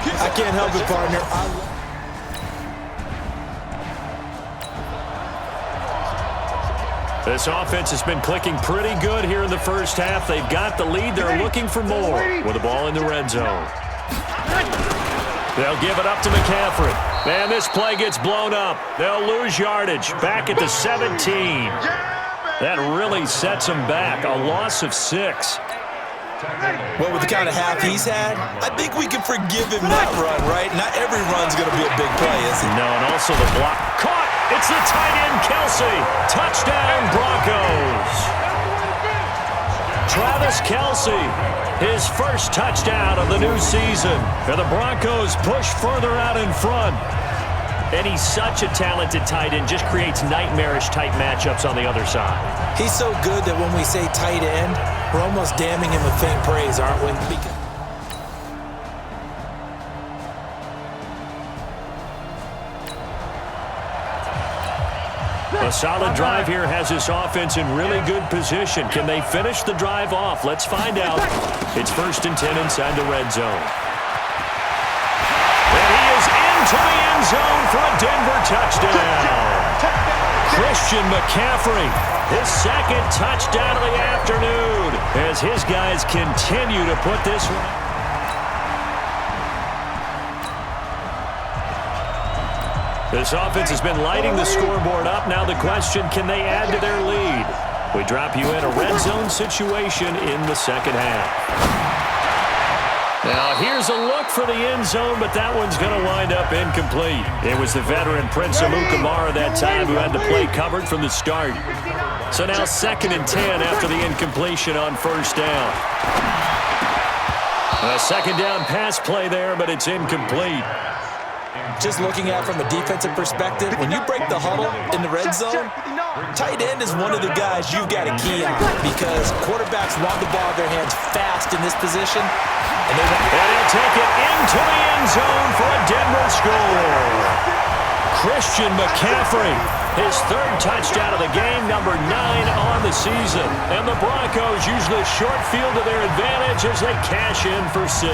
I can't help it, partner. This offense has been clicking pretty good here in the first half. They've got the lead. They're looking for more with the ball in the red zone. They'll give it up to McCaffrey. Man, this play gets blown up. They'll lose yardage back at the 17. That really sets them back. A loss of 6. Well, with the kind of half he's had, I think we can forgive him that run, right? Not every run's going to be a big play, is it? No, and also the block. Caught! It's the tight end, Kelsey. Touchdown, Broncos. Travis Kelsey, his first touchdown of the new season. And the Broncos push further out in front. And he's such a talented tight end, just creates nightmarish-type matchups on the other side. He's so good that when we say tight end, we're almost damning him with faint praise, aren't we? A solid drive here has this offense in really good position. Can they finish the drive off? Let's find out. It's 1st and 10 inside the red zone. And he is into the end zone for a Denver touchdown. Christian McCaffrey, his second touchdown of the afternoon, as his guys continue to put this one. This offense has been lighting the scoreboard up. Now the question, can they add to their lead? We drop you in a red zone situation in the second half. Now here's a look for the end zone, but that one's going to wind up incomplete. It was the veteran Prince Amukamara that time who had the play covered from the start. So now 2nd and 10 after the incompletion on 1st down. A 2nd down pass play there, but it's incomplete. Just looking at it from a defensive perspective, when you break the huddle in the red zone, tight end is one of the guys you've got to key on because quarterbacks want the ball in their hands fast in this position. And he'll take it into the end zone for a Denver score. Christian McCaffrey, his 3rd touchdown of the game, number 9 on the season. And the Broncos use the short field to their advantage as they cash in for 6.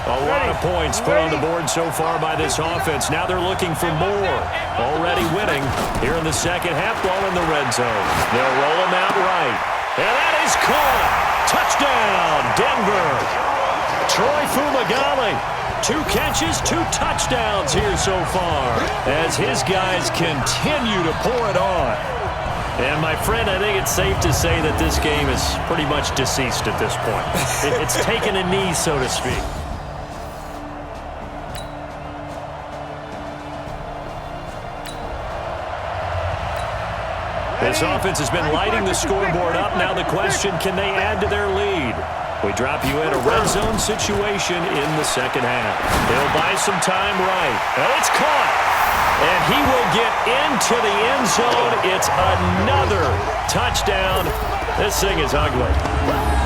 A lot of points put on the board so far by this offense. Now they're looking for more. Already winning here in the second half, ball in the red zone. They'll roll him out right. And that is caught. Touchdown, Denver. Troy Fumagalli, 2 catches, 2 touchdowns here so far as his guys continue to pour it on. And, my friend, I think it's safe to say that this game is pretty much deceased at this point. It's taken a knee, so to speak. This offense has been lighting the scoreboard up. Now the question, can they add to their lead? We drop you in a red zone situation in the second half. They'll buy some time right. And it's caught. And he will get into the end zone. It's another touchdown. This thing is ugly.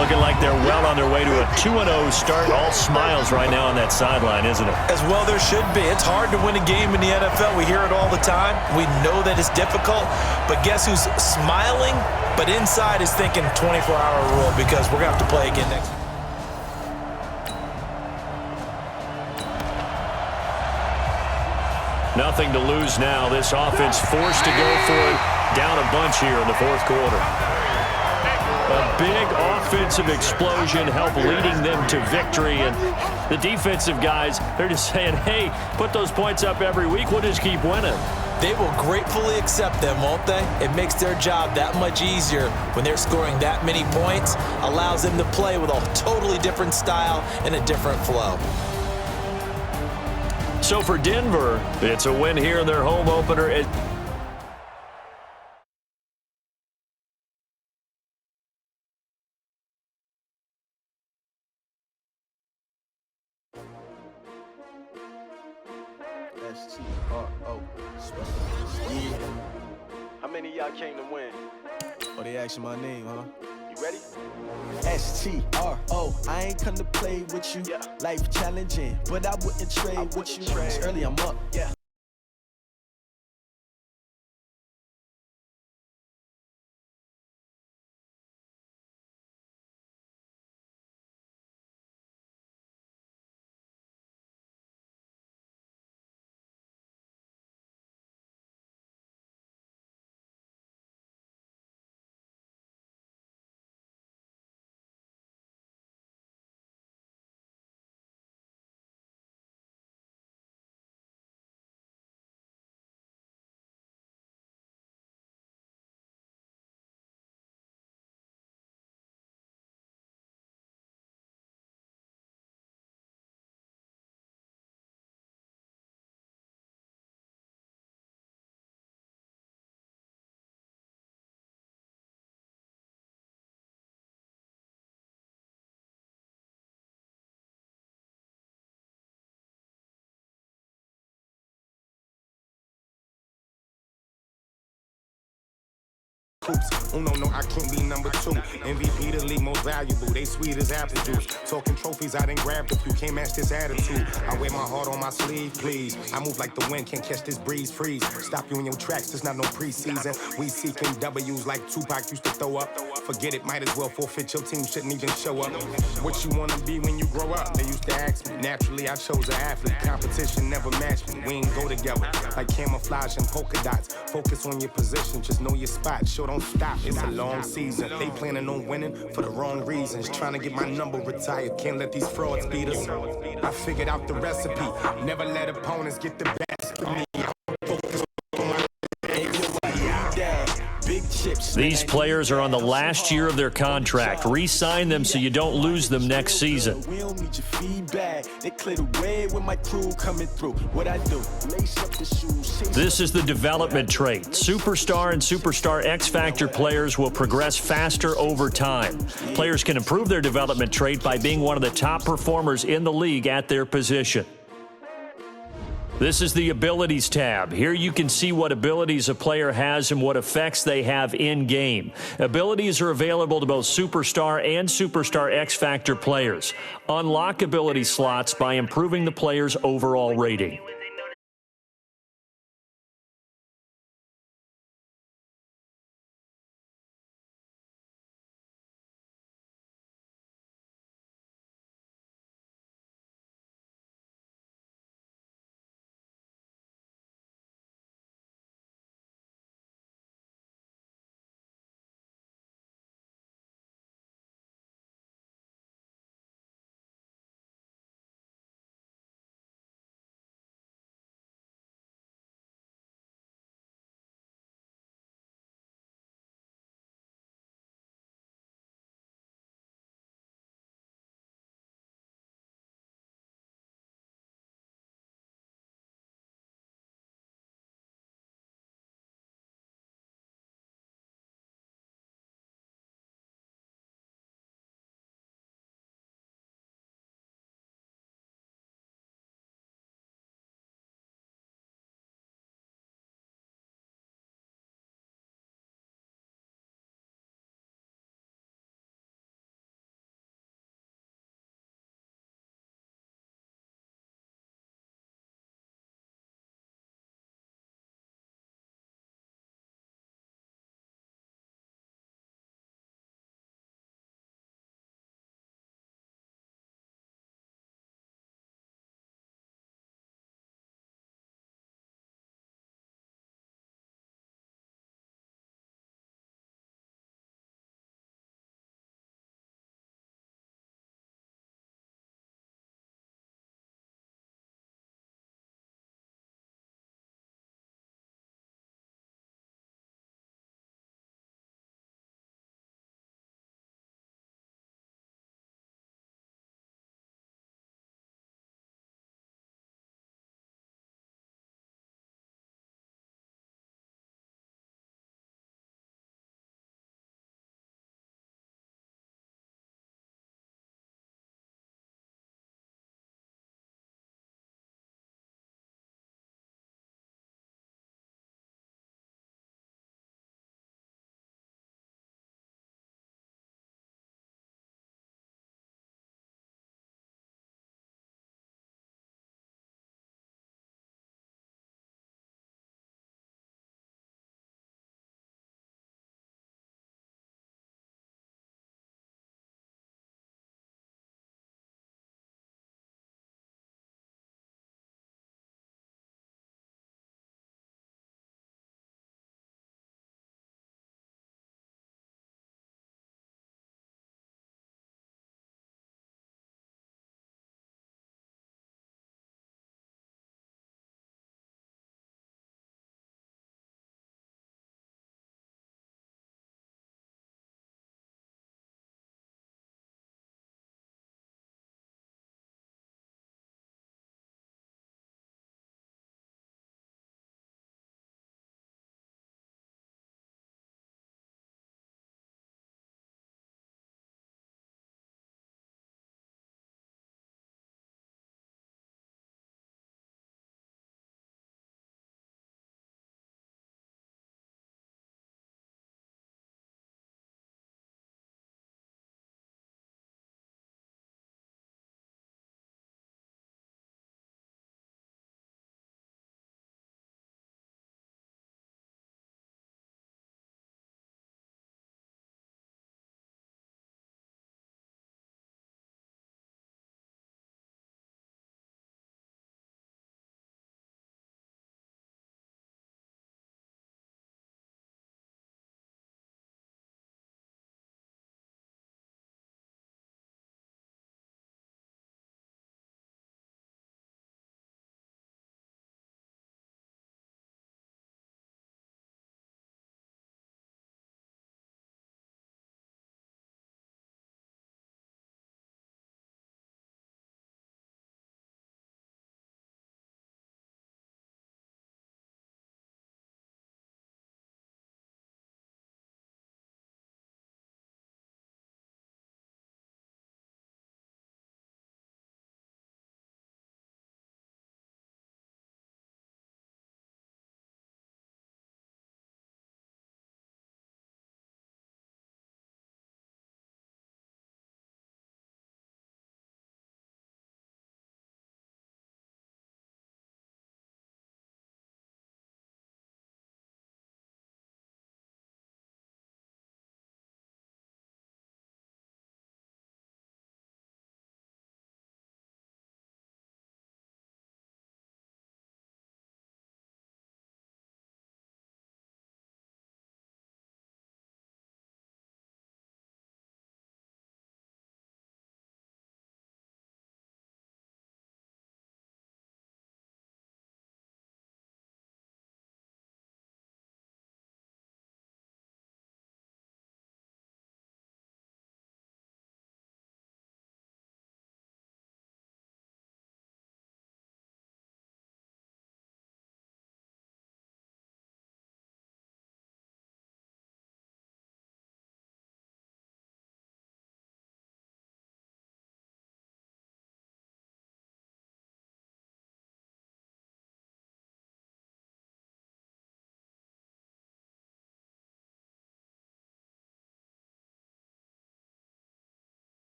Looking like they're well on their way to a 2-0 start. All smiles right now on that sideline, isn't it? As well there should be. It's hard to win a game in the NFL. We hear it all the time. We know that it's difficult. But guess who's smiling? But inside is thinking 24-hour rule because we're going to have to play again next week. Nothing to lose now. This offense forced to go for it. Down a bunch here in the fourth quarter. A big offensive explosion helped leading them to victory. And the defensive guys, they're just saying, hey, put those points up every week. We'll just keep winning. They will gratefully accept them, won't they? It makes their job that much easier when they're scoring that many points. Allows them to play with a totally different style and a different flow. So for Denver, it's a win here in their home opener. S-T-R-O. Yeah. How many of y'all came to win? Oh, they asking my name, huh? You ready? S-T-R-O. I ain't come to play with you. Yeah. Life challenging, but I wouldn't trade with you. It's early, I'm up. Yeah. Oh no, I can't be number 2. MVP the league most valuable. They sweet as apple juice. Talking trophies, I done grabbed a few. Can't match this attitude. I wear my heart on my sleeve, please. I move like the wind, can't catch this breeze. Freeze. Stop you in your tracks. There's not no preseason. We seeking W's like Tupac used to throw up. Forget it, might as well forfeit. Your team shouldn't even show up. What you wanna be when you grow up? They used to ask me. Naturally, I chose an athlete. Competition never matched me. We ain't go together like camouflage and polka dots. Focus on your position, just know your spot. Sure, don't stop. It's a long season. They planning on winning for the wrong reasons. Trying to get my number retired. Can't let these frauds beat us. I figured out the recipe. Never let opponents get the best of me. These players are on the last year of their contract. Re-sign them so you don't lose them next season. We don't need your feedback. They clear the way with my crew coming through. What I do, lace up the shoes. This is the development trait. Superstar and Superstar X-Factor players will progress faster over time. Players can improve their development trait by being one of the top performers in the league at their position. This is the Abilities tab. Here you can see what abilities a player has and what effects they have in-game. Abilities are available to both Superstar and Superstar X-Factor players. Unlock ability slots by improving the player's overall rating.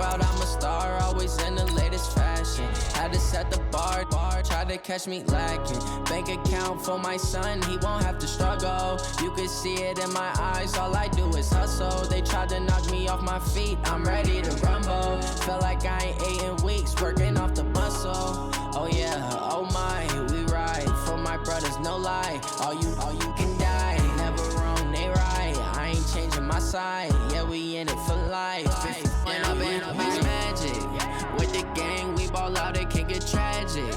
out, I'm a star, always in the latest fashion. Had to set the bar, try to catch me lacking. Bank account for my son, he won't have to struggle. You can see it in my eyes, all I do is hustle. They tried to knock me off my feet, I'm ready to rumble. Felt like I ain't ate in weeks, working off the muscle. Oh yeah, oh my, we ride for my brothers, no lie. All you can die, never wrong, they right. I ain't changing my side, yeah, we in it for life. When I've been magic, with the gang, we ball out, it can get tragic.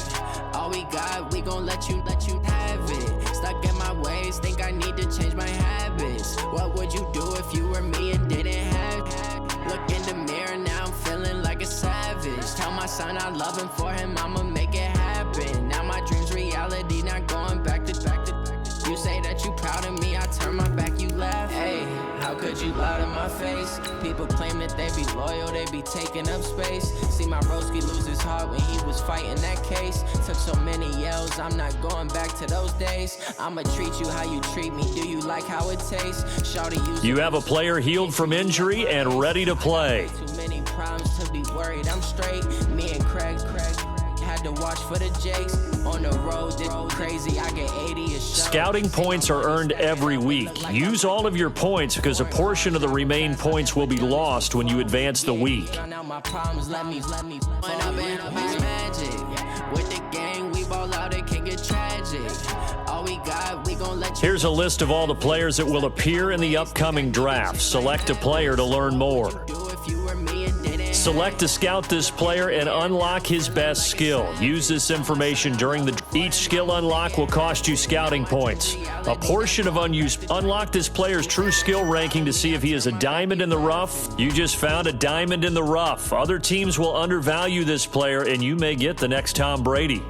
All we got, we gon' let you have it. Stuck in my ways, think I need to change my habits. What would you do if you were me and didn't have it? Look in the mirror, now I'm feeling like a savage. Tell my son I love him, for him I'ma make it happen. Now my dream's reality, not going back to. You say that you proud of me, I turn my back, you laugh. Hey, how could you lie to my face? People claim that they be loyal, they be taking up space. See my broski lose his heart when he was fighting that case. Took so many yells, I'm not going back to those days. I'ma treat you how you treat me, do you like how it tastes? Shawty, you have a player healed from injury and ready to play. Too many problems to be worried, I'm straight. Me and Craig had to watch for the Jakes. On the road, this crazy, I get 80 a shot. Scouting points are earned every week. Use all of your points because a portion of the remaining points will be lost when you advance the week. Now my problems let me when I've been magic. With the gang, we ball out, it can get tragic. All we got, we gon' let you. Here's a list of all the players that will appear in the upcoming draft. Select a player to learn more. Select to scout this player and unlock his best skill. Use this information during each skill unlock will cost you scouting points. A portion of unlock this player's true skill ranking to see if he is a diamond in the rough. You just found a diamond in the rough. Other teams will undervalue this player and you may get the next Tom Brady.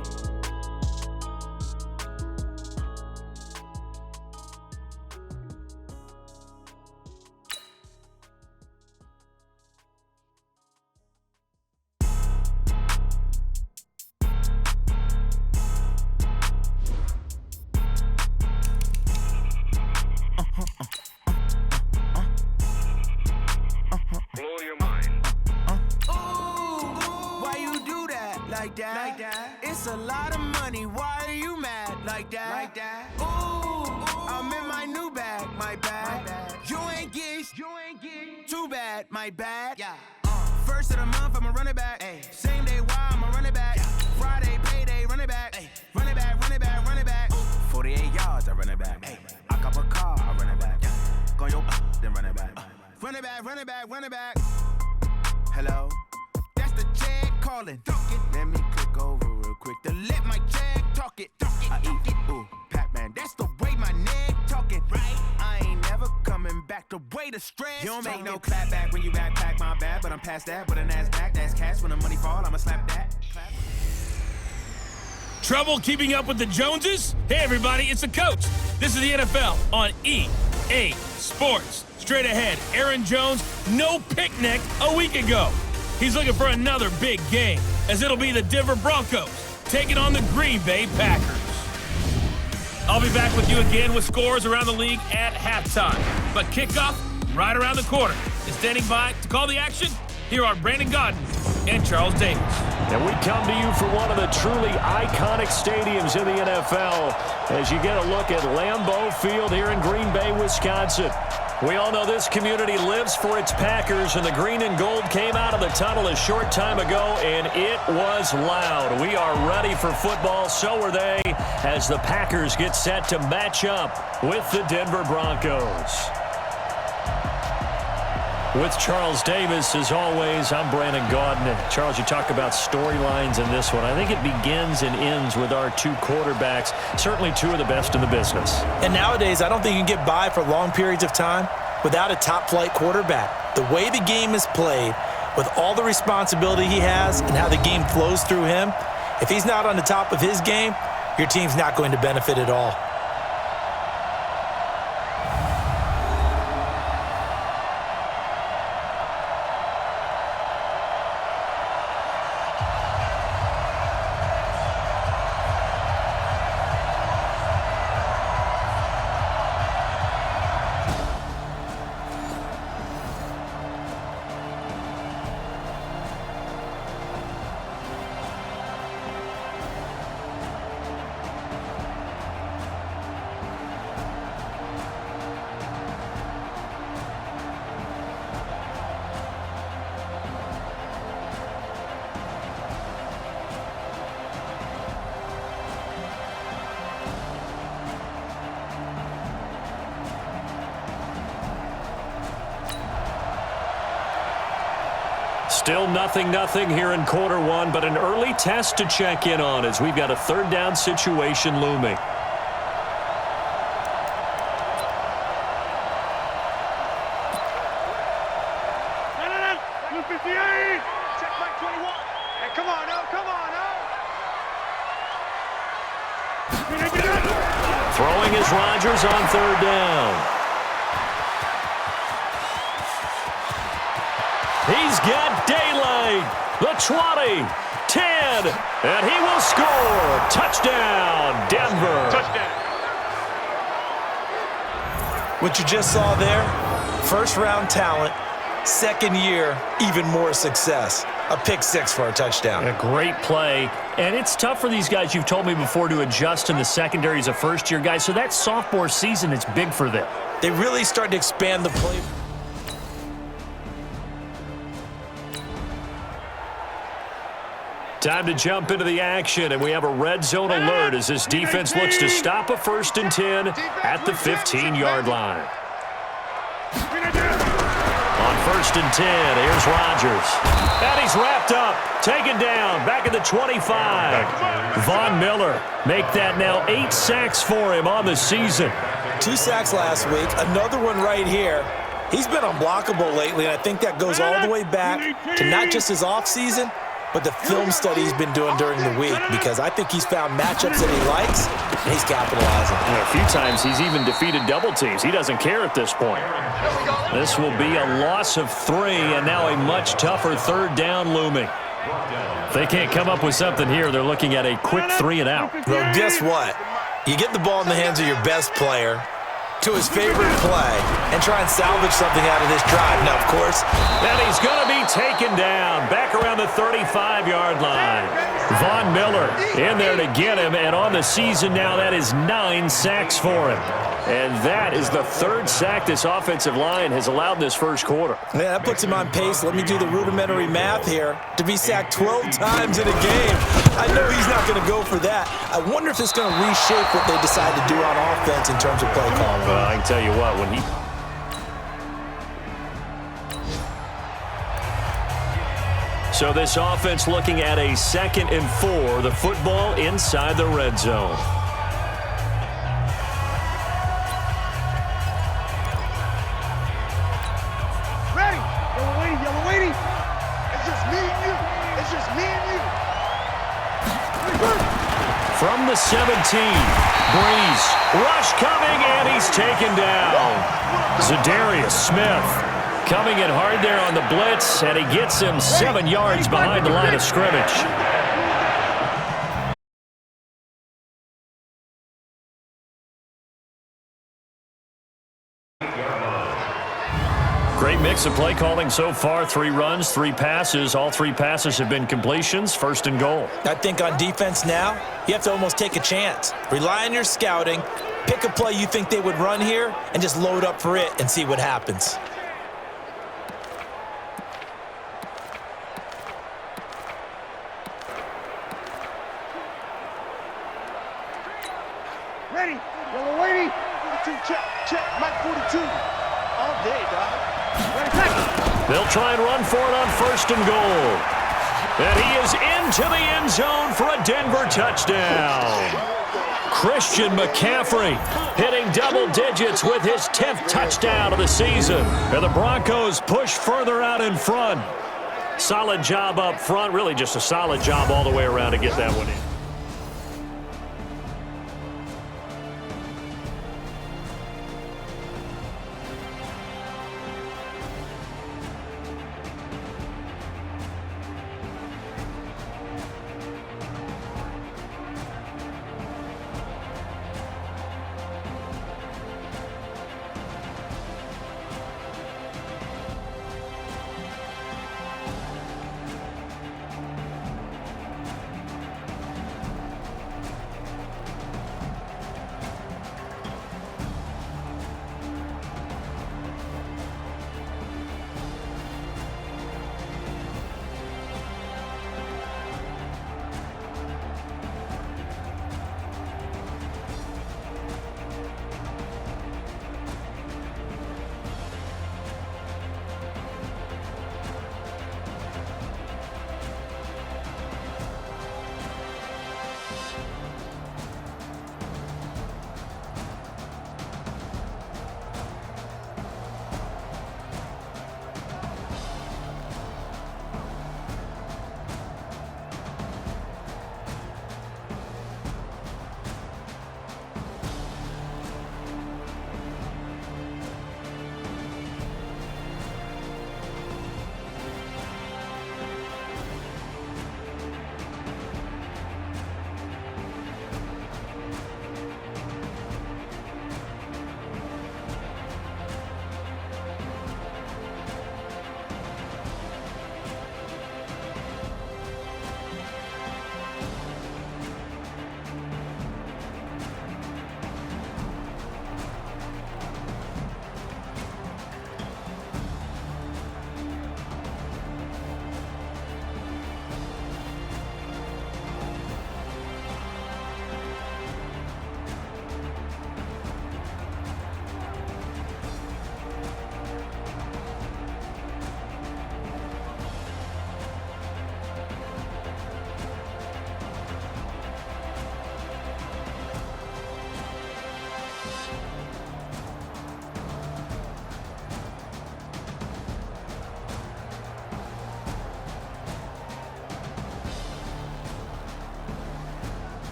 It's a lot of money, why are you mad like that? Ooh, I'm in my new bag, my bad. You ain't get too bad, my bad. Yeah. First of the month, I'ma run it back. Ay. Same day, why I'ma run it back. Yeah. Friday, payday, run it back. Ay. Run it back, run it back, run it back. 48 yards, I run it back. Ay. I cop a car, I run it back. Yeah. Go your then run it back. Run it back, run it back, run it back. Hello? That's the check calling. Let me click over real quick to let my check talk it. I eat it, ooh, Pac-Man. That's the way my neck talking. Right? I ain't never coming back. The way the stress. You don't make no clap back when you backpack, my bad. But I'm past that with a NASDAQ. That's cash. When the money fall, I'ma slap that. Trouble keeping up with the Joneses? Hey everybody, it's the coach. This is the NFL on EA Sports. Straight ahead, Aaron Jones, no picnic a week ago. He's looking for another big game, as it'll be the Denver Broncos taking on the Green Bay Packers. I'll be back with you again with scores around the league at halftime. But kickoff right around the corner. And standing by to call the action, here are Brandon Gaudin and Charles Davis. And we come to you from one of the truly iconic stadiums in the NFL as you get a look at Lambeau Field here in Green Bay, Wisconsin. We all know this community lives for its Packers, and the green and gold came out of the tunnel a short time ago, and it was loud. We are ready for football, so are they, as the Packers get set to match up with the Denver Broncos. With Charles Davis, as always, I'm Brandon Gaudin. And Charles, you talk about storylines in this one. I think it begins and ends with our two quarterbacks, certainly two of the best in the business. And nowadays, I don't think you can get by for long periods of time without a top-flight quarterback. The way the game is played, with all the responsibility he has and how the game flows through him, if he's not on the top of his game, your team's not going to benefit at all. Still 0-0 here in quarter one, but an early test to check in on as we've got a third down situation looming. Throwing is Rodgers on third down. He's got daylight. The 20, 10, and he will score. Touchdown, Denver. Touchdown. What you just saw there, first-round talent, second year, even more success. A pick six for a touchdown. A great play. And it's tough for these guys, you've told me before, to adjust in the secondary as a first-year guy. So that sophomore season, it's big for them. They really started to expand the play. Time to jump into the action, and we have a red zone alert as this defense looks to stop a 1st and 10 at the 15-yard line. On 1st and 10, here's Rodgers. And he's wrapped up, taken down, back at the 25. Von Miller make that now 8 sacks for him on the season. 2 sacks last week, another one right here. He's been unblockable lately, and I think that goes all the way back to not just his offseason, but the film study he's been doing during the week, because I think he's found matchups that he likes, and he's capitalizing. And a few times he's even defeated double teams. He doesn't care at this point. This will be a loss of 3, and now a much tougher third down looming. If they can't come up with something here, they're looking at a quick 3 and out. Well, guess what? You get the ball in the hands of your best player to his favorite play and try and salvage something out of this drive. Now, of course, and he's going to be taken down back around the 35-yard line. Von Miller in there to get him, and on the season now, that is 9 sacks for him. And that is the 3rd sack this offensive line has allowed this first quarter. Yeah, that puts him on pace. Let me do the rudimentary math here. To be sacked 12 times in a game, I know he's not going to go for that. I wonder if it's going to reshape what they decide to do on offense in terms of play calling. Well, I can tell you what, when he... So this offense looking at a 2nd and 4, the football inside the red zone. Ready? Yellow waiting. It's just me and you. It's just me and you. From the 17, Breeze, rush coming, and he's taken down. Zadarius Smith coming in hard there on the blitz, and he gets him 7 yards behind the line of scrimmage. Great mix of play calling so far. 3 runs, 3 passes. All 3 passes have been completions. 1st and goal. I think on defense now, you have to almost take a chance. Rely on your scouting, pick a play you think they would run here, and just load up for it and see what happens. Ready? Yellow waiting. 42, check. Mike 42. All day, dog. They'll try and run for it on 1st and goal. And he is into the end zone for a Denver touchdown. Christian McCaffrey hitting double digits with his 10th touchdown of the season. And the Broncos push further out in front. Solid job up front. Really just a solid job all the way around to get that one in.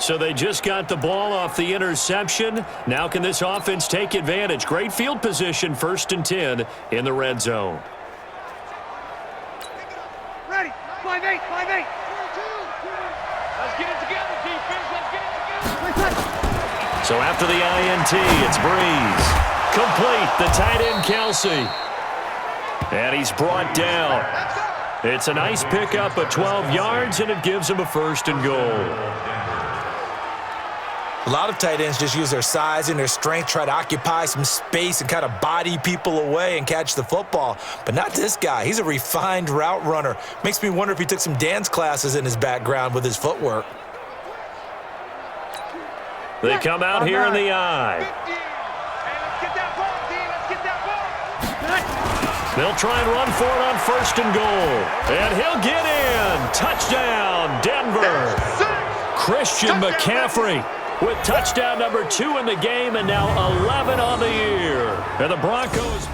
So they just got the ball off the interception. Now can this offense take advantage? Great field position, 1st and 10 in the red zone. Ready, 5-8, 5-8. Let's get it together, defense. Let's get it together. So after the INT, it's Breeze. Complete, the tight end, Kelsey. And he's brought down. It's a nice pickup of 12 yards, and it gives him a 1st and goal. A lot of tight ends just use their size and their strength, try to occupy some space and kind of body people away and catch the football. But not this guy. He's a refined route runner. Makes me wonder if he took some dance classes in his background with his footwork. They come out here in the eye. They'll try and run for it on 1st and goal. And he'll get in. Touchdown, Denver. Christian McCaffrey with touchdown number 2 in the game, and now 11 on the year. And the Broncos...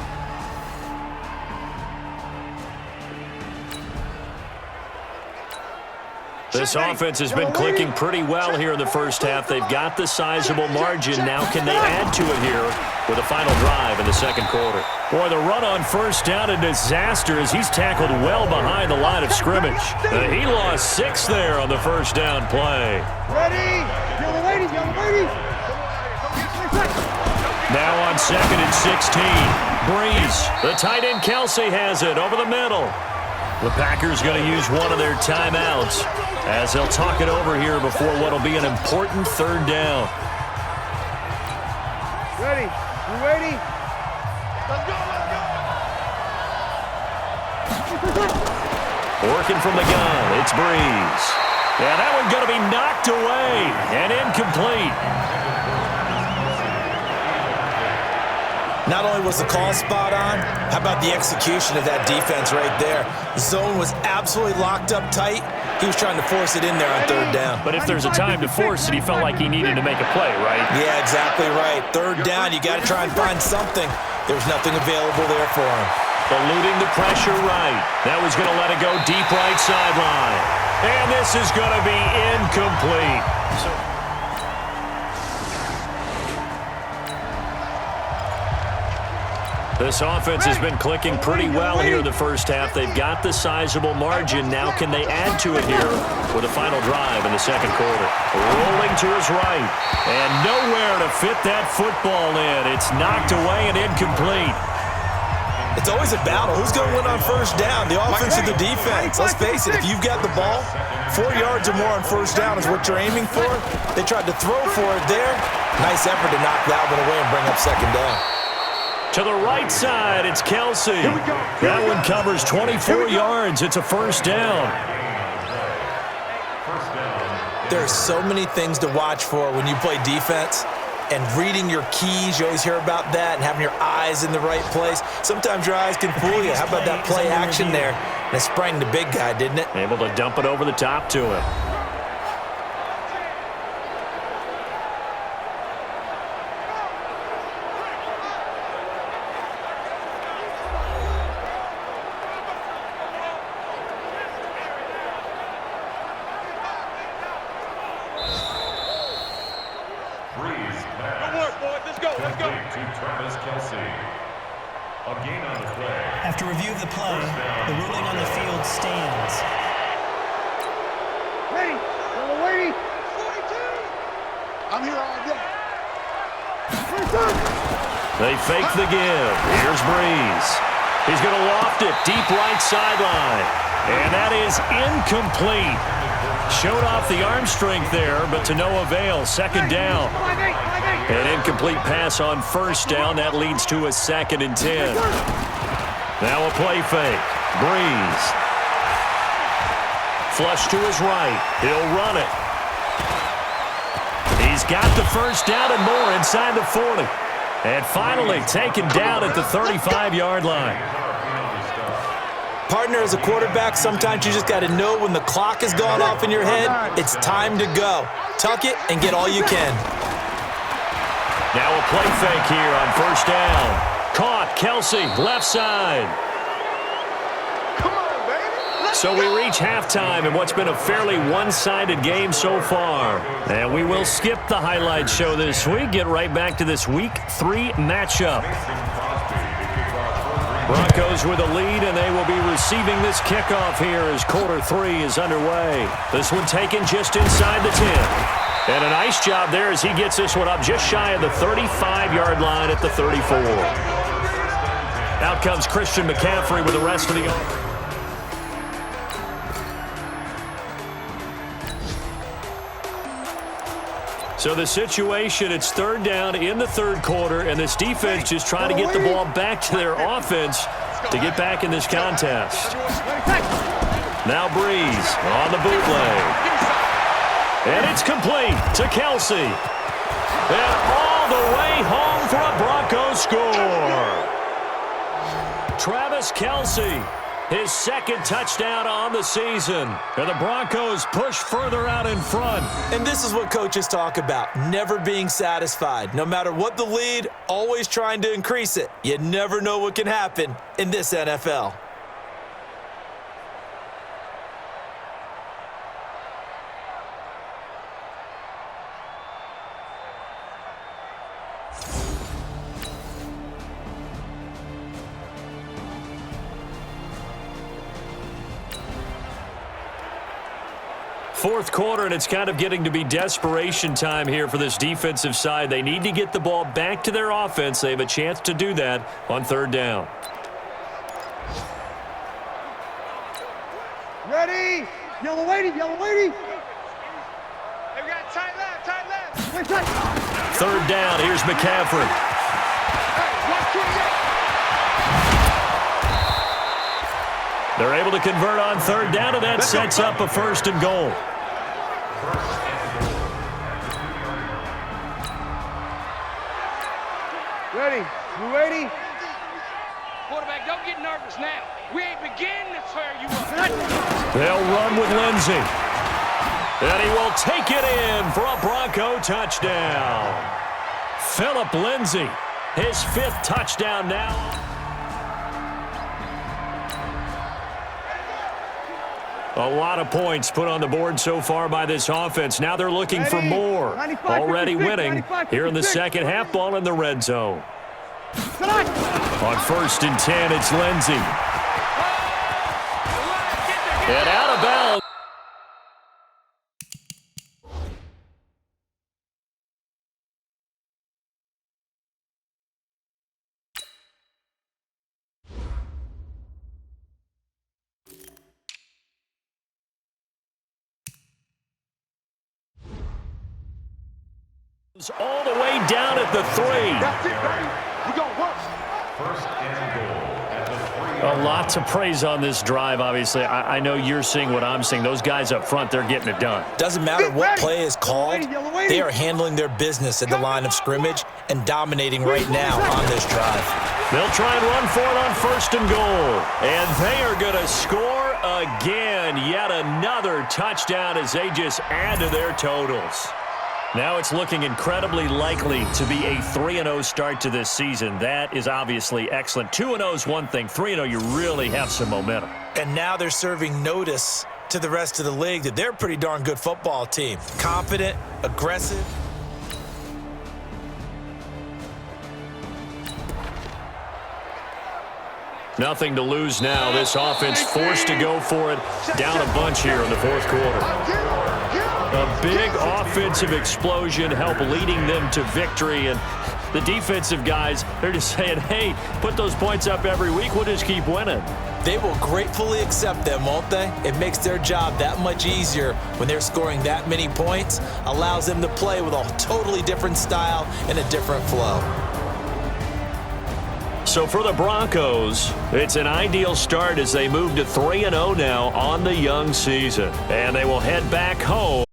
This offense has been clicking pretty well here in the first half. They've got the sizable margin. Now can they add to it here with a final drive in the second quarter? Boy, the run on 1st down, a disaster as he's tackled well behind the line of scrimmage. He lost 6 there on the 1st down play. Ready, yellow lady, yellow lady. Now on 2nd and 16, Breeze. The tight end Kelsey has it over the middle. The Packers going to use one of their timeouts as they'll talk it over here before what will be an important 3rd down. Ready, you ready? Let's go, let's go. Working from the gun, it's Breeze. Yeah, that one's going to be knocked away and incomplete. Not only was the call spot on, how about the execution of that defense right there? The zone was absolutely locked up tight. He was trying to force it in there on 3rd down. But if there's a time to force it, he felt like he needed to make a play, right? Yeah, exactly right. 3rd down, you got to try and find something. There's nothing available there for him. Eluding the pressure right. That was going to let it go deep right sideline. And this is going to be incomplete. This offense has been clicking pretty well here in the first half. They've got the sizable margin. Now can they add to it here with a final drive in the second quarter? Rolling to his right. And nowhere to fit that football in. It's knocked away and incomplete. It's always a battle. Who's going to win on 1st down? The offense or the defense? Let's face it, if you've got the ball, 4 yards or more on 1st down is what you're aiming for. They tried to throw for it there. Nice effort to knock that one away and bring up 2nd down. To the right side, it's Kelsey. That one covers 24 yards. It's a 1st down. There are so many things to watch for when you play defense. And reading your keys, you always hear about that, and having your eyes in the right place. Sometimes your eyes can fool you. How about that play action there? And it sprang the big guy, didn't it? Able to dump it over the top to him. After review of the play, the ruling on the field stands. Ready, yellow lady. 42. I'm here all day. They fake the give. Here's Breeze. He's going to loft it deep right sideline. And that is incomplete. Showed off the arm strength there, but to no avail. 2nd down. An incomplete pass on 1st down. That leads to a 2nd and 10. Now a play fake. Breeze. Flush to his right. He'll run it. He's got the 1st down and more inside the 40. And finally taken down at the 35-yard line. Partner, as a quarterback, sometimes you just got to know when the clock has gone off in your head, it's time to go. Tuck it and get all you can. Now a play fake here on 1st down. Caught, Kelsey, left side. Come on, baby. So we reach halftime in what's been a fairly one-sided game so far. And we will skip the highlight show this week, get right back to this Week 3 matchup. Broncos with a lead, and they will be receiving this kickoff here as quarter 3 is underway. This one taken just inside the 10. And a nice job there as he gets this one up just shy of the 35-yard line at the 34. Out comes Christian McCaffrey with the rest of the offense. So the situation, it's third down in the third quarter, and this defense just trying to get the ball back to their offense to get back in this contest. Now Breeze on the bootleg. And it's complete to Kelsey. And all the way home for a Broncos score. Travis Kelsey, his second touchdown on the season. And the Broncos push further out in front. And this is what coaches talk about, never being satisfied. No matter what the lead, always trying to increase it. You never know what can happen in this NFL. Fourth quarter, and it's kind of getting to be desperation time here for this defensive side. They need to get the ball back to their offense. They have a chance to do that on third down. Ready? Yellow lady, yellow lady. Hey, we got tight left, tight left. Wait, tight. Third down, here's McCaffrey. They're able to convert on third down, and that sets up a first and goal. Ready? You ready? Quarterback, don't get nervous now. We ain't beginning to tear you up. They'll run with Lindsey. And he will take it in for a Bronco touchdown. Phillip Lindsay, his 5th touchdown now. A lot of points put on the board so far by this offense. Now they're looking for more. Already winning here in the second half, ball in the red zone. On first and 10, it's Lindsey. And out of bounds. All the way down at the 3. That's it, baby. We're going to work. First and goal at the 3. A lot to praise on this drive, obviously. I know you're seeing what I'm seeing. Those guys up front, they're getting it done. Doesn't matter what play is called, they are handling their business at the line of scrimmage and dominating right now on this drive. They'll try and run for it on first and goal. And they are going to score again. Yet another touchdown as they just add to their totals. Now it's looking incredibly likely to be a 3-0 start to this season. That is obviously excellent. 2-0 is one thing. 3-0, you really have some momentum. And now they're serving notice to the rest of the league that they're a pretty darn good football team. Confident, aggressive. Nothing to lose now. This offense forced to go for it. Down a bunch here in the fourth quarter. A big offensive explosion helped leading them to victory. And the defensive guys, they're just saying, hey, put those points up every week. We'll just keep winning. They will gratefully accept them, won't they? It makes their job that much easier when they're scoring that many points. Allows them to play with a totally different style and a different flow. So for the Broncos, it's an ideal start as they move to 3-0 now on the young season. And they will head back home.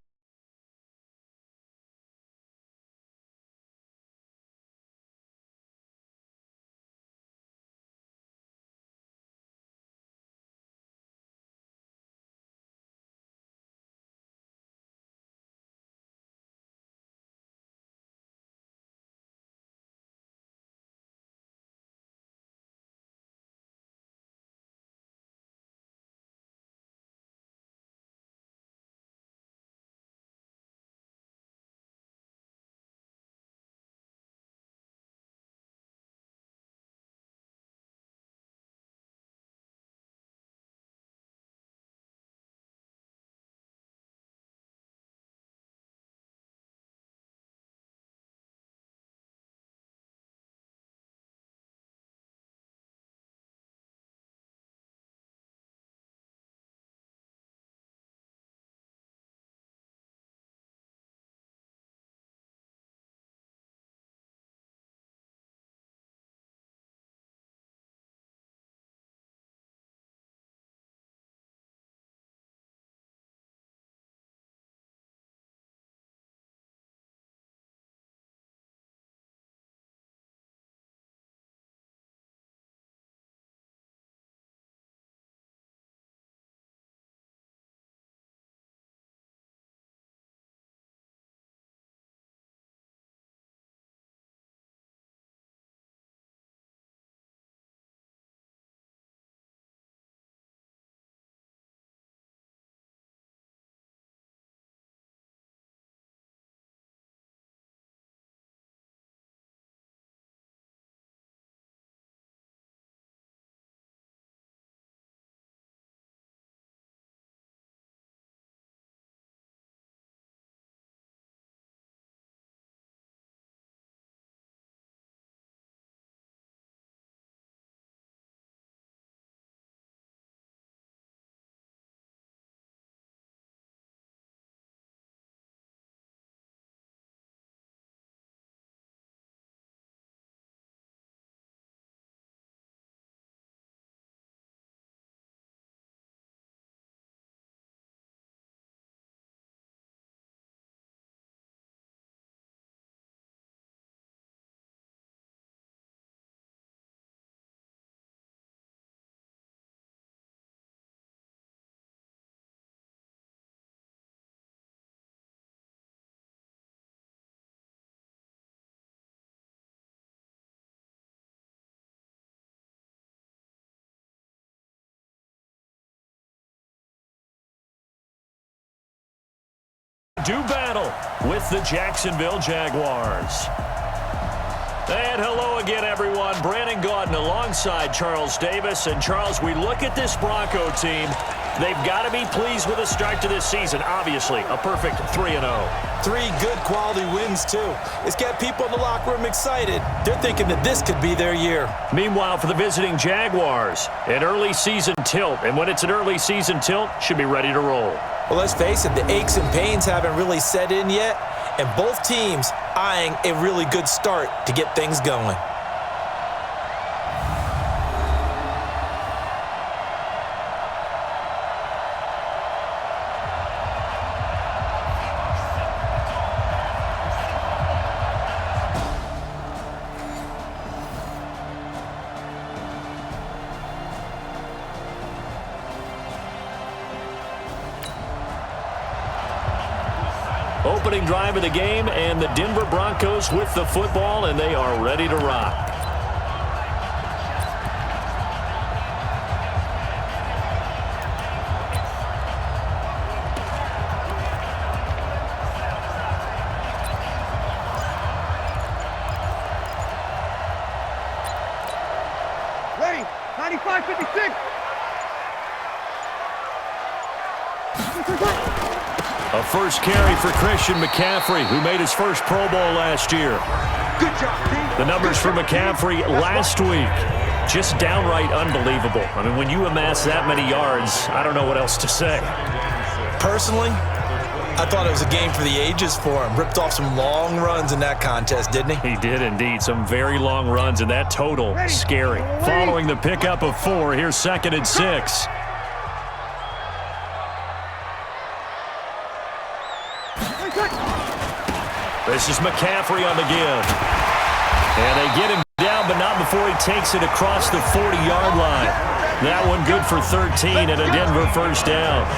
do battle with the Jacksonville Jaguars. And hello again, everyone. Brandon Gaudin alongside Charles Davis. And, Charles, we look at this Bronco team. They've got to be pleased with the start to this season. Obviously, a perfect 3-0. 3 good quality wins, too. It's got people in the locker room excited. They're thinking that this could be their year. Meanwhile, for the visiting Jaguars, an early season tilt. And when it's an early season tilt, should be ready to roll. Well, let's face it, the aches and pains haven't really set in yet. And both teams eyeing a really good start to get things going. Opening drive of the game, and the Denver Broncos with the football, and they are ready to rock. Ready, 95-56. A first carry for Christian McCaffrey, who made his first Pro Bowl last year. Good job, team. The numbers for McCaffrey last week, just downright unbelievable. I mean, when you amass that many yards, I don't know what else to say. Personally, I thought it was a game for the ages for him. Ripped off some long runs in that contest, didn't he? He did indeed. Some very long runs, and that total, scary. Following the pickup of 4, here's 2nd and 6. This is McCaffrey on the give. And they get him down, but not before he takes it across the 40-yard line. That one good for 13 and a Denver first down.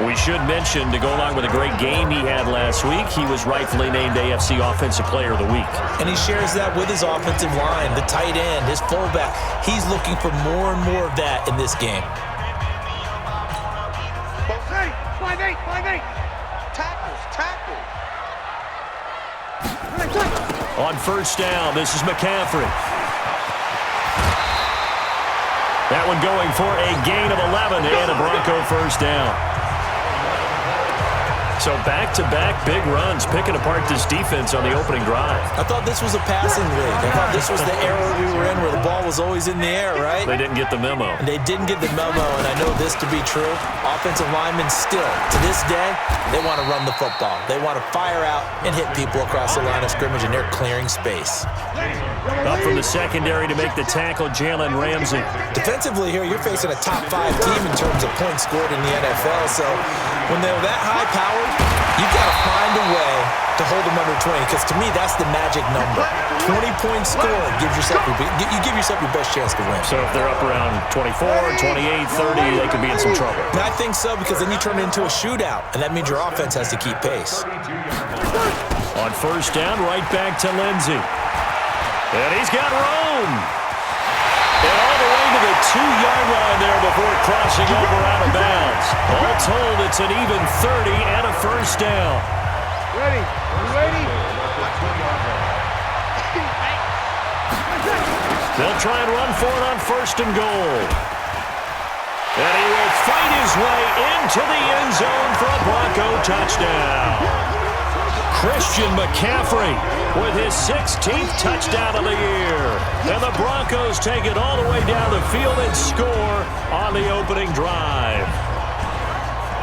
We should mention, to go along with a great game he had last week, he was rightfully named AFC Offensive Player of the Week. And he shares that with his offensive line, the tight end, his fullback. He's looking for more and more of that in this game. 5-8, 5-8. Tackles. On first down, this is McCaffrey. That one going for a gain of 11 and a Bronco first down. So back-to-back big runs, picking apart this defense on the opening drive. I thought this was a passing league. I thought this was the era we were in where the ball was always in the air, right? They didn't get the memo. And they didn't get the memo, and I know this to be true. Offensive linemen still, to this day, they want to run the football. They want to fire out and hit people across the line of scrimmage, and they're clearing space. Up from the secondary to make the tackle, Jalen Ramsey. Defensively here, you're facing a top 5 team in terms of points scored in the NFL, so when they're that high-powered, you've got to find a way to hold them under 20, because to me, that's the magic number. 20 points scored gives yourself you give yourself your best chance to win. So if they're up around 24, 28, 30, they could be in some trouble. And I think so, because then you turn it into a shootout, and that means your offense has to keep pace. On first down, right back to Lindsey. And he's got room. And all the way to the 2-yard line there before crossing over out of bounds. All told, it's an even 30 and a first down. Ready? You ready? They'll try and run for it on first and goal. And he will fight his way into the end zone for a Bronco touchdown. Christian McCaffrey with his 16th touchdown of the year. And the Broncos take it all the way down the field and score on the opening drive.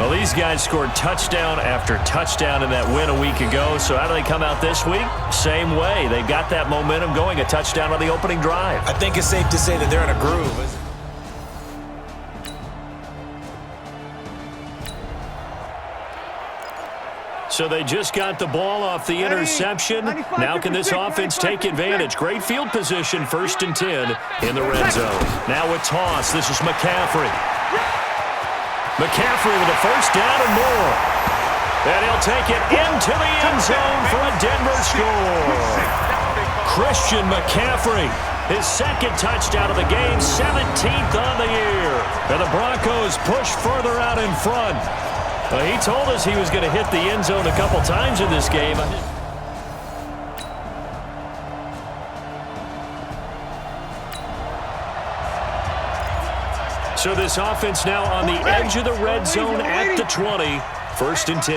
Well, these guys scored touchdown after touchdown in that win a week ago. So how do they come out this week? Same way. They've got that momentum going, a touchdown on the opening drive. I think it's safe to say that they're in a groove. So they just got the ball off the interception. Now can this offense take advantage? Great field position, 1st and 10 in the red zone. Now a toss. This is McCaffrey. McCaffrey with a first down and more. And he'll take it into the end zone for a Denver score. Christian McCaffrey, his 2nd touchdown of the game, 17th on the year. And the Broncos push further out in front. Well, he told us he was going to hit the end zone a couple times in this game. So this offense now on the edge of the red zone at the 20. First and 10.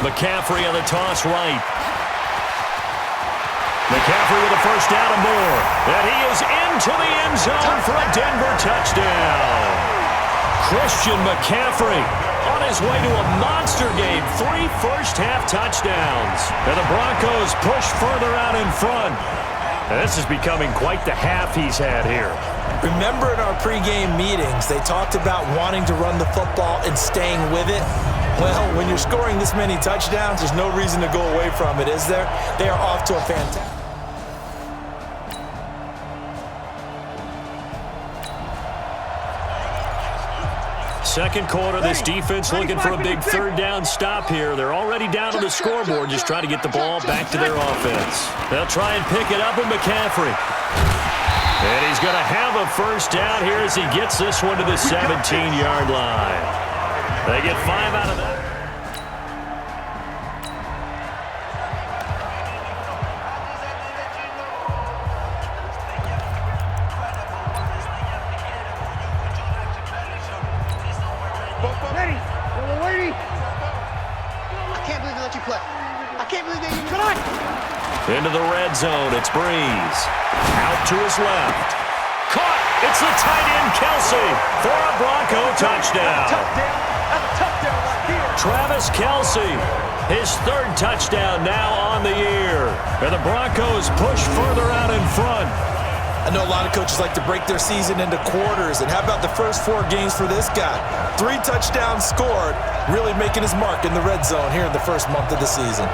McCaffrey on the toss right. McCaffrey with a first down and more. And he is into the end zone for a Denver touchdown. Christian McCaffrey on his way to a monster game. 3 first-half touchdowns. And the Broncos push further out in front. And this is becoming quite the half he's had here. Remember in our pregame meetings, they talked about wanting to run the football and staying with it? Well, when you're scoring this many touchdowns, there's no reason to go away from it, is there? They are off to a fantastic... Second quarter, this defense looking for a big third down stop here. They're already down on the scoreboard, just trying to get the ball back to their offense. They'll try and pick it up with McCaffrey. And he's going to have a first down here as he gets this one to the 17-yard line. They get 5 out of that. Into the red zone, it's Breeze. Out to his left. Caught! It's the tight end, Kelce, for a Bronco touchdown. Travis Kelce, his 3rd touchdown now on the year. And the Broncos push further out in front. I know a lot of coaches like to break their season into quarters. And how about the first 4 games for this guy? 3 touchdowns scored, really making his mark in the red zone here in the first month of the season.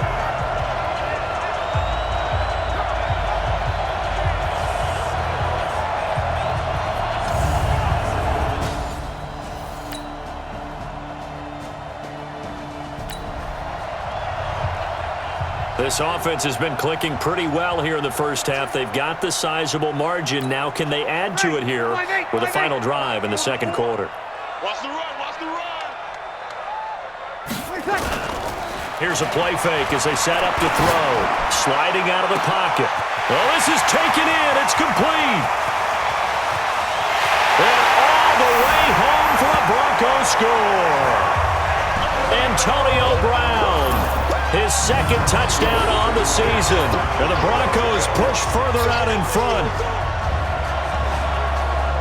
This offense has been clicking pretty well here in the first half. They've got the sizable margin. Now can they add to it here with a final drive in the second quarter? Watch the run, watch the run. Here's a play fake as they set up to throw. Sliding out of the pocket. Well, this is taken in. It's complete. And all the way home for a Broncos score. Antonio Brown. His 2nd touchdown on the season. And the Broncos push further out in front.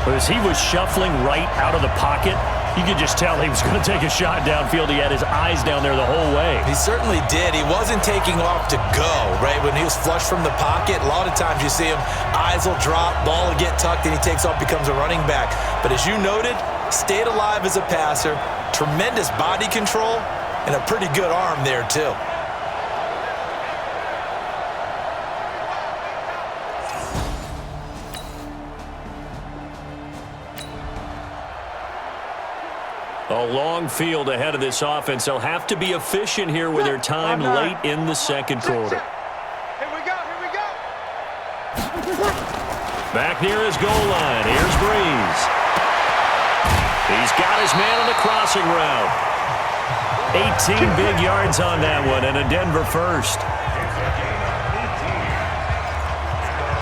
But as he was shuffling right out of the pocket, you could just tell he was going to take a shot downfield. He had his eyes down there the whole way. He certainly did. He wasn't taking off to go, right? When he was flush from the pocket, a lot of times you see him, eyes will drop, ball will get tucked, and he takes off, becomes a running back. But as you noted, stayed alive as a passer, tremendous body control, and a pretty good arm there, too. A long field ahead of this offense. They'll have to be efficient here with their time late in the second quarter. Here we go, here we go. Back near his goal line. Here's Breeze. He's got his man on the crossing route. 18 big yards on that one, and a Denver first.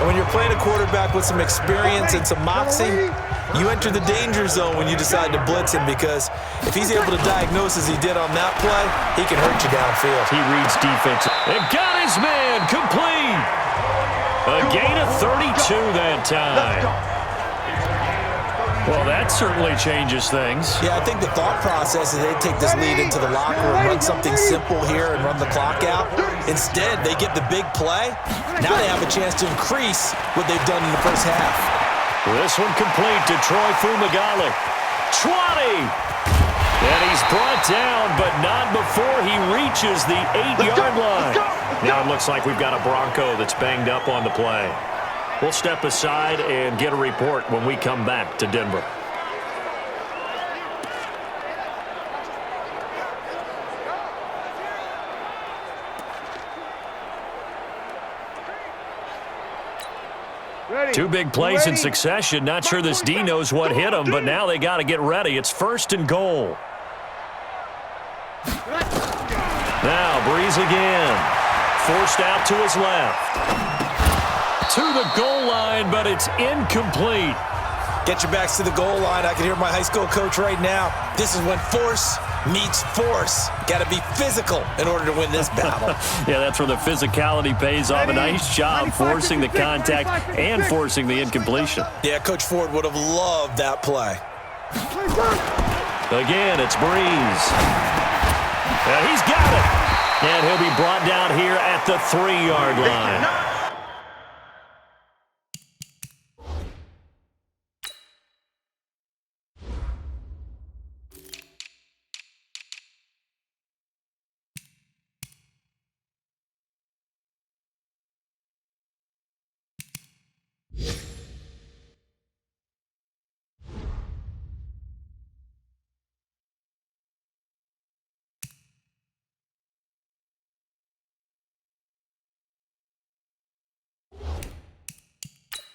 And when you're playing a quarterback with some experience and some moxie, you enter the danger zone when you decide to blitz him, because if he's able to diagnose as he did on that play, he can hurt you downfield. He reads defense. And got his man complete. A gain of 32 that time. Well, that certainly changes things. Yeah, I think the thought process is they take this lead into the locker room, run something simple here and run the clock out. Instead, they get the big play. Now they have a chance to increase what they've done in the first half. This one complete to Troy Fumagalli. 20! And he's brought down, but not before he reaches the 8-yard line. Now it looks like we've got a Bronco that's banged up on the play. We'll step aside and get a report when we come back to Denver. Two big plays in succession. Not sure this D knows what hit him, but now they got to get ready. It's 1st and goal. Now Breeze again. Forced out to his left. To the goal line, but it's incomplete. Get your backs to the goal line. I can hear my high school coach right now. This is when force meets force. Got to be physical in order to win this battle. Yeah, that's where the physicality pays off. A nice job forcing the contact and forcing the incompletion. Yeah, Coach Ford would have loved that play. Again, it's Breeze. He's got it. And he'll be brought down here at the 3-yard line.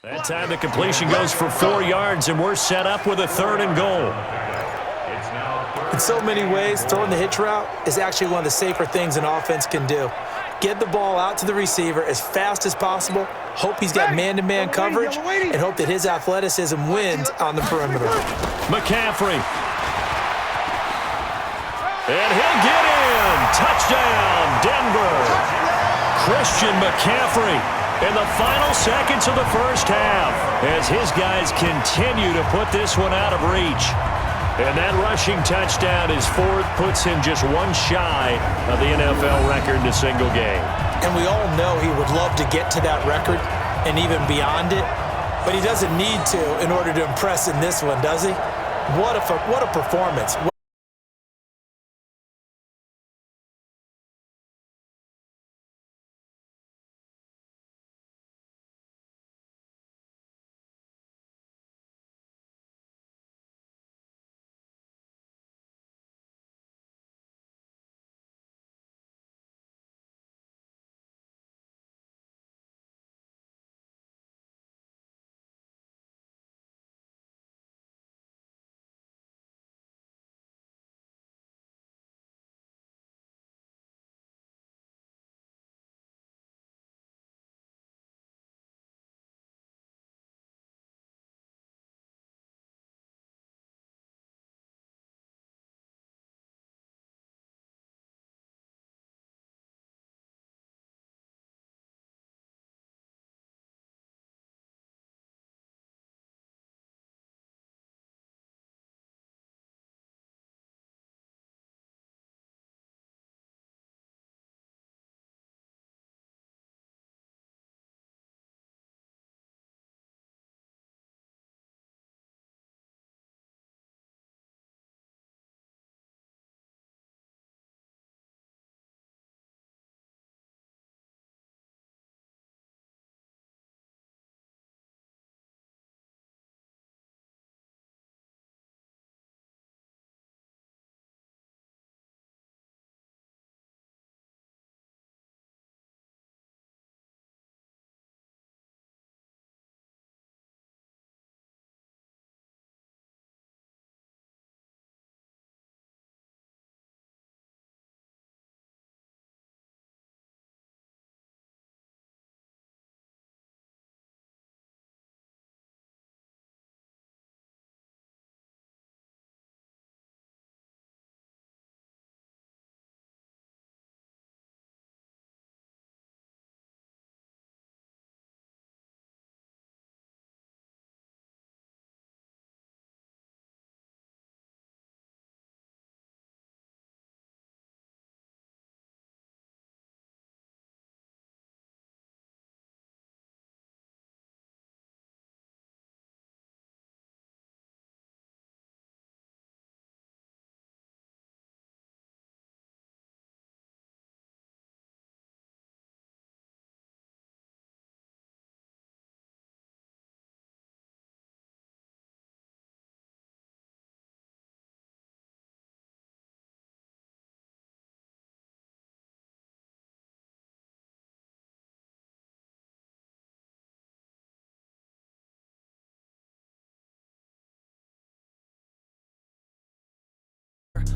That time the completion goes for 4 yards, and we're set up with a 3rd and goal. In so many ways, throwing the hitch route is actually one of the safer things an offense can do. Get the ball out to the receiver as fast as possible, hope he's got man-to-man coverage, and hope that his athleticism wins on the perimeter. McCaffrey. And he'll get in. Touchdown, Denver. Christian McCaffrey in the final seconds of the first half as his guys continue to put this one out of reach. And that rushing touchdown is 4th, puts him just one shy of the NFL record in a single game. And we all know he would love to get to that record and even beyond it, but he doesn't need to in order to impress in this one, does he? What a performance.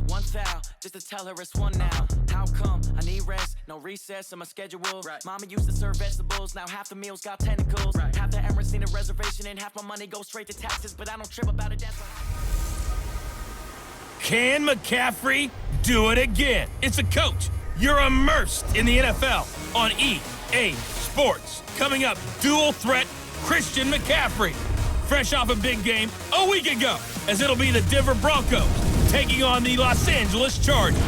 one foul, just to tell her it's one now. How come? I need rest, no recess in my schedule. Right. Mama used to serve vegetables, now half the meals got tentacles. Right. Half the Emirates need a reservation and half my money goes straight to taxes, but I don't trip about it, that's why. Can McCaffrey do it again? It's a coach. You're immersed in the NFL on EA Sports. Coming up, dual threat Christian McCaffrey. Fresh off a big game a week ago, as it'll be the Denver Broncos taking on the Los Angeles Chargers.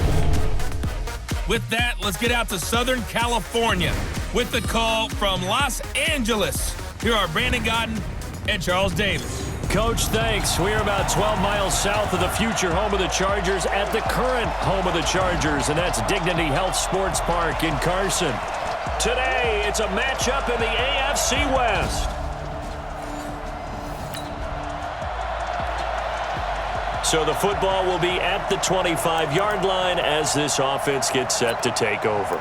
With that, let's get out to Southern California with the call from Los Angeles. Here are Brandon Gaudin and Charles Davis. Coach, thanks. We're about 12 miles south of the future home of the Chargers at the current home of the Chargers, and that's Dignity Health Sports Park in Carson. Today, it's a matchup in the AFC West. So the football will be at the 25-yard line as this offense gets set to take over.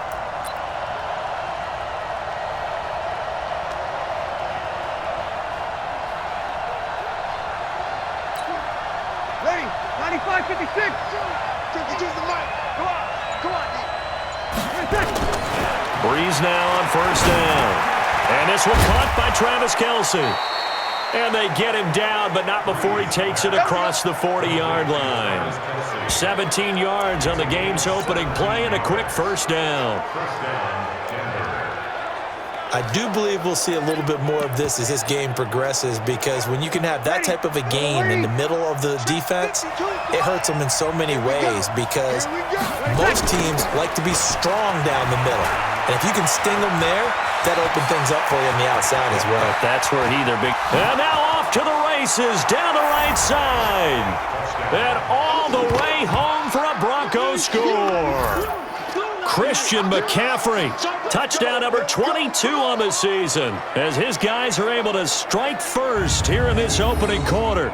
Ready, 95-56. Choose the mic. Come on, Breeze now on first down. And this one caught by Travis Kelce. And they get him down, but not before he takes it across the 40-yard line. 17 yards on the game's opening play and a quick first down. I do believe we'll see a little bit more of this as this game progresses, because when you can have that type of a game in the middle of the defense, it hurts them in so many ways, because most teams like to be strong down the middle. And if you can sting them there, that opens things up for you on the outside as well. That's where they're big. And now off to the races down the right side. And all the way home for a Broncos score. Christian McCaffrey, touchdown number 22 on the season, as his guys are able to strike first here in this opening quarter.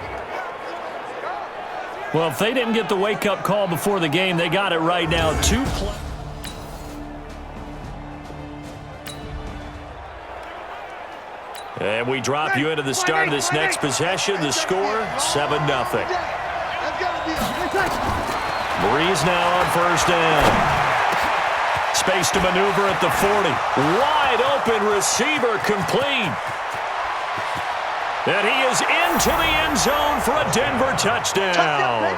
Well, if they didn't get the wake-up call before the game, they got it right now. 2 plays. And we drop you into the start of this next possession. The score, 7-0. Breeze now on first down. Space to maneuver at the 40. Wide open receiver complete. And he is into the end zone for a Denver touchdown.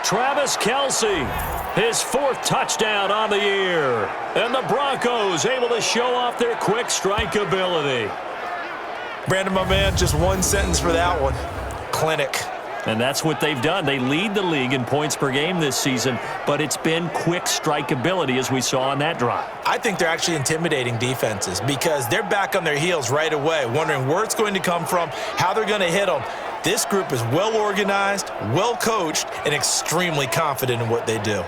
Travis Kelce, his 4th touchdown on the year. And the Broncos able to show off their quick strike ability. Brandon, my man, just one sentence for that one. Clinic. And that's what they've done. They lead the league in points per game this season, but it's been quick strike ability, as we saw on that drive. I think they're actually intimidating defenses, because they're back on their heels right away, wondering where it's going to come from, how they're going to hit them. This group is well organized, well coached, and extremely confident in what they do.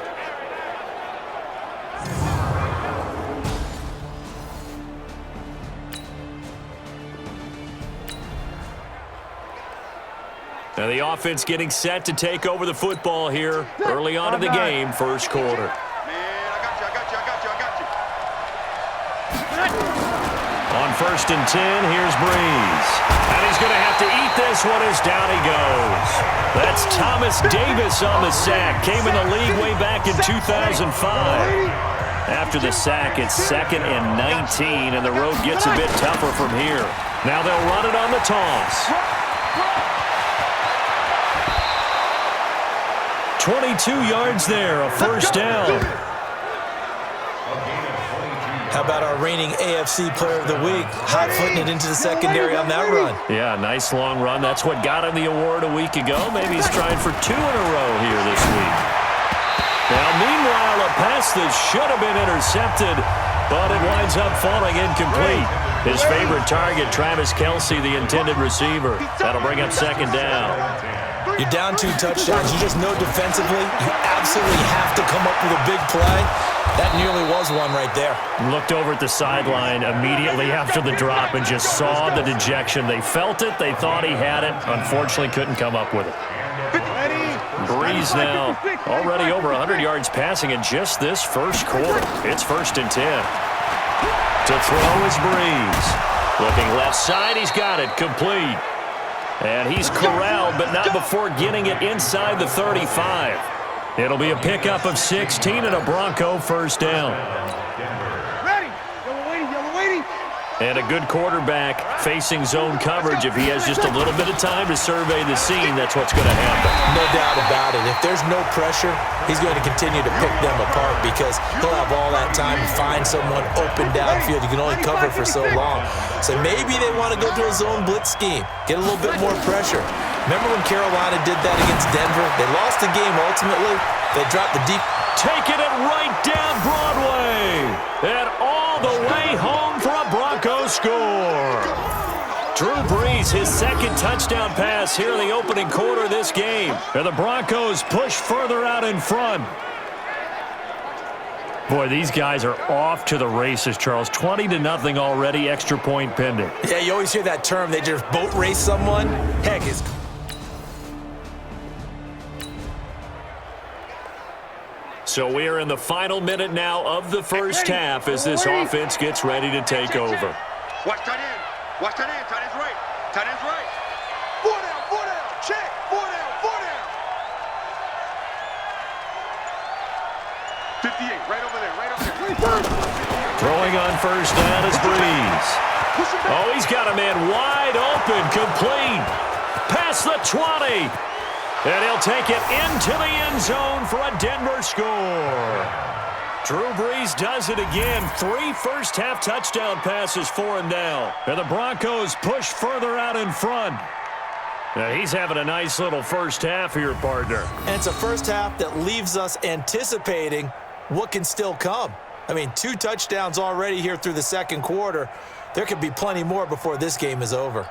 And the offense getting set to take over the football here early on in the game, first quarter. On first and 10, here's Breeze. And he's going to have to eat this one as down he goes. That's Thomas Davis on the sack. Came in the league way back in 2005. After the sack, it's 2nd and 19, and the road gets a bit tougher from here. Now they'll run it on the toss. 22 yards there, a first down. How about our reigning AFC Player of the Week, hot-footing it into the secondary on that run? Yeah, nice long run. That's what got him the award a week ago. Maybe he's trying for 2 in a row here this week. Now, meanwhile, a pass that should have been intercepted, but it winds up falling incomplete. His favorite target, Travis Kelce, the intended receiver. That'll bring up second down. You're down 2 touchdowns. You just know defensively you absolutely have to come up with a big play. That nearly was one right there. Looked over at the sideline immediately after the drop and just saw the dejection. They felt it. They thought he had it. Unfortunately, couldn't come up with it. Breeze now already over 100 yards passing in just this first quarter. It's first and 10. To throw is Breeze. Looking left side, he's got it, complete. And he's corralled, but not before getting it inside the 35. It'll be a pickup of 16 and a Bronco first down. Ready. Yellow waiting. And a good quarterback facing zone coverage. If he has just a little bit of time to survey the scene, that's what's going to happen. No doubt about it. If there's no pressure, he's going to continue to pick them apart because he'll have all that time to find someone open downfield. You can only cover for so long. So maybe they want to go to a zone blitz scheme, get a little bit more pressure. Remember when Carolina did that against Denver? They lost the game ultimately. They dropped the deep. Taking it right down Broadway. And all the way home for a Broncos score. Drew Brees, his second touchdown pass here in the opening quarter of this game. And the Broncos push further out in front. Boy, these guys are off to the races, Charles. 20-0 already, extra point pending. Yeah, you always hear that term. They just boat race someone. Heck, it's... So we are in the final minute now of the first half as this offense gets ready to take over. Watch tight end. Tight end's right. Tight end's right. 4 down. Check. 4 down. 58, right over there. Throwing on first down is Brees. Oh, he's got a man wide open, complete. Past the 20. And he'll take it into the end zone for a Denver score. Drew Brees does it again. 3 first-half touchdown passes for him now. And the Broncos push further out in front. Now, he's having a nice little first half here, partner. And it's a first half that leaves us anticipating what can still come. I mean, 2 touchdowns already here through the second quarter. There could be plenty more before this game is over.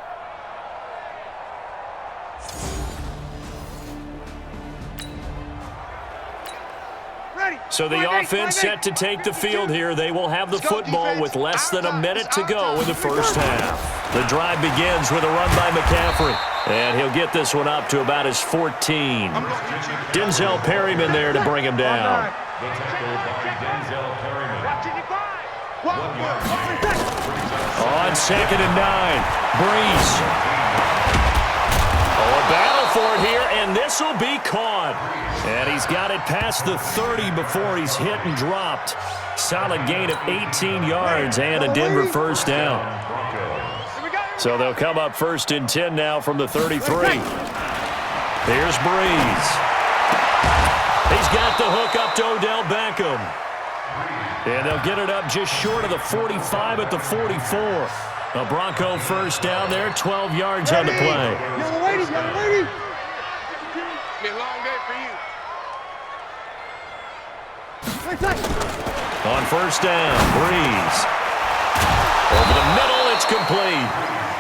So the offense set to take the field here. They will have the football with less than a minute to go in the first half. The drive begins with a run by McCaffrey. And he'll get this one up to about his 14. Denzel Perryman there to bring him down. The tackle by Denzel Perryman. On 2nd and 9, Brees. Oh, a battle for it here, and this will be caught. And he's got it past the 30 before he's hit and dropped. Solid gain of 18 yards and a Denver first down. So they'll come up 1st and 10 now from the 33. Here's Brees. He's got the hook up to Odell Beckham. And they'll get it up just short of the 45 at the 44. A Bronco first down there, 12 yards on the play. Yellow waiting. Be a long day for you. On first down, Brees. Over the middle, it's complete.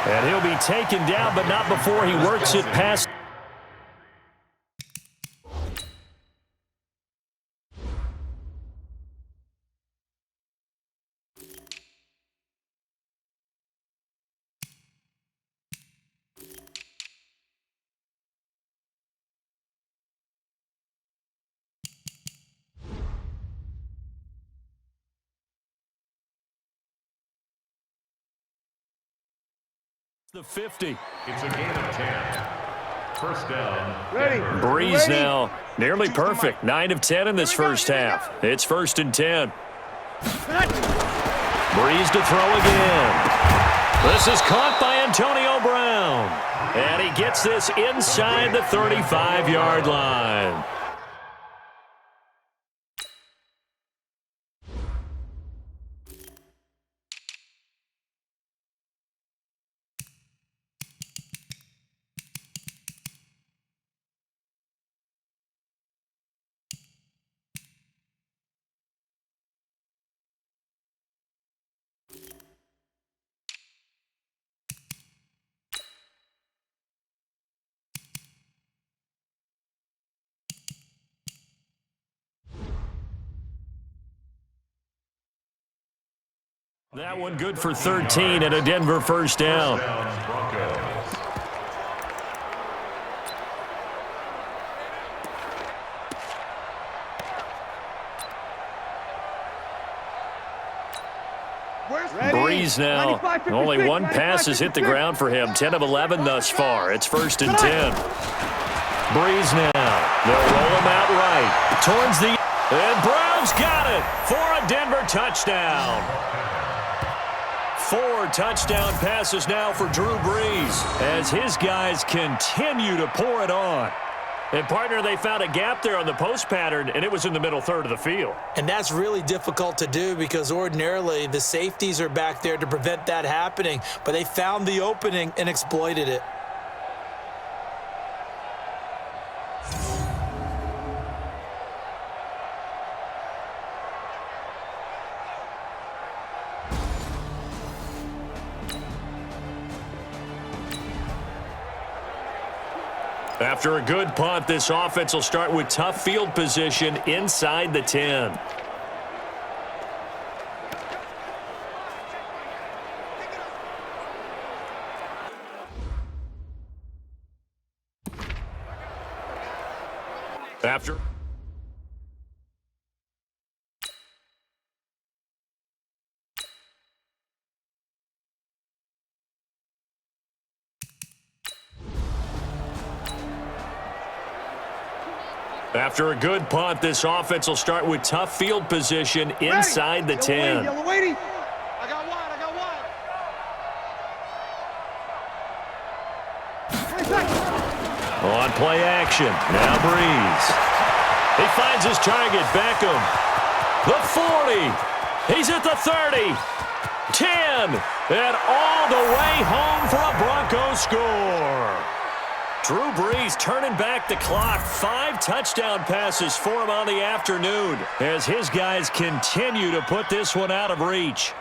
And he'll be taken down, but not before he works it past. The 50. It's a gain of 10. First down. Brees now nearly perfect. 9 of 10 in this first half. It's 1st and 10. Brees to throw again. This is caught by Antonio Brown. And he gets this inside the 35-yard line. That one good for 13 and a Denver first down. Brees now. Only one pass has hit the ground for him. 10 of 11 thus far. It's 1st and 10. Brees now. They'll roll him out right. Towards the... And Brown's got it for a Denver touchdown. 4 touchdown passes now for Drew Brees as his guys continue to pour it on. And, partner, they found a gap there on the post pattern, and it was in the middle third of the field. And that's really difficult to do because ordinarily the safeties are back there to prevent that happening. But they found the opening and exploited it. After a good punt, this offense will start with tough field position inside the 10. After a good punt, this offense will start with tough field position inside the 10. Yellow waiting. I got one. On play action, now Brees. He finds his target, Beckham. The 40. He's at the 30. 10. And all the way home for a Broncos score. Drew Brees turning back the clock. 5 touchdown passes for him on the afternoon as his guys continue to put this one out of reach.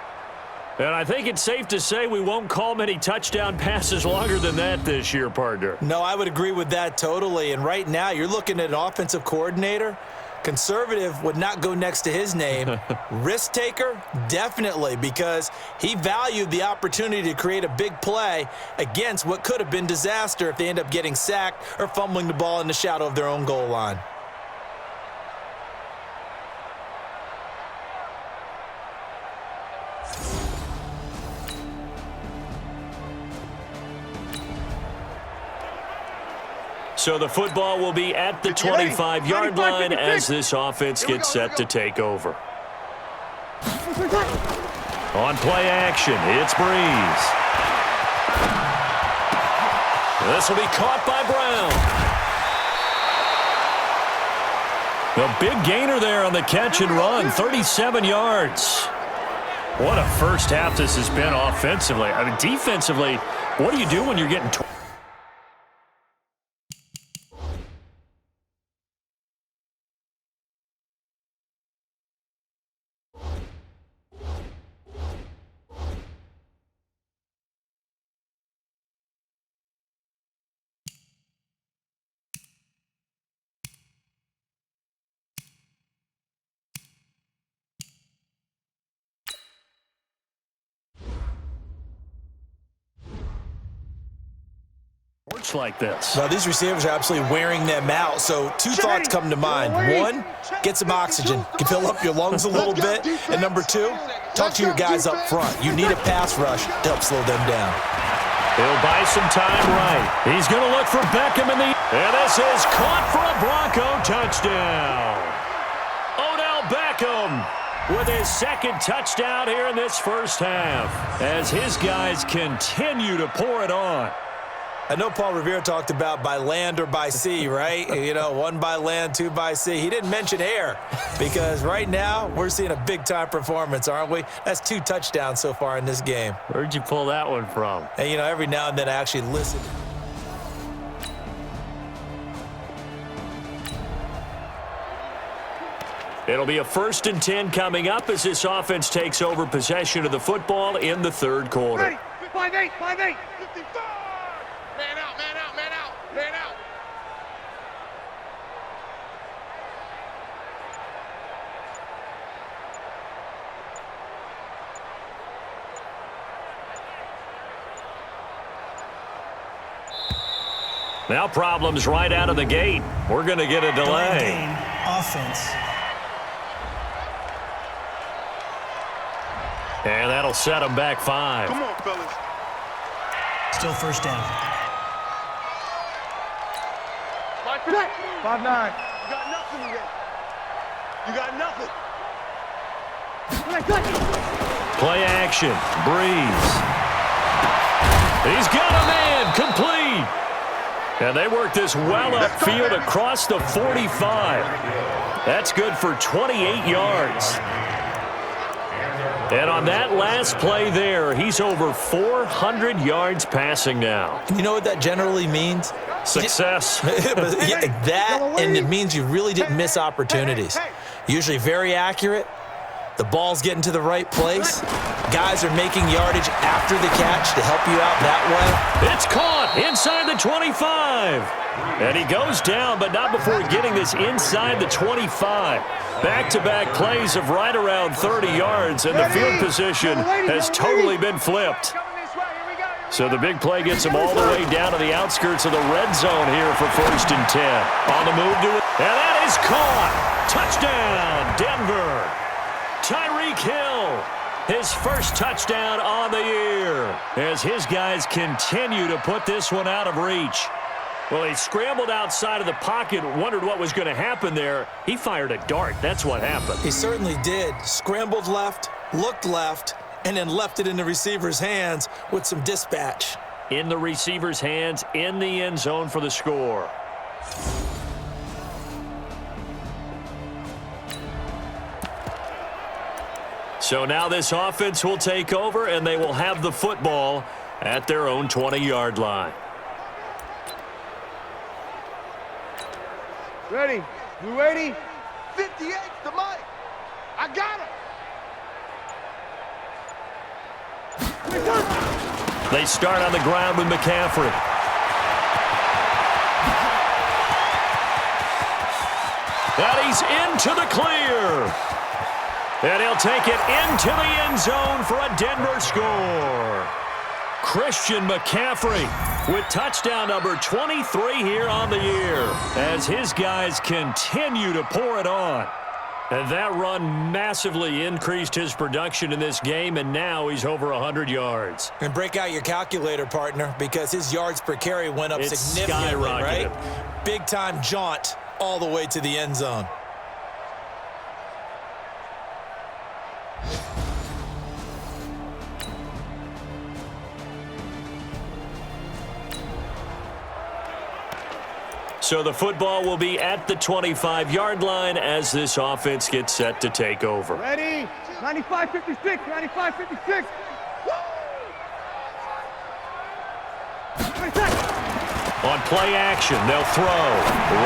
And I think it's safe to say we won't call many touchdown passes longer than that this year, partner. No, I would agree with that totally. And right now you're looking at an offensive coordinator. Conservative would not go next to his name. Risk taker, definitely, because he valued the opportunity to create a big play against what could have been disaster if they end up getting sacked or fumbling the ball in the shadow of their own goal line. So the football will be at the 25-yard line as this offense gets set to take over. On play action, it's Brees. This will be caught by Brown. The big gainer there on the catch and run, 37 yards. What a first half this has been offensively. I mean, defensively, what do you do when you're getting like this? Well, these receivers are absolutely wearing them out. So 2 thoughts come to mind. 1, get some oxygen. You can fill up your lungs a little bit. And number 2, talk to your guys up front. You need a pass rush to help slow them down. He'll buy some time right. He's going to look for Beckham in the... And this is caught for a Bronco touchdown. Odell Beckham with his 2nd touchdown here in this first half as his guys continue to pour it on. I know Paul Revere talked about by land or by sea, right? You know, 1 by land, 2 by sea. He didn't mention air because right now we're seeing a big-time performance, aren't we? That's 2 touchdowns so far in this game. Where'd you pull that one from? And, you know, every now and then I actually listen. It'll be a 1st and 10 coming up as this offense takes over possession of the football in the 3rd quarter. Ready. 5-8, 5-8. 55. Man out, man out, man out, man out. Now problems right out of the gate. We're going to get a delay. Offense. And that'll set them back 5. Come on, fellas. Still first down. 5'9". You got nothing to get. You got nothing. Play action. Breeze. He's got a man. Complete. And they work this well upfield across the 45. That's good for 28 yards. And on that last play there, he's over 400 yards passing now. You know what that generally means? Success. And it means you really didn't miss opportunities. Usually very accurate. The ball's getting to the right place. Guys are making yardage after the catch to help you out that way. It's caught inside the 25. And he goes down, but not before getting this inside the 25. Back-to-back plays of right around 30 yards, and the field position has totally been flipped. So the big play gets him all the way down to the outskirts of the red zone here for 1st and 10. On the move to it, and that is caught. Touchdown, Denver. Tyreek Hill, his first touchdown on the year, as his guys continue to put this one out of reach. Well, he scrambled outside of the pocket, wondered what was going to happen there. He fired a dart. That's what happened. He certainly did. Scrambled left, looked left, and then left it in the receiver's hands with some dispatch. In the receiver's hands, in the end zone for the score. So now this offense will take over, and they will have the football at their own 20-yard line. Ready? You ready? 58 to Mike. I got him. They start on the ground with McCaffrey. And he's into the clear. And he'll take it into the end zone for a Denver score. Christian McCaffrey with touchdown number 23 here on the year as his guys continue to pour it on. And that run massively increased his production in this game, and now he's over 100 yards. And break out your calculator, partner, because his yards per carry went up significantly, right? Big-time jaunt all the way to the end zone. So the football will be at the 25-yard line as this offense gets set to take over. Ready? 95-56, 95-56. On play action, they'll throw.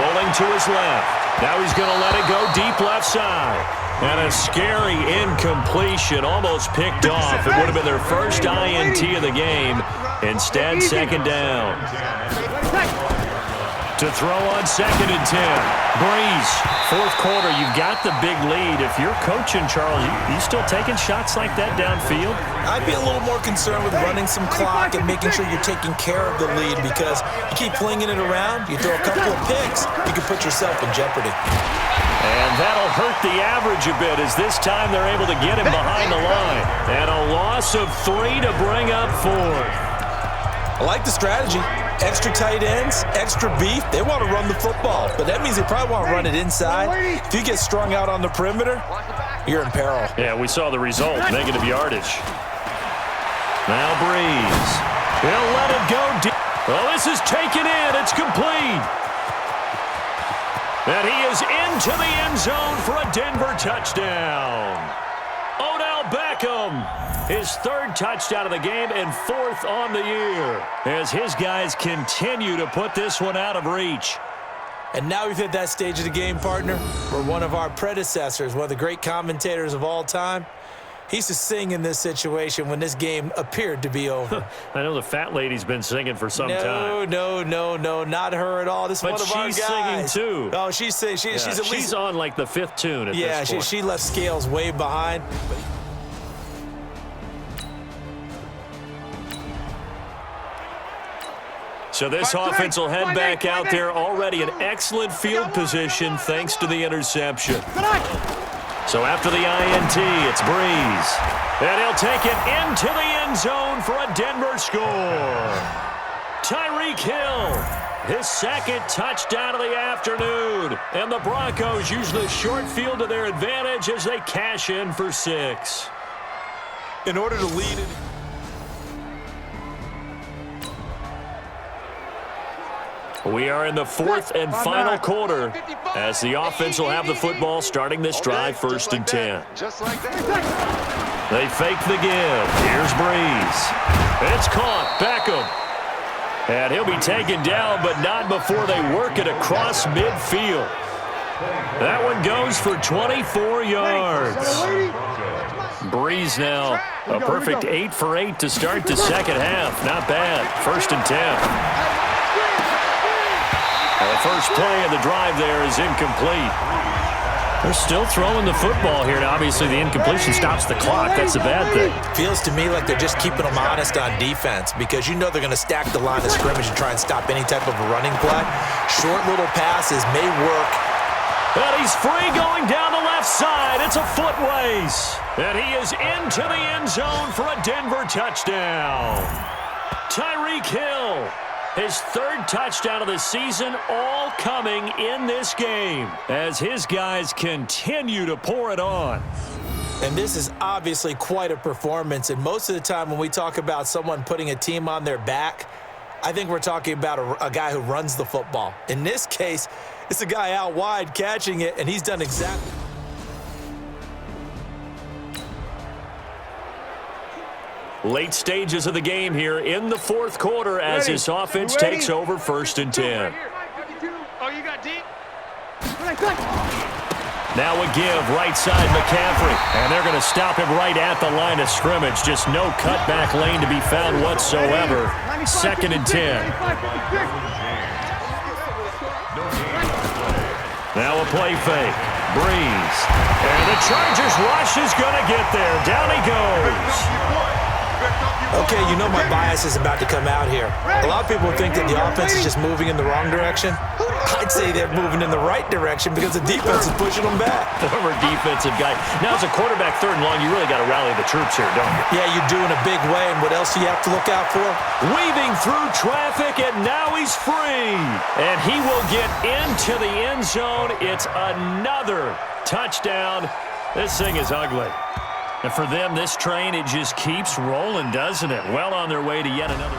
Rolling to his left. Now he's going to let it go deep left side. And a scary incompletion, almost picked off. It would have been their first INT of the game. Instead, 2nd down. To throw on 2nd and 10. Breeze, 4th quarter, you've got the big lead. If you're coaching, Charles, you still taking shots like that downfield? I'd be a little more concerned with running some clock and making sure you're taking care of the lead, because you keep flinging it around, you throw a couple of picks, you can put yourself in jeopardy. And that'll hurt the average a bit, as this time they're able to get him behind the line. And a loss of 3 to bring up 4th. I like the strategy. Extra tight ends, extra beef. They want to run the football, but that means they probably want to run it inside. If you get strung out on the perimeter, you're in peril. Yeah, we saw the result, negative yardage. Now Breeze. He'll let it go deep. Well, this is taken in. It's complete. And he is into the end zone for a Denver touchdown. Odell Beckham, his 3rd touchdown of the game and 4th on the year, as his guys continue to put this one out of reach. And now we've hit that stage of the game, partner, where one of our predecessors, one of the great commentators of all time, he used to sing in this situation when this game appeared to be over. I know the fat lady's been singing for some time. No, not her at all. This is one of our guys. But she's singing too. Oh, she's singing. She's at least. She's on like the 5th tune at this point. She left Scales way behind. So this offense will head back out there, already in excellent field position thanks to the interception. So after the INT, it's Breeze. And he'll take it into the end zone for a Denver score. Tyreek Hill, his second touchdown of the afternoon. And the Broncos use the short field to their advantage as they cash in for 6. In order to lead it. We are in the fourth and final quarter as the offense will have the football starting this drive, 1st and 10. Just like that. They fake the give. Here's Breeze. It's caught. Beckham. And he'll be taken down, but not before they work it across midfield. That one goes for 24 yards. Breeze now a perfect 8 for 8 to start the second half. Not bad. 1st and 10. The first play of the drive there is incomplete. They're still throwing the football here. Now, obviously, the incompletion stops the clock. That's a bad thing. Feels to me like they're just keeping them honest on defense because you know they're going to stack the line of scrimmage and try and stop any type of a running play. Short little passes may work. And he's free going down the left side. It's a foot race. And he is into the end zone for a Denver touchdown. Tyreek Hill. His 3rd touchdown of the season, all coming in this game as his guys continue to pour it on. And this is obviously quite a performance. And most of the time when we talk about someone putting a team on their back, I think we're talking about a guy who runs the football. In this case, it's a guy out wide catching it, and he's done exactly. Late stages of the game here in the 4th quarter as this offense takes over 1st and 10. Oh, you got deep? Now a give, right side McCaffrey. And they're going to stop him right at the line of scrimmage. Just no cutback lane to be found whatsoever. 2nd and 10. Now a play fake. Breeze. And the Chargers rush is going to get there. Down he goes. Okay, you know my bias is about to come out here. A lot of people think that the offense is just moving in the wrong direction. I'd say they're moving in the right direction because the defense is pushing them back. Former defensive guy. Now, as a quarterback 3rd and long, you really got to rally the troops here, don't you? Yeah, you do in a big way, and what else do you have to look out for? Weaving through traffic, and now he's free. And he will get into the end zone. It's another touchdown. This thing is ugly. And for them, this train, it just keeps rolling, doesn't it? Well on their way to yet another.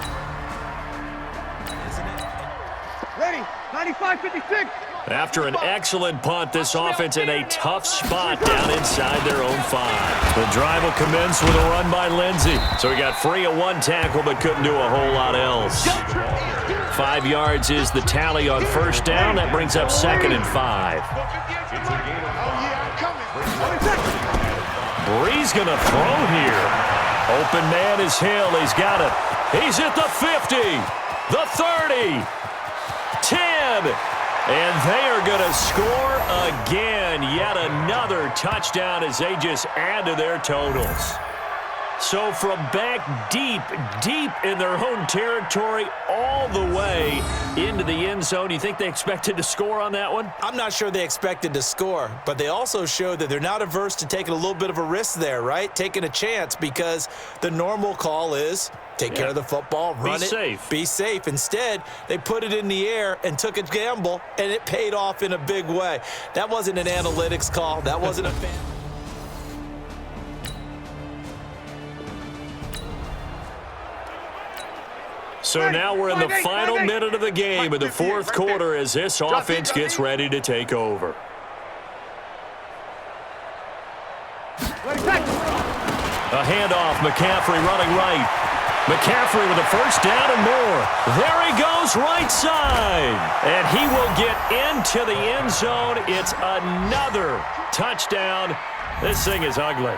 Ready, 95-56. After an excellent punt, this offense in a tough spot down inside their own 5. The drive will commence with a run by Lindsey. So he got free of 1 tackle but couldn't do a whole lot else. 5 yards is the tally on 1st down. That brings up 2nd and 5. Breeze going to throw here. Open man is Hill. He's got it. He's at the 50, the 30, 10. And they are going to score again. Yet another touchdown as they just add to their totals. So from back deep in their own territory all the way into the end zone, you think they expected to score on that one? I'm not sure they expected to score, but they also showed that they're not averse to taking a little bit of a risk there, right? Taking a chance because the normal call is take care of the football, run it, be safe. Instead, they put it in the air and took a gamble, and it paid off in a big way. That wasn't an analytics call. That wasn't a fan. So now we're in the final minute of the game in the 4th quarter as this offense gets ready to take over. A handoff, McCaffrey running right. McCaffrey with a 1st down and more. There he goes, right side. And he will get into the end zone. It's another touchdown. This thing is ugly.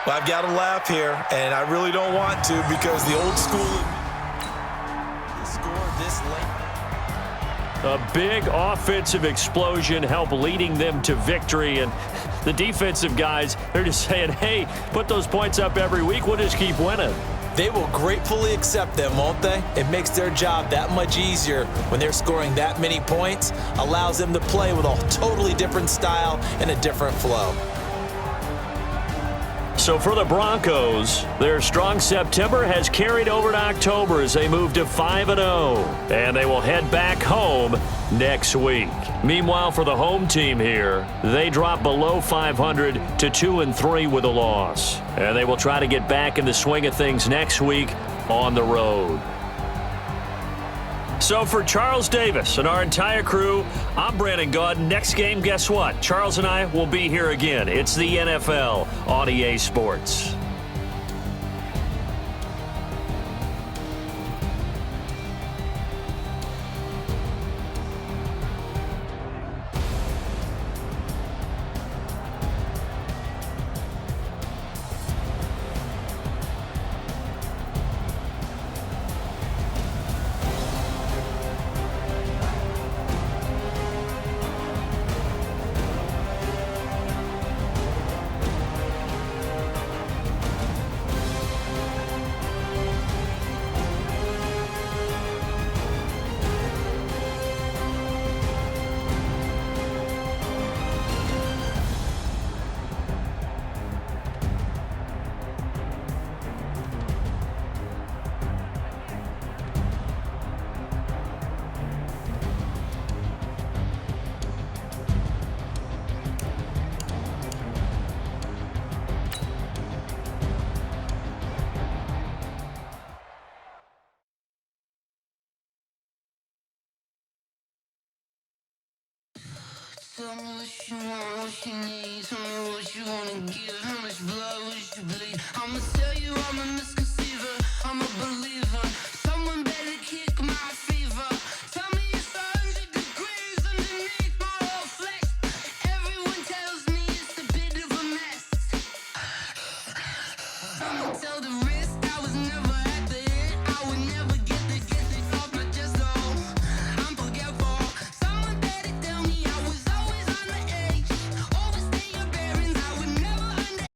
Well, I've got to laugh here, and I really don't want to because the old school score this late. A big offensive explosion helped leading them to victory, and the defensive guys, they're just saying, hey, put those points up every week, we'll just keep winning. They will gratefully accept them, won't they? It makes their job that much easier when they're scoring that many points, allows them to play with a totally different style and a different flow. So for the Broncos, their strong September has carried over to October as they move to 5-0. And they will head back home next week. Meanwhile, for the home team here, they drop below 500 to 2-3 with a loss. And they will try to get back in the swing of things next week on the road. So for Charles Davis and our entire crew, I'm Brandon Gaudin. Next game, guess what? Charles and I will be here again. It's the NFL on EA Sports. Tell me what you want, what you need. Tell me what you wanna give. How much blood would you bleed? I'ma tell you I'm a misconceiver. I'm a believer. Someone better kick my fever. Tell me it's 100 degrees underneath my whole flesh. Everyone tells me it's a bit of a mess. Someone tell the risk I was never at the end. I would never get it off my chest though. I'm forgetful. Someone better tell me I was always on the edge. Overstay your bearings, I would never under.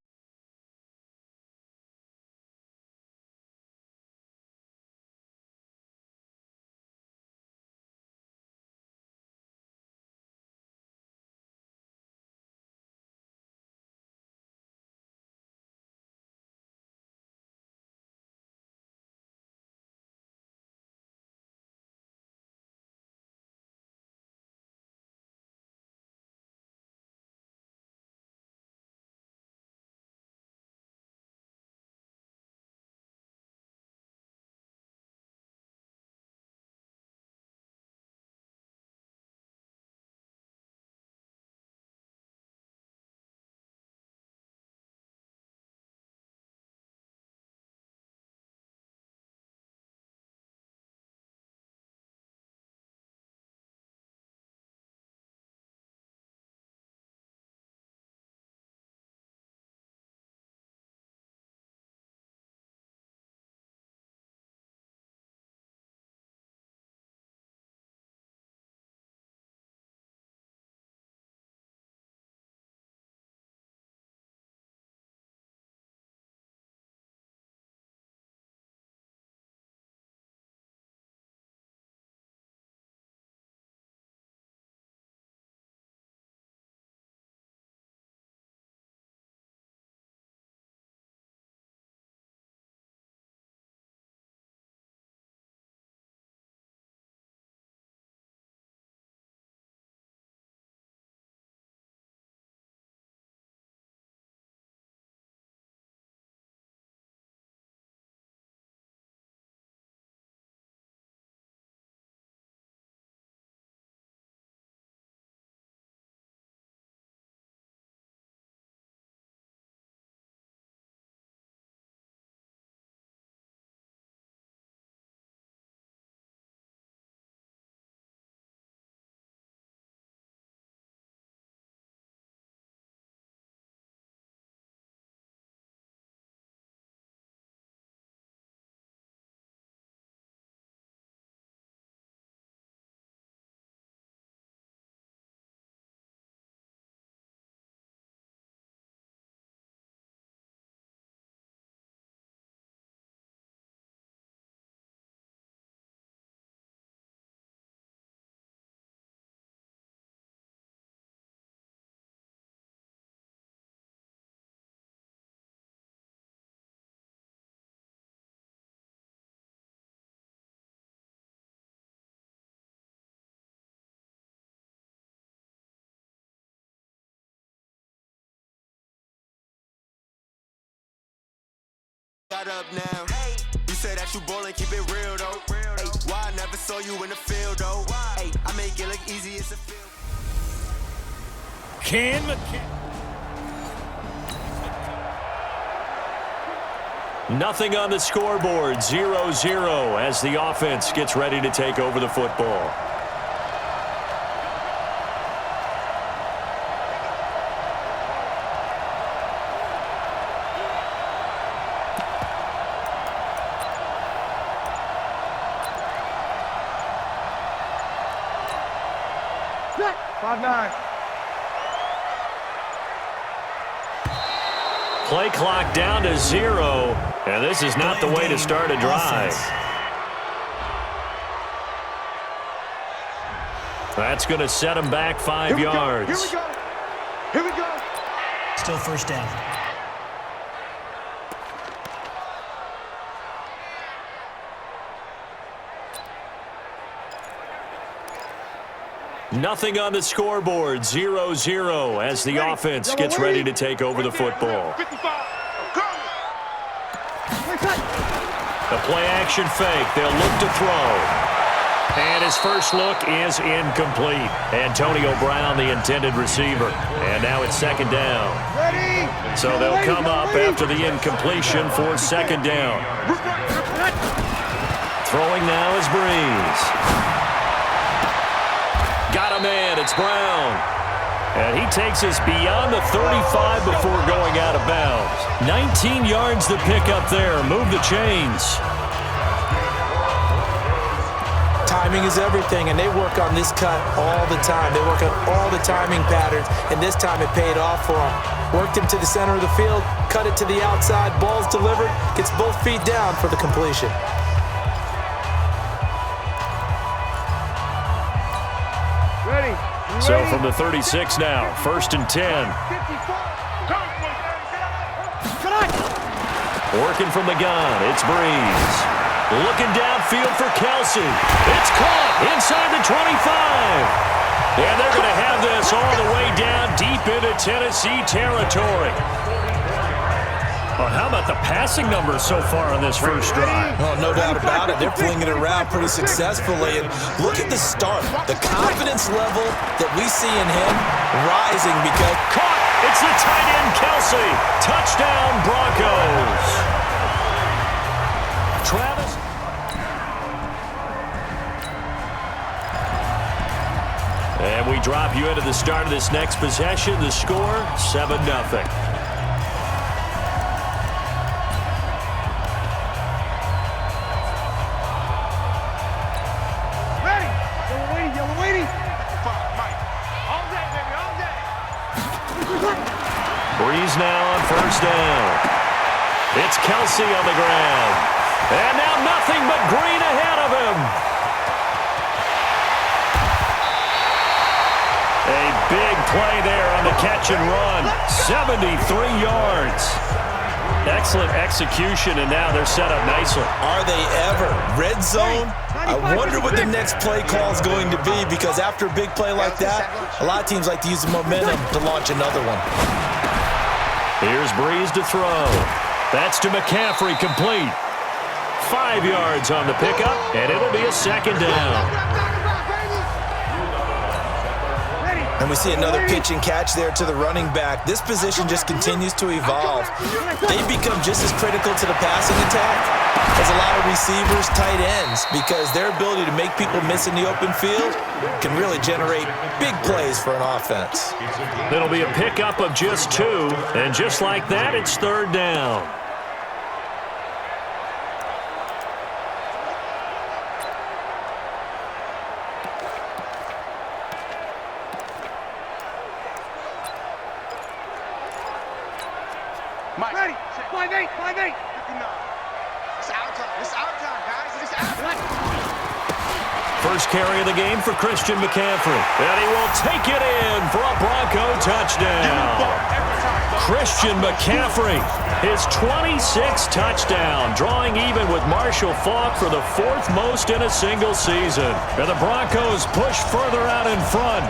Shut up now. You say that you ballin', keep it real though. Ay, why I never saw you in the field though? Ay, I make it look easy as a field. Nothing on the scoreboard, 0-0 as the offense gets ready to take over the football. Set. 5-9. Play clock down to 0, and this is not the way to start a drive. That's going to set him back 5 yards. Here we go. Here we go. Still first down. Nothing on the scoreboard, 0-0 as the offense gets ready to take over the football. The play-action fake, they'll look to throw. And his first look is incomplete. Antonio Brown, the intended receiver. And now it's second down. So they'll come up after the incompletion for second down. Throwing now is Breeze. Got a man, it's Brown. And he takes us beyond the 35 before going out of bounds. 19 yards to pick up there. Move the chains. Timing is everything, and they work on this cut all the time. They work on all the timing patterns, and this time it paid off for them. Worked him to the center of the field, cut it to the outside, ball's delivered, gets both feet down for the completion. So from the 36 now, 1st and 10. Working from the gun, it's Breeze. Looking downfield for Kelsey. It's caught inside the 25. And they're going to have this all the way down deep into Tennessee territory. Well, how about the passing numbers so far on this first drive? Oh, no doubt about it. They're flinging it around pretty successfully. And look at the start. The confidence level that we see in him rising because... Caught! It's the tight end, Kelsey. Touchdown, Broncos. Travis. And we drop you into the start of this next possession. The score, 7-0. Breeze now on first down. It's Kelsey on the ground. And now nothing but green ahead of him. A big play there on the catch and run. 73 yards. Excellent execution, and now they're set up nicely. Are they ever? Red zone? I wonder what the next play call is going to be, because after a big play like that, a lot of teams like to use the momentum to launch another one. Here's Breeze to throw. That's to McCaffrey, complete. 5 yards on the pickup, and it'll be a second down. And we see another pitch and catch there to the running back. This position just continues to evolve. They become just as critical to the passing attack as a lot of receivers, tight ends, because their ability to make people miss in the open field can really generate big plays for an offense. It'll be a pickup of just 2, and just like that, it's third down. Ready. 5-8. 5-8. It's out time. It's out time, guys. It's out time. First carry of the game for Christian McCaffrey. And he will take it in for a Bronco touchdown. Christian McCaffrey, his 26th touchdown, drawing even with Marshall Faulk for the 4th most in a single season. And the Broncos push further out in front.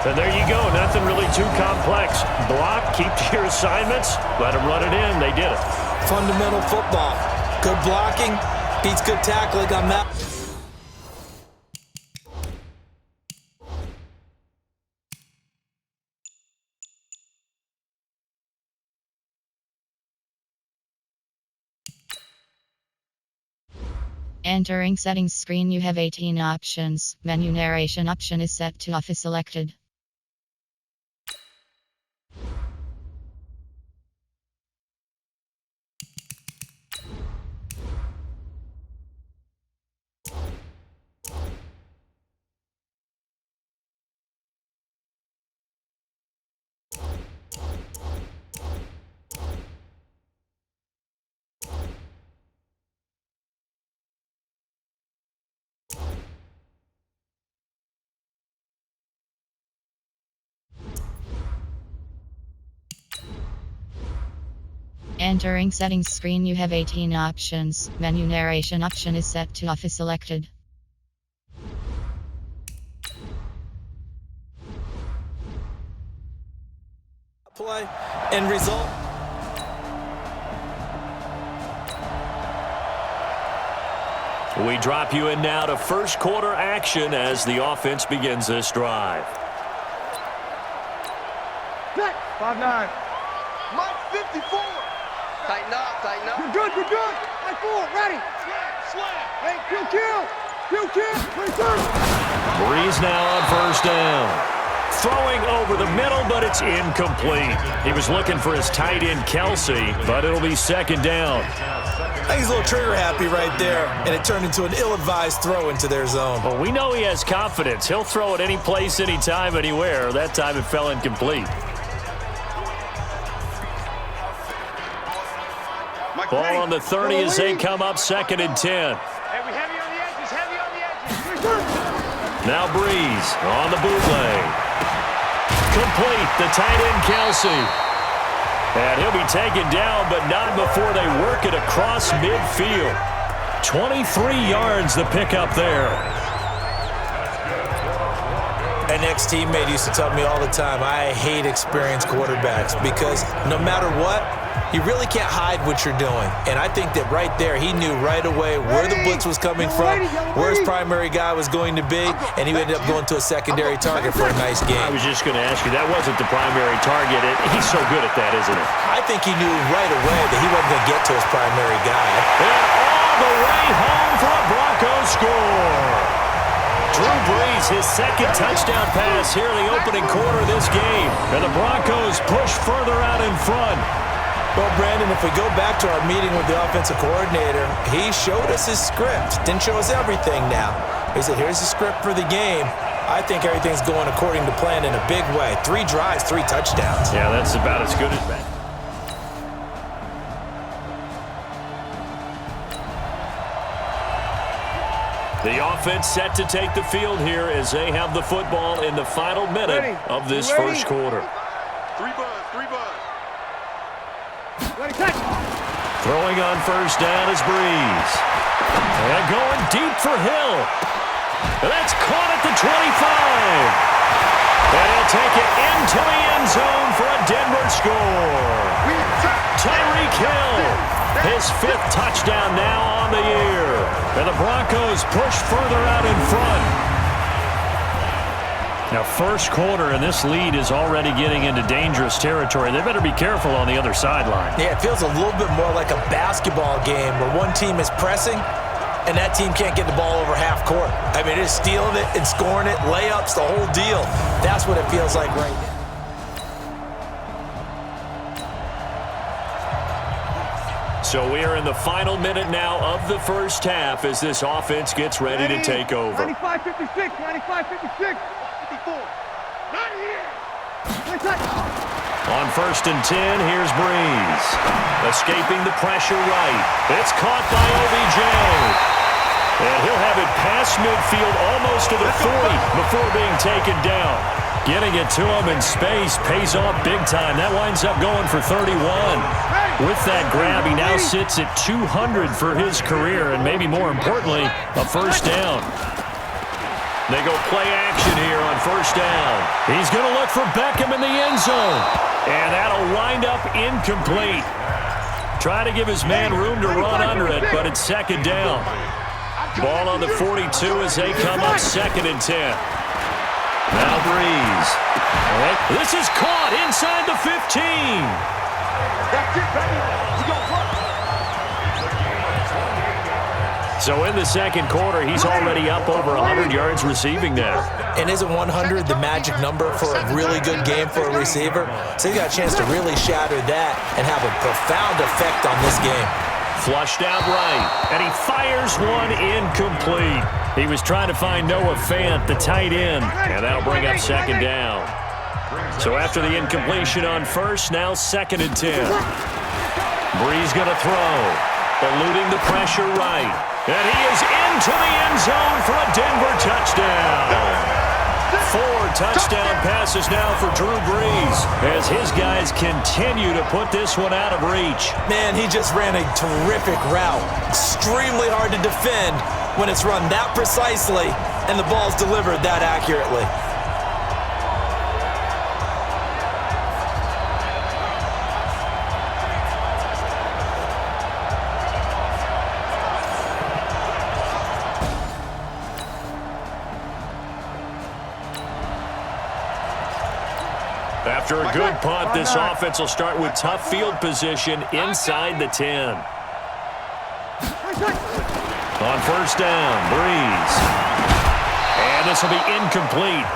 And there you go. Nothing really too complex. Block, keep to your assignments, let them run it in. They did it. Fundamental football. Good blocking beats good tackling on that. Entering settings screen, you have 18 options. Menu narration option is set to off is selected. Entering settings screen, you have 18 options. Menu narration option is set to off is selected. Play and result. We drop you in now to first quarter action as the offense begins this drive. 5-9. Mike 54. Tighten up, tighten up. You're good, you're good. Mike 4, ready. Slam. Hey, kill. Breeze now on first down. Throwing over the middle, but it's incomplete. He was looking for his tight end, Kelsey, but it'll be second down. I think he's a little trigger happy right there, and it turned into an ill-advised throw into their zone. Well, we know he has confidence. He'll throw it any place, anytime, anywhere. That time it fell incomplete. Ball on the 30 as they come up second and 10. Heavy on the edges. Now Breeze on the bootleg. Complete, the tight end Kelsey. And he'll be taken down, but not before they work it across midfield. 23 yards the pickup there. An ex-teammate used to tell me all the time, I hate experienced quarterbacks because no matter what, you really can't hide what you're doing. And I think that right there, he knew right away where the blitz was coming from, where his primary guy was going to be, and he ended up going to a secondary target for a nice game. I was just going to ask you, that wasn't the primary target. He's so good at that, isn't it? I think he knew right away that he wasn't going to get to his primary guy. And all the way home for a Broncos score. Drew Brees, his second touchdown pass here in the opening quarter of this game. And the Broncos push further out in front. Well, Brandon, if we go back to our meeting with the offensive coordinator, he showed us his script. Didn't show us everything now. He said, here's the script for the game. I think everything's going according to plan in a big way. 3 drives, 3 touchdowns. Yeah, that's about as good as bad. The offense set to take the field here as they have the football in the final minute of this first quarter. 3 buzz. Throwing on first down is Breeze. And going deep for Hill. And that's caught at the 25. And he'll take it into the end zone for a Denver score. Tyreek Hill, his 5th touchdown now on the year. And the Broncos push further out in front. Now, first quarter, and this lead is already getting into dangerous territory. They better be careful on the other sideline. Yeah, it feels a little bit more like a basketball game where one team is pressing and that team can't get the ball over half court. I mean, it's stealing it and scoring it, layups, the whole deal. That's what it feels like right now. So we are in the final minute now of the first half as this offense gets ready to take over. 95-56, 95-56. On first and 10, here's Breeze. Escaping the pressure right. It's caught by OBJ. And he'll have it past midfield almost to the 40 before being taken down. Getting it to him in space pays off big time. That winds up going for 31. With that grab, he now sits at 200 for his career, and maybe more importantly, a first down. They go play action here on first down. He's going to look for Beckham in the end zone. And that'll wind up incomplete. Trying to give his man room to run under it, but it's second down. Ball on the 42 as they come up 2nd and 10. Now Breeze. This is caught inside the 15. That's it, baby. We gon' work. So in the second quarter, he's already up over 100 yards receiving now. And isn't 100 the magic number for a really good game for a receiver? So he's got a chance to really shatter that and have a profound effect on this game. Flushed out right, and he fires one incomplete. He was trying to find Noah Fant, the tight end, and that'll bring up second down. So after the incompletion on first, now 2nd and 10. Breeze going to throw, eluding the pressure right. And he is into the end zone for a Denver touchdown. 4 touchdown passes now for Drew Brees as his guys continue to put this one out of reach. Man, he just ran a terrific route. Extremely hard to defend when it's run that precisely and the ball's delivered that accurately. After a good punt, this offense will start with tough field position inside the 10. On first down, Breeze. And this will be incomplete.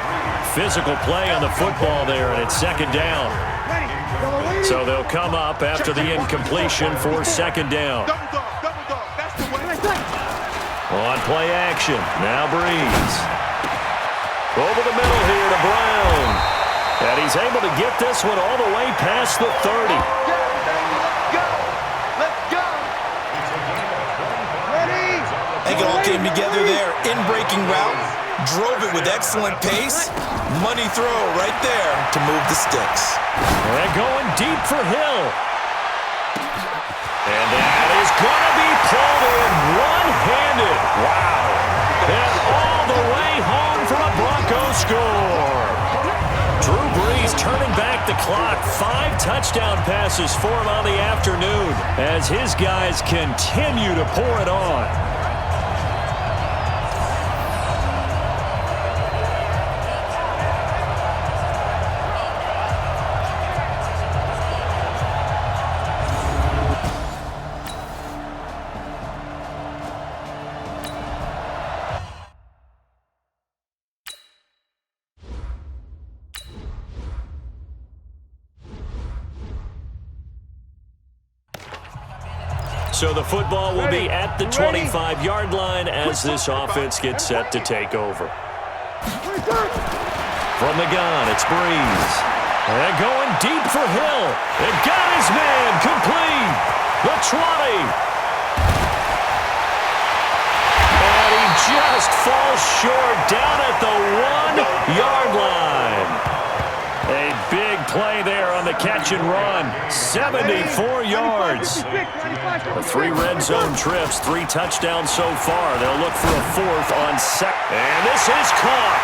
Physical play on the football there, and it's second down. So they'll come up after the incompletion for second down. On play action, now Breeze. Over the middle here to Brown. And he's able to get this one all the way past the 30. I think it all came together there. In-breaking route, drove it with excellent pace. Money throw right there to move the sticks. And going deep for Hill. And that is going to be pulled in one-handed. Wow. And all the way home for a Broncos score. Drew Brees turning back the clock. 5 touchdown passes for him on the afternoon as his guys continue to pour it on. So the football will be at the 25-yard line as this offense gets set to take over. From the gun, it's Breeze. And going deep for Hill. And got his man complete. The 20. And he just falls short down at the 1-yard line. A big play there on the catch and run. 74 yards. The 3 red zone trips, 3 touchdowns so far. They'll look for a 4th on second. And this is caught.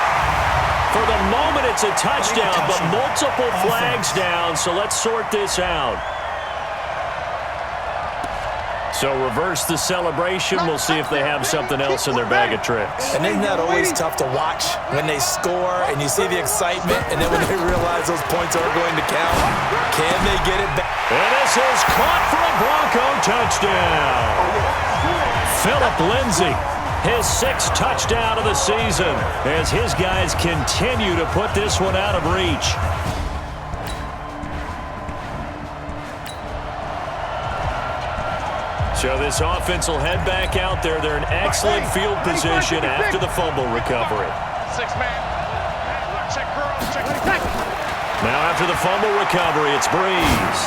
For the moment, it's a touchdown, but multiple flags down, so let's sort this out. So reverse the celebration. We'll see if they have something else in their bag of tricks. And isn't that always tough to watch when they score and you see the excitement, and then when they realize those points aren't going to count? Can they get it back? And this is caught for a Bronco touchdown. Philip Lindsay, his 6th touchdown of the season as his guys continue to put this one out of reach. So this offense will head back out there. They're in excellent field position after the fumble recovery. 6-man. Check girl. Check. Now after the fumble recovery, it's Breeze.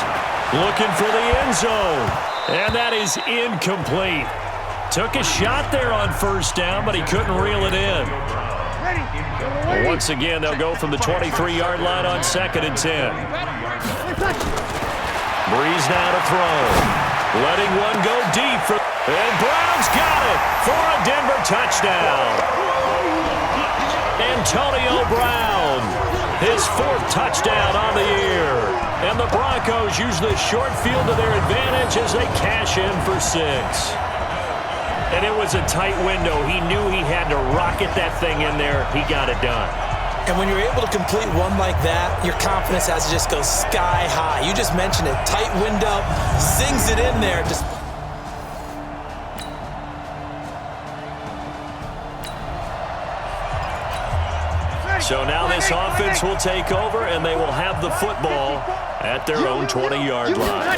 Looking for the end zone. And that is incomplete. Took a shot there on first down, but he couldn't reel it in. Well, once again, they'll go from the 23-yard line on 2nd and 10. Breeze now to throw. Letting one go deep. And Brown's got it for a Denver touchdown. Antonio Brown, his 4th touchdown on the year. And the Broncos use the short field to their advantage as they cash in for 6. And it was a tight window. He knew he had to rocket that thing in there. He got it done. And when you're able to complete one like that, your confidence has to just go sky high. You just mentioned it. Tight window, zings it in there. Just... So now this offense will take over, and they will have the football at their own 20-yard line.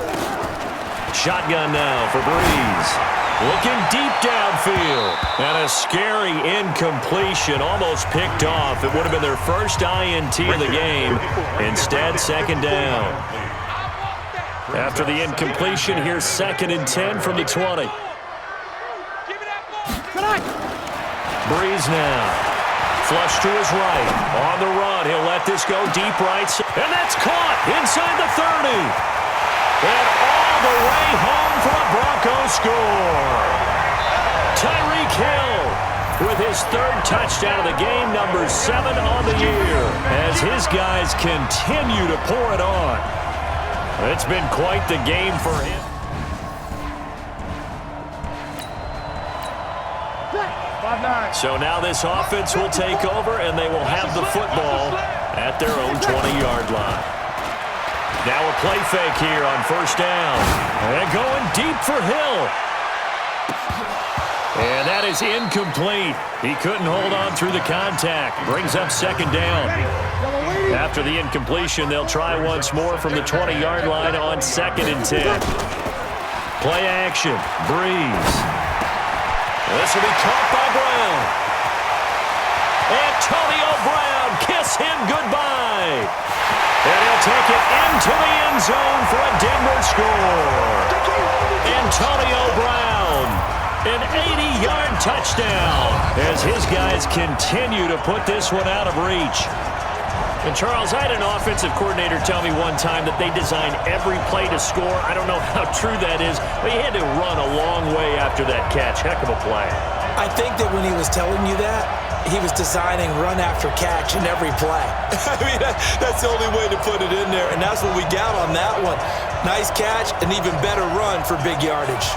Shotgun now for Breeze. Looking deep downfield. And a scary incompletion, almost picked off. It would have been their first INT of the game. Instead, 2nd down. After the incompletion, here's 2nd and 10 from the 20. Breeze now. Flush to his right. On the run. He'll let this go deep right. And that's caught inside the 30. And all the way home for a Broncos score. Tyreek Hill with his 3rd touchdown of the game, number 7 on the year, as his guys continue to pour it on. It's been quite the game for him. So now this offense will take over, and they will have the football at their own 20-yard line. Now a play fake here on 1st down. And going deep for Hill. And that is incomplete. He couldn't hold on through the contact. Brings up 2nd down. After the incompletion, they'll try once more from the 20-yard line on 2nd and 10. Play action. Breeze. This will be caught by Brown. Antonio Brown, kiss him goodbye. And he'll take it into the end zone for a Denver score. Antonio Brown, an 80-yard touchdown as his guys continue to put this one out of reach. And, Charles, I had an offensive coordinator tell me one time that they design every play to score. I don't know how true that is, but he had to run a long way after that catch. Heck of a play. I think that when he was telling you that, he was designing run after catch in every play. I mean, that's the only way to put it in there, and that's what we got on that one. Nice catch, an even better run for big yardage.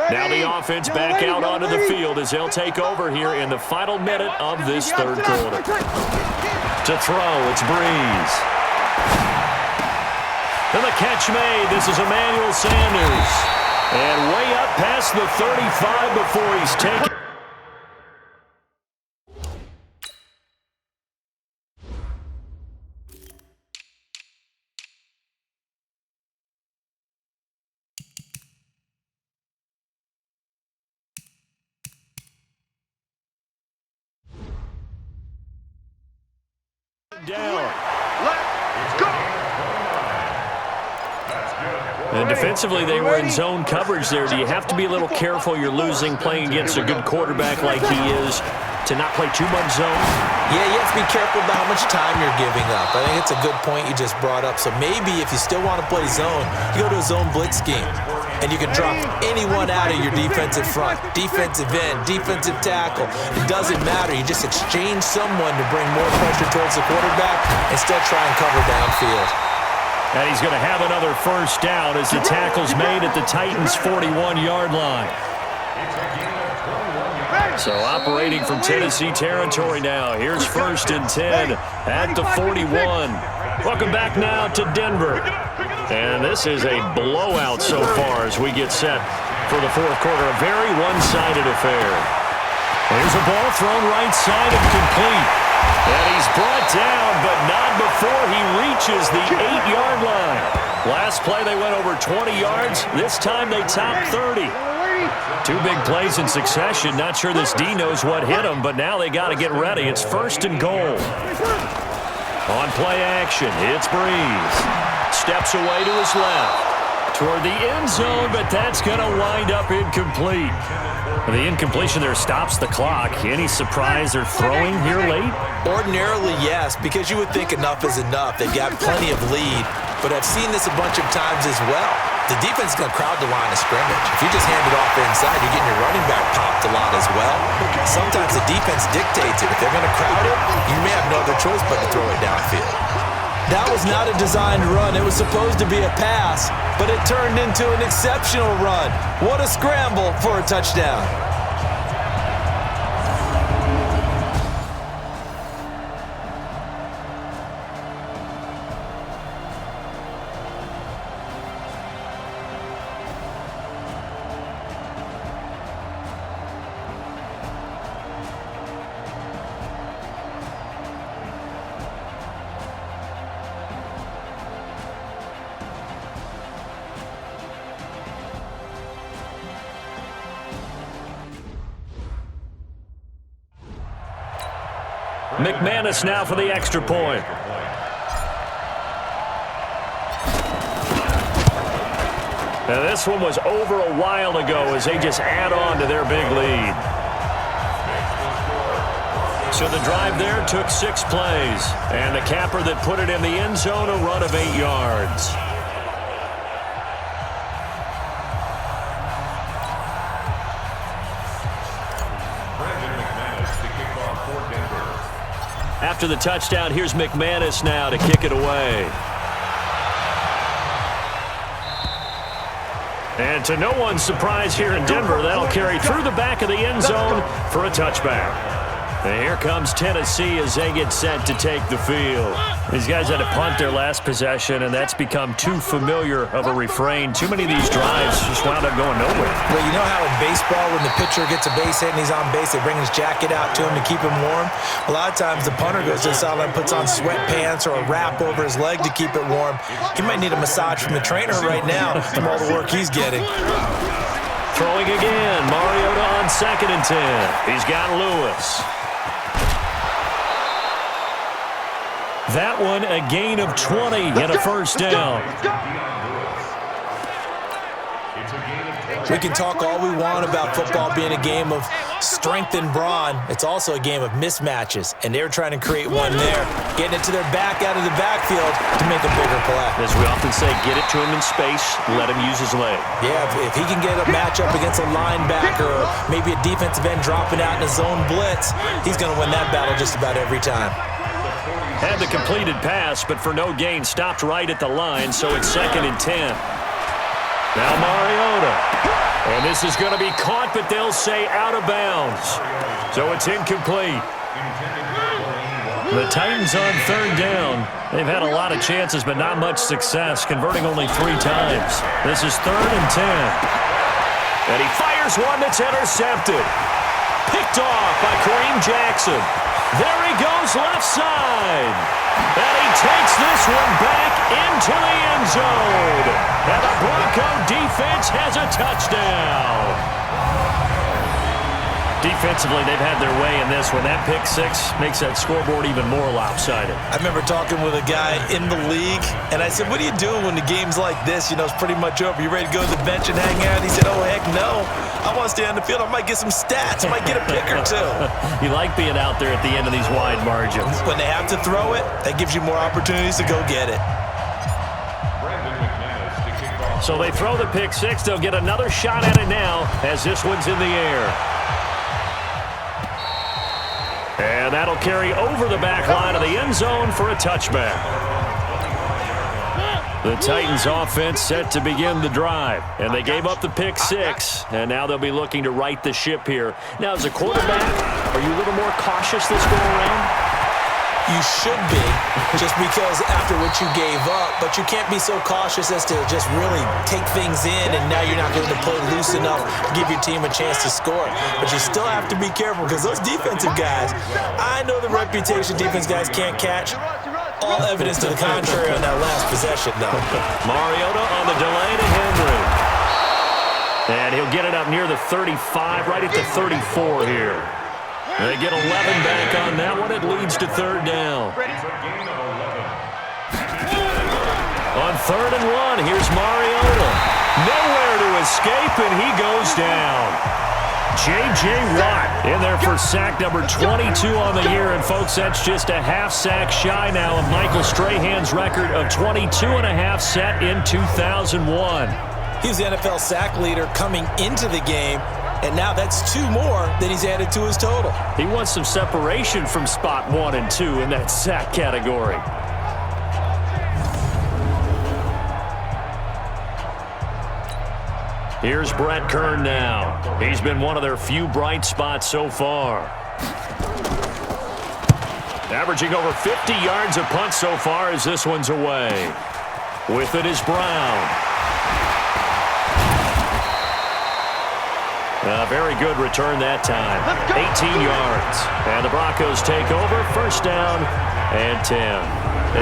Now the offense back out onto the field as they'll take over here in the final minute of this 3rd quarter. To throw, it's Breeze. And the catch made. This is Emmanuel Sanders. And way up past the 35 before he's taken. Down. Let's go. And defensively, they were in zone coverage there. Do you have to be a little careful? You're losing playing against a good quarterback like he is to not play too much zone? Yeah, you have to be careful about how much time you're giving up. I think it's a good point you just brought up. So maybe if you still want to play zone, you go to a zone blitz scheme. And you can drop anyone out of your defensive front, defensive end, defensive tackle. It doesn't matter. You just exchange someone to bring more pressure towards the quarterback and still try and cover downfield. And he's going to have another 1st down as the tackle's made at the Titans' 41-yard line. So operating from Tennessee territory now. Here's 1st and 10 at the 41. Welcome back now to Denver. And this is a blowout so far as we get set for the 4th quarter. A very one-sided affair. Here's a ball thrown right side and complete. And he's brought down, but not before he reaches the 8-yard line. Last play they went over 20 yards. This time they topped 30. 2 big plays in succession. Not sure this D knows what hit him, but now they got to get ready. It's 1st and goal. On play action, it's Breeze. Steps away to his left. toward the end zone, but that's going to wind up incomplete. The incompletion there stops the clock. Any surprise they're throwing here late? Ordinarily, yes, because you would think enough is enough. They've got plenty of lead, but I've seen this a bunch of times as well. The defense is going to crowd the line of scrimmage. If you just hand it off inside, you're getting your running back popped a lot as well. Sometimes the defense dictates it. If they're going to crowd it, you may have no other choice but to throw it downfield. That was not a designed run. It was supposed to be a pass, but it turned into an exceptional run. What a scramble for a touchdown. McManus now for the extra point. Now this one was over a while ago as they just add on to their big lead. So the drive there took 6 plays, and the capper that put it in the end zone, a run of 8 yards. After the touchdown, here's McManus now to kick it away. And to no one's surprise here in Denver, that'll carry through the back of the end zone for a touchback. And here comes Tennessee as they get set to take the field. These guys had to punt their last possession, and that's become too familiar of a refrain. Too many of these drives just wound up going nowhere. Well, you know how in baseball, when the pitcher gets a base hit and he's on base, they bring his jacket out to him to keep him warm? A lot of times the punter goes to the sideline, puts on sweatpants or a wrap over his leg to keep it warm. He might need a massage from the trainer right now from all the work he's getting. Throwing again, Mariota on 2nd and 10. He's got Lewis. That one a gain of 20 and a first down. We can talk all we want about football being a game of strength and brawn. It's also a game of mismatches, and they're trying to create one there, getting it to their back out of the backfield to make a bigger play. As we often say, get it to him in space, let him use his leg. Yeah, if he can get a matchup against a linebacker or maybe a defensive end dropping out in a zone blitz, he's going to win that battle just about every time. Had the completed pass, but for no gain, stopped right at the line, so it's 2nd and 10. Now Mariota. And this is going to be caught, but they'll say out of bounds. So it's incomplete. The Titans on 3rd down. They've had a lot of chances, but not much success, converting only 3 times. This is 3rd and 10. And he fires one that's intercepted. Picked off by Kareem Jackson. There he goes left side. And he takes this one back into the end zone. And the Bronco defense has a touchdown. Defensively, they've had their way in this one. That pick 6 makes that scoreboard even more lopsided. I remember talking with a guy in the league, and I said, what do you do when the game's like this? You know, it's pretty much over. You ready to go to the bench and hang out? He said, oh, heck no. I want to stay on the field. I might get some stats. I might get a pick or 2. You like being out there at the end of these wide margins. When they have to throw it, that gives you more opportunities to go get it. So they throw the pick 6. They'll get another shot at it now as this one's in the air. And that'll carry over the back line of the end zone for a touchback. The Titans offense set to begin the drive. And they gave up the pick 6. And now they'll be looking to right the ship here. Now, as a quarterback, are you a little more cautious this go around? You should be, just because after what you gave up, but you can't be so cautious as to just really take things in, and now you're not going to play loose enough to give your team a chance to score. But you still have to be careful, because those defensive guys, I know the reputation defense guys can't catch. All evidence to the contrary on that last possession, though. Mariota on the delay to Henry. And he'll get it up near the 35, right at the 34 here. They get 11 back on that one. It leads to 3rd down. On 3rd and 1, here's Mariota. Nowhere to escape, and he goes down. J.J. Watt in there for sack number 22 on the year. And, folks, that's just a half sack shy now of Michael Strahan's record of 22.5 set in 2001. He's the NFL sack leader coming into the game, and now that's 2 more than he's added to his total. He wants some separation from spot 1 and 2 in that sack category. Here's Brett Kern now. He's been one of their few bright spots so far. Averaging over 50 yards a punt so far as this one's away. With it is Brown. A very good return that time. 18 yards. And the Broncos take over. 1st down and 10.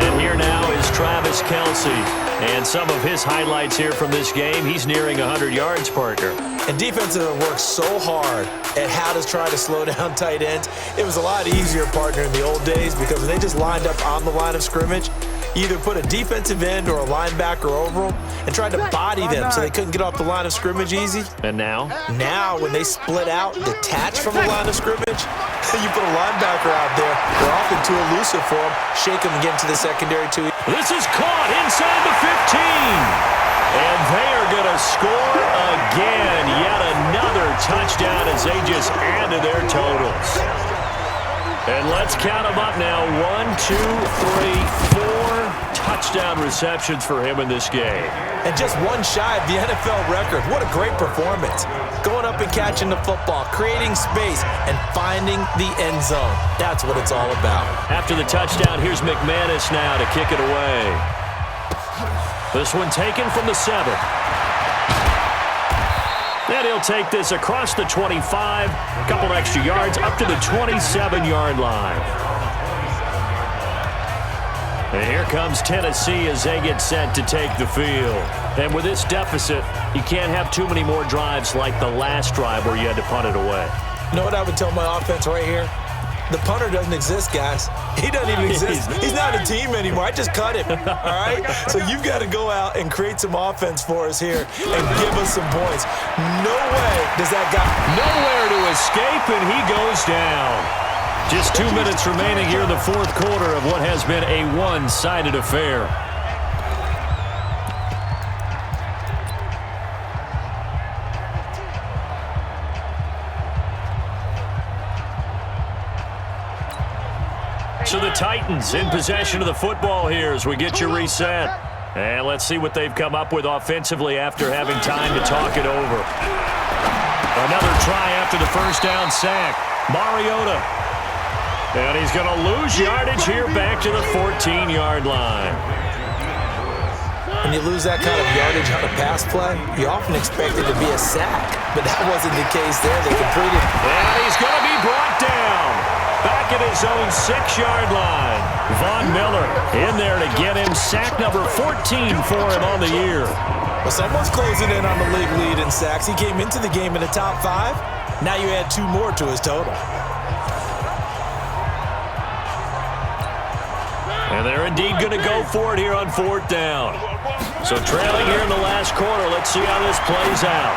And here now is Travis Kelce. And some of his highlights here from this game, he's nearing 100 yards, Parker. And defenses have worked so hard at how to try to slow down tight ends. It was a lot easier, partner, in the old days because when they just lined up on the line of scrimmage, you either put a defensive end or a linebacker over them and tried to body them so they couldn't get off the line of scrimmage easy. And now? Now, when they split out, detach from the line of scrimmage, you put a linebacker out there. They're often too elusive for them. Shake them and get into the secondary too. This is caught inside the 15. And they are going to score again. Yet another touchdown as they just add to their totals. And let's count them up now. 1, 2, 3, 4 touchdown receptions for him in this game. And just one shy of the NFL record. What a great performance. Going up and catching the football, creating space, and finding the end zone. That's what it's all about. After the touchdown, here's McManus now to kick it away. This one taken from the 7. And he'll take this across the 25, a couple extra yards, up to the 27-yard line. And here comes Tennessee as they get set to take the field. And with this deficit, you can't have too many more drives like the last drive where you had to punt it away. You know what I would tell my offense right here? The punter doesn't exist, guys. He doesn't even exist. He's not a team anymore. I just cut him, all right? So you've got to go out and create some offense for us here and give us some points. No way does that guy. Nowhere to escape, and he goes down. Just 2 minutes remaining here in the 4th quarter of what has been a one-sided affair. So the Titans in possession of the football here as we get you reset. And let's see what they've come up with offensively after having time to talk it over. Another try after the 1st down sack. Mariota. And he's going to lose yardage here back to the 14-yard line. When you lose that kind of yardage on a pass play, you often expect it to be a sack. But that wasn't the case there. They completed. And he's going to be brought down. Back at his own 6-yard line. Von Miller in there to get him sack number 14 for him on the year. Well, someone's closing in on the league lead in sacks. He came into the game in the top 5. Now you add 2 more to his total. And they're indeed going to go for it here on 4th down. So trailing here in the last quarter, let's see how this plays out.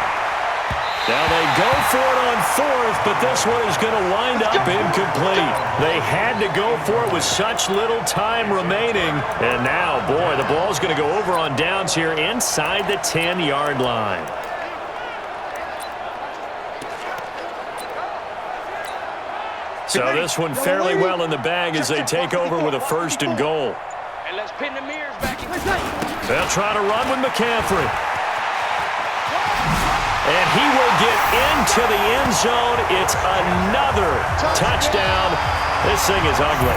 Now they go for it on 4th, but this one is going to wind up incomplete. They had to go for it with such little time remaining. And now, boy, the ball's going to go over on downs here inside the 10-yard line. So this one fairly well in the bag as they take over with a 1st and goal. And let's pin the mirrors back in. They'll try to run with McCaffrey. And he will get into the end zone. It's another touchdown. This thing is ugly.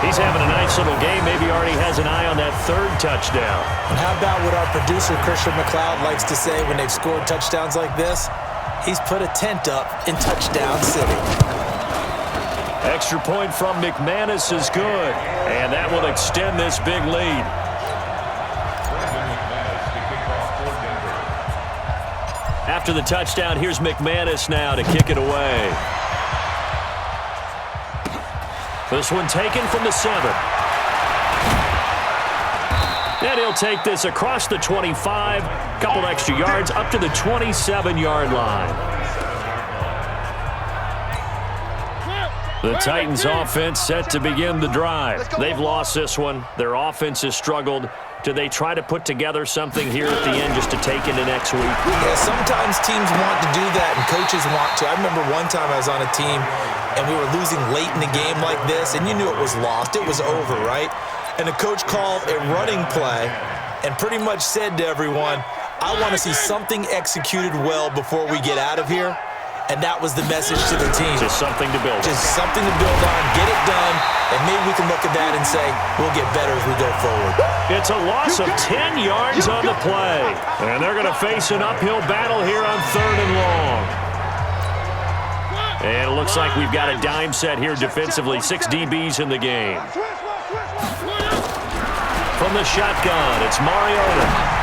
He's having a nice little game. Maybe already has an eye on that 3rd touchdown. And how about what our producer, Christian McLeod, likes to say when they've scored touchdowns like this? He's put a tent up in Touchdown City. Extra point from McManus is good. And that will extend this big lead. After the touchdown, here's McManus now to kick it away. This one taken from the 7. And he'll take this across the 25, couple extra yards, up to the 27-yard line. The Titans offense set to begin the drive. They've lost this one. Their offense has struggled. Do they try to put together something here at the end just to take into next week? Yeah, sometimes teams want to do that and coaches want to. I remember one time I was on a team and we were losing late in the game like this, and you knew it was lost. It was over, right? And the coach called a running play and pretty much said to everyone, I want to see something executed well before we get out of here. And that was the message to the team. Just something to build on. Just something to build on, get it done, and maybe we can look at that and say, we'll get better as we go forward. It's a loss of 10 yards on the play. And they're going to face an uphill battle here on 3rd and long. And it looks like we've got a dime set here defensively. 6 DBs in the game. From the shotgun, it's Mariota.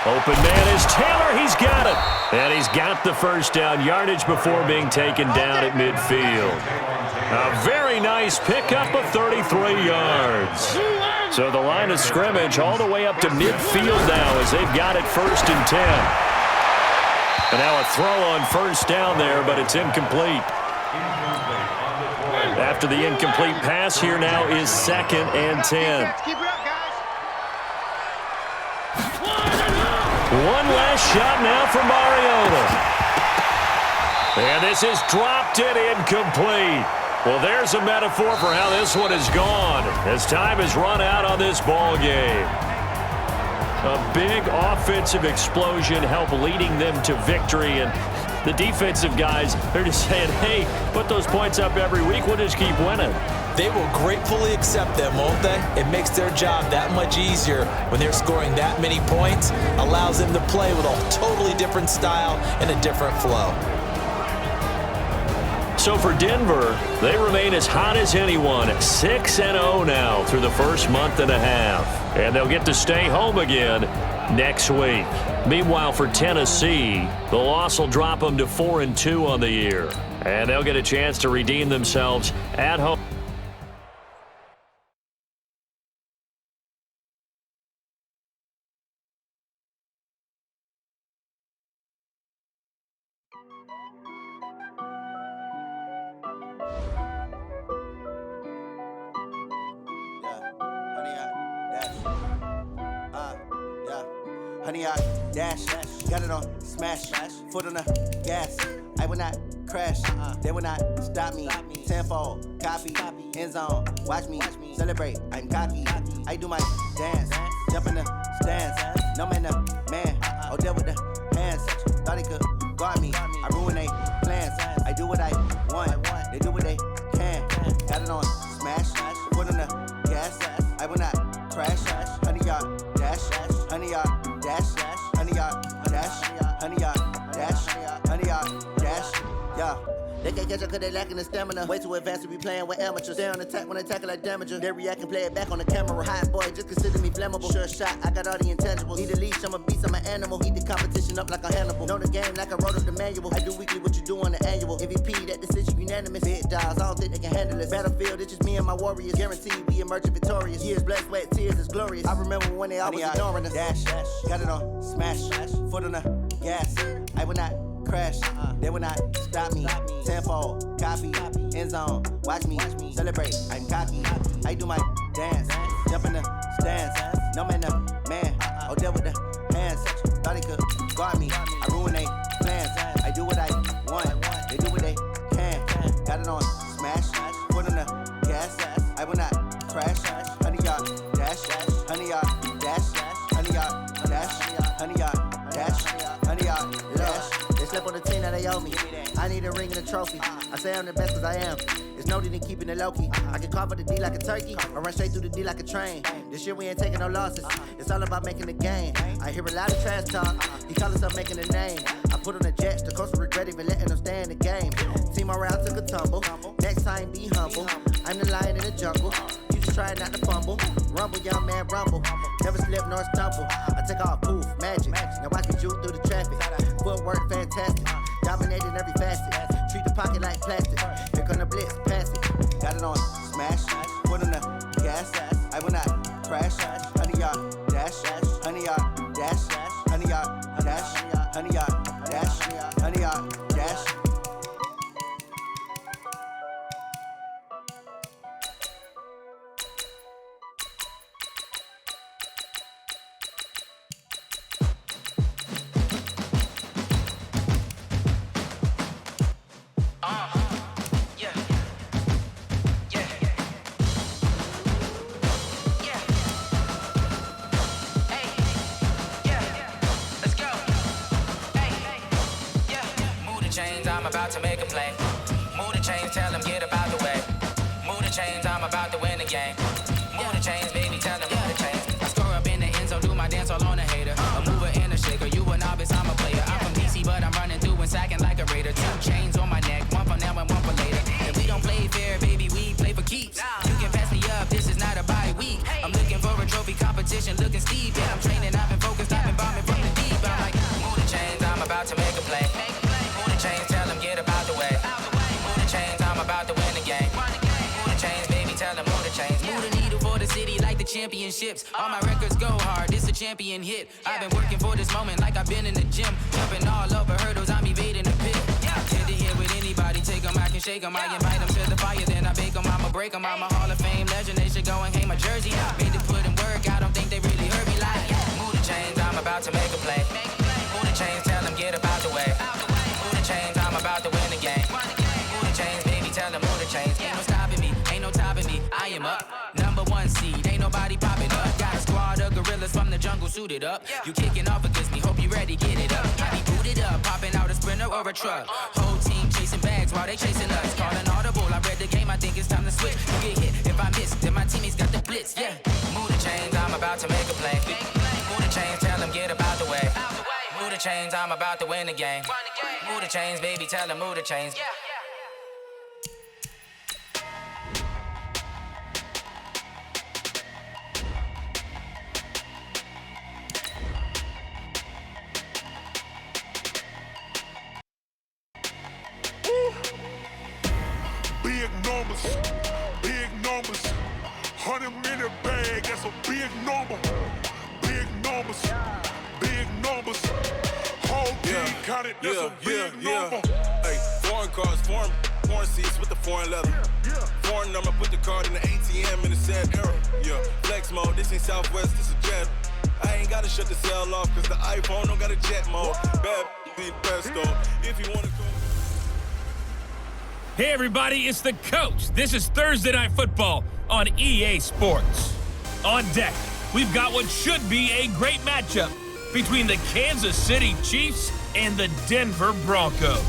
Open man is Taylor. He's got it. And he's got the first down yardage before being taken down at midfield. A very nice pickup of 33 yards. So the line of scrimmage all the way up to midfield now as they've got it 1st and 10. And now a throw on first down there, but it's incomplete. After the incomplete pass, here now is 2nd and 10. One last shot now for Mariota. And this is dropped and incomplete. Well, there's a metaphor for how this one is gone as time has run out on this ball game. A big offensive explosion helped leading them to victory, and the defensive guys, they're just saying, hey, put those points up every week, we'll just keep winning. They will gratefully accept them, won't they? It makes their job that much easier when they're scoring that many points, allows them to play with a totally different style and a different flow. So for Denver, they remain as hot as anyone, 6-0 now through the first month and a half. And they'll get to stay home again next week. Meanwhile, for Tennessee, the loss will drop them to 4-2 on the year. And they'll get a chance to redeem themselves at home. Honey, I dash, got it on smash, foot on the gas. I will not crash, they will not stop me. Tenfold, copy, end zone, watch me celebrate. I'm cocky, I do my dance, jump in the stands. No man, oh, deal with the hands. Thought he could guard me, I ruin they plans. I do what I want, they do what they can. Got it on smash, foot on the gas. I will not crash, honey, y'all dash, honey, y'all. Dash, honey, y'all, dash, honey, y'all, dash, honey, y'all, dash, yeah. They can't catch up cause they lacking the stamina. Way too advanced to be playing with amateurs. Stay on attack when they tackle like damager. They react and play it back on the camera. Hot boy, just consider me flammable. Sure shot, I got all the intangibles. Need a leash, I'm a beast, I'm an animal. Heat the competition up like a Hannibal. Know the game like I wrote up the manual. I do weekly what you do on the annual. MVP, that decision unanimous. Big dogs, I don't think they can handle it. Battlefield, it's just me and my warriors. Guaranteed we emerging victorious. Years, blood, sweat, tears, it's glorious. I remember when they always ignoring us. Dash, got it on smash, foot on the gas. I will not crash, they will not stop me. Tenfold, copy, end zone, watch me celebrate. I'm cocky, I do my dance, jump in the stands. No man, oh, deal with the hands. Thought he could guard me, I ruin they plans. I do what I want, they do what they can. Got it on smash, foot on the gas. I will not crash, honey, y'all dash, honey, y'all dash, honey, y'all dash, honey, y'all dash, honey, y'all dash. They slept on the team that they owe me. I need a ring and a trophy. I say I'm the best cause I am. It's no need in keeping it low-key. I can carve for the D like a turkey, or run straight through the D like a train. This year we ain't taking no losses. It's all about making the game. I hear a lot of trash talk. He call himself making a name. I put on the Jets. The coach will regret even letting them stay in the game. Team around took a tumble. Next time be humble. I'm the lion in the jungle. You just try not to fumble. Rumble, young man, rumble. Never slip nor stumble. I take off, poof, magic. Now watch me juke through the traffic. Footwork fantastic. Dominating every facet. Treat the pocket like plastic. Here come the blitz, pass it. Got it on smash. Foot on the gas. I will not crash. the chains, tell them get up out the way. Move the chains, I'm about to win the game. Move the chains, baby, tell them move the chains. I score up in the end zone, do my dance all on a hater. A mover and a shaker, you a novice, I'm a player. I'm from DC, but I'm running through and sacking like a raider. 2 chains on my neck, one for now and one for later. And we don't play fair, baby, we play for keeps. You can pass me up, this is not a bye week. I'm looking for a trophy competition, looking steep. Yeah, I'm training, I've been focused, I've been bombing from the deep. I'm like, move the chains, I'm about to make a play. Move the chains, tell them get up out the way. Move the chains, I'm about to win the game. Move the chains, baby, tell them move the chains. Move the needle for the city like the championships. All my records go hard, this a champion hit. I've been working for this moment like I've been in the gym. Jumping all over hurdles, I'm evading the pit. Head to head with anybody, take them, I can shake them. I invite them to the fire, then I bake them, I'ma break them. I'm a Hall of Fame legend, they should go and hang my jersey. Made to put in work, I don't think they really heard me like. Move the chains, I'm about to make a play. Move the chains, tell them get up out the way. Move the chains, I'm about to win the game. Move the chains, baby, tell them move the chains. Ain't no stopping me, ain't no topping me. I am up, number 1 seed, ain't nobody popping up. Got a squad of gorillas from the jungle suited up. You kicking off against me, hope you ready, get it up. I be booted up, popping out a Sprinter or a truck. Whole team chasing bags while they chasing us. Calling audible, I read the game, I think it's time to switch. You get hit, if I miss, then my teammates got the blitz, yeah. Move the chains, I'm about to make a play. Move the chains, tell them get up out the way. Move the chains, I'm about to win the game. Move the chains, baby, tell them move the chains. Big numbers, 100 in the bag, that's a big number. Big numbers, whole team counted, that's a big number. Hey, foreign cars, foreign seats with the foreign leather. Foreign number, put the card in the ATM in the sad era. Yeah, flex mode, this ain't Southwest, this a jet. I ain't gotta shut the cell off, cause the iPhone don't got a jet mode. Bad be best though, if you wanna go. Hey everybody, it's the coach. This is Thursday Night Football on EA Sports. On deck, we've got what should be a great matchup between the Kansas City Chiefs and the Denver Broncos.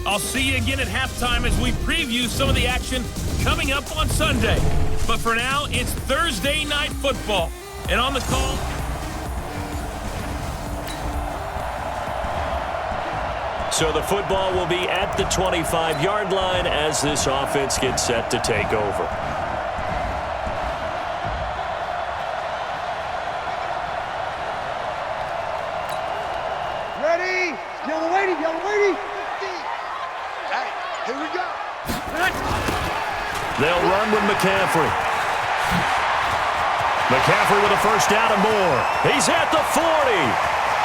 I'll see you again at halftime as we preview some of the action coming up on Sunday. But for now, it's Thursday Night Football. And on the call... So the football will be at the 25-yard line as this offense gets set to take over. Ready? Yellow lady. Hey, here we go. They'll run with McCaffrey. McCaffrey with a first down and more. He's at the 40,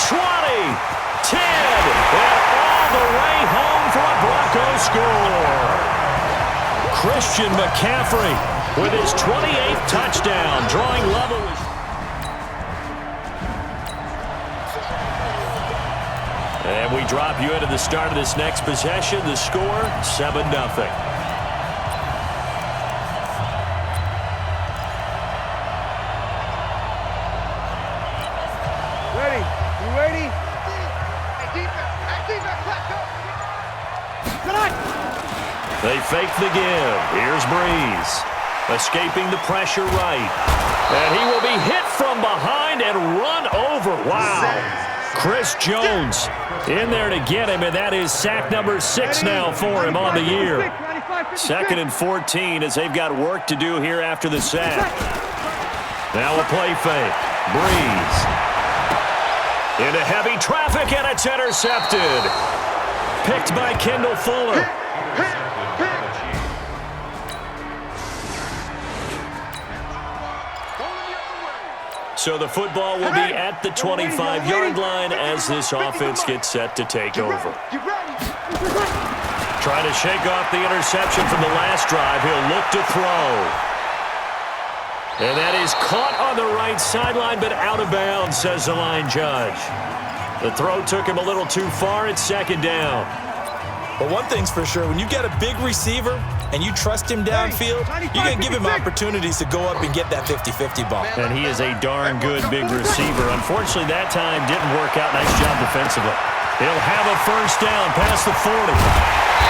20, 10, and all the way home for a Broncos score. Christian McCaffrey with his 28th touchdown, drawing level. And we drop you into the start of this next possession. The score, 7-0. Ready? You ready? They fake the give. Here's Breeze. Escaping the pressure right. And he will be hit from behind and run over. Wow. Chris Jones in there to get him, and that is sack number 6 now for him on the year. 2nd and 14 as they've got work to do here after the sack. Now a play fake. Breeze. Into heavy traffic, and it's intercepted. Picked by Kendall Fuller. So the football will be at the 25-yard line as this offense gets set to take over. Trying to shake off the interception from the last drive. He'll look to throw. And that is caught on the right sideline, but out of bounds, says the line judge. The throw took him a little too far. It's 2nd down. But one thing's for sure, when you get a big receiver and you trust him downfield, you're going to give him opportunities to go up and get that 50-50 ball. And he is a darn good big receiver. Unfortunately, that time didn't work out. Nice job defensively. He'll have a first down past the 40.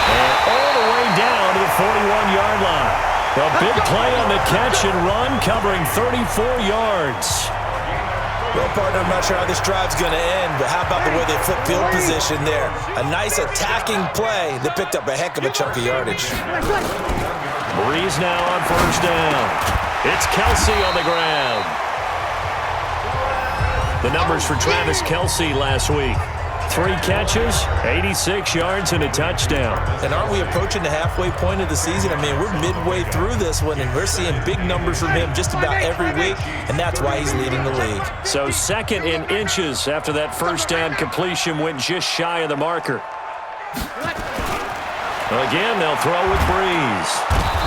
And all the way down to the 41-yard line. A big play on the catch and run, covering 34 yards. Well, partner, I'm not sure how this drive's going to end, but how about the way they flip field position there? A nice attacking play that picked up a heck of a chunk of yardage. Breeze now on first down. It's Kelce on the ground. The numbers for Travis Kelce last week. 3 catches, 86 yards, and a touchdown. And aren't we approaching the halfway point of the season? I mean, we're midway through this one, and we're seeing big numbers from him just about every week, and that's why he's leading the league. So 2nd in inches after that first down completion went just shy of the marker. Again, they'll throw with Breeze.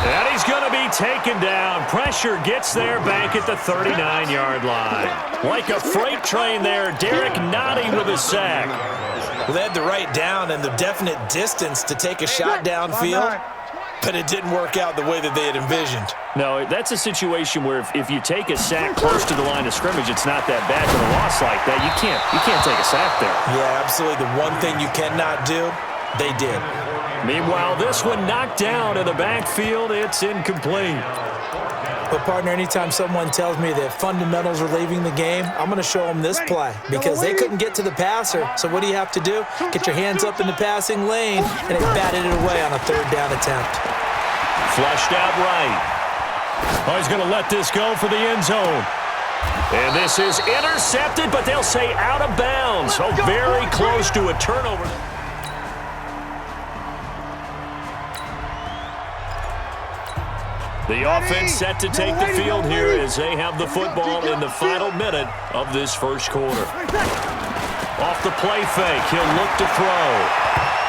And he's going to be taken down. Pressure gets there back at the 39-yard line. Like a freight train there, Derek Nottie with a sack. Well, they had the right down and the definite distance to take a shot downfield, but it didn't work out the way that they had envisioned. No, that's a situation where if you take a sack close to the line of scrimmage, it's not that bad. But a loss like that, you can't take a sack there. Yeah, absolutely. The one thing you cannot do, they did. Meanwhile, this one knocked down in the backfield. It's incomplete. But, partner, anytime someone tells me that fundamentals are leaving the game, I'm going to show them this play because they couldn't get to the passer. So what do you have to do? Get your hands up in the passing lane, and they batted it away on a 3rd down attempt. Flushed out right. Oh, he's going to let this go for the end zone. And this is intercepted, but they'll say out of bounds. So very close to a turnover. The offense set to take the field here as they have the football in the final minute of this first quarter. Off the play fake, he'll look to throw.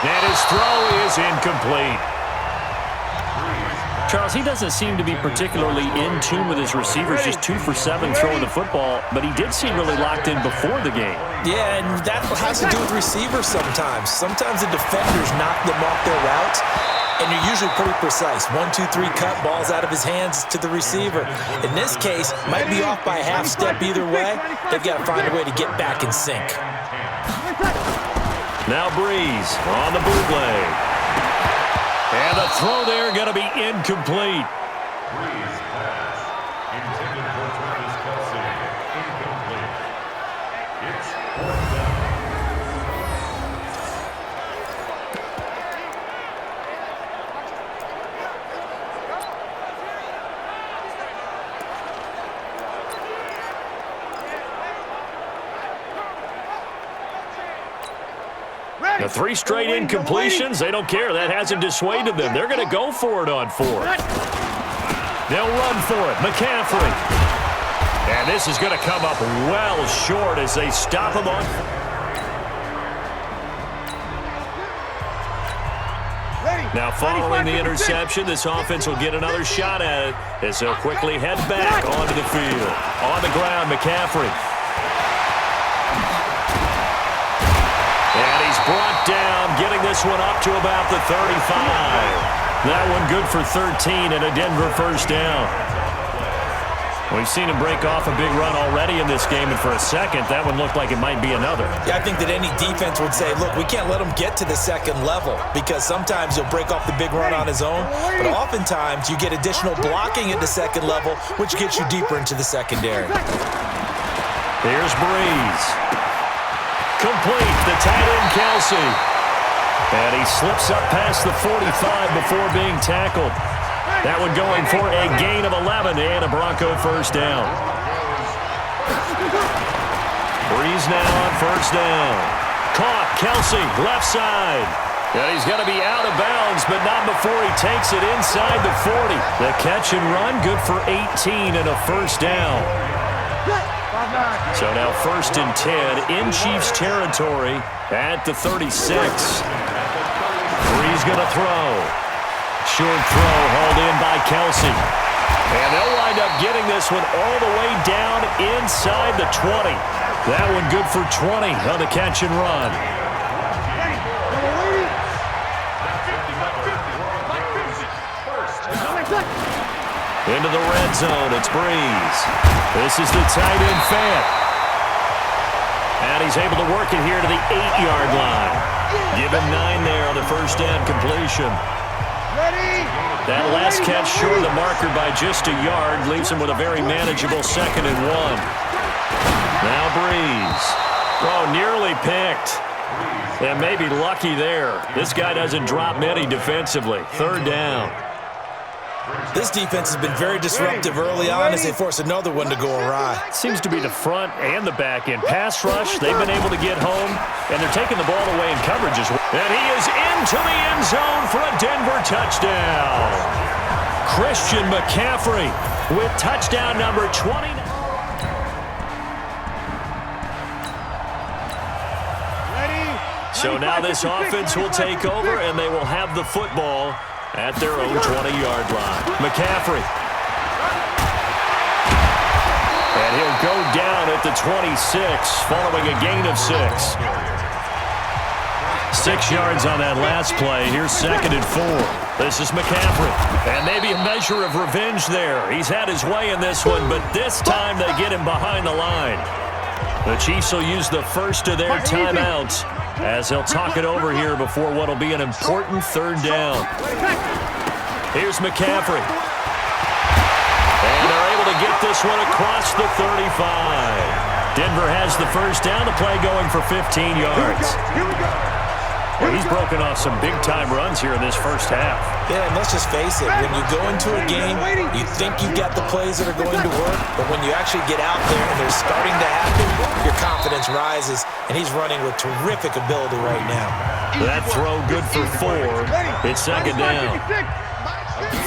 And his throw is incomplete. Charles, he doesn't seem to be particularly in tune with his receivers, just 2 for 7 throwing the football, but he did seem really locked in before the game. Yeah, and that has to do with receivers sometimes. Sometimes the defenders knock them off their routes, and you're usually pretty precise. 1, 2, 3 cut, balls out of his hands to the receiver. In this case, might be off by a half step either way. They've got to find a way to get back in sync. Now Breeze on the bootleg. And the throw there going to be incomplete. Breeze pass. Intended for Travis Kelce. Incomplete. It's 4th down. The 3 straight incompletions, they don't care. That hasn't dissuaded them. They're going to go for it on 4th. They'll run for it. McCaffrey. And this is going to come up well short as they stop him on. Now following the interception, this offense will get another shot at it as they'll quickly head back onto the field. On the ground, McCaffrey. And he's brought down, getting this one up to about the 35. That one good for 13 and a Denver first down. We've seen him break off a big run already in this game, and for a second, that one looked like it might be another. Yeah, I think that any defense would say, look, we can't let him get to the second level because sometimes he'll break off the big run on his own, but oftentimes you get additional blocking at the second level, which gets you deeper into the secondary. Here's Breeze. Complete, the tight end Kelce. And he slips up past the 45 before being tackled. That one going for a gain of 11 and a Bronco first down. Breeze now on first down. Caught, Kelce, left side. And he's going to be out of bounds, but not before he takes it inside the 40. The catch and run, good for 18 and a first down. So now 1st and 10 in Chiefs territory at the 36. Breeze going to throw. Short throw hauled in by Kelce. And they'll wind up getting this one all the way down inside the 20. That one good for 20 on the catch and run. Into the red zone, it's Breeze. This is the tight end Fant. And he's able to work it here to the 8-yard line. Give him 9 there on the first down completion. That last catch short of the marker by just a yard leaves him with a very manageable 2nd and 1. Now Breeze. Oh, nearly picked. And maybe lucky there. This guy doesn't drop many defensively. 3rd down. This defense has been very disruptive early on as they force another one to go awry. Seems to be the front and the back end. Pass rush, they've been able to get home, and they're taking the ball away in coverage as well. And he is into the end zone for a Denver touchdown. Christian McCaffrey with touchdown number 29. So now this offense will take over, and they will have the football at their own 20-yard line. McCaffrey. And he'll go down at the 26 following a gain of 6. 6 yards on that last play. Here's 2nd and 4. This is McCaffrey. And maybe a measure of revenge there. He's had his way in this one, but this time they get him behind the line. The Chiefs will use the first of their timeouts as they'll talk it over here before what will be an important 3rd down. Here's McCaffrey. And they're able to get this one across the 35. Denver has the first down. The play going for 15 yards. Well, he's broken off some big-time runs here in this first half. Yeah, and let's just face it. When you go into a game, you think you've got the plays that are going to work, but when you actually get out there and they're starting to happen, your confidence rises, and he's running with terrific ability right now. That throw good for 4. It's 2nd down.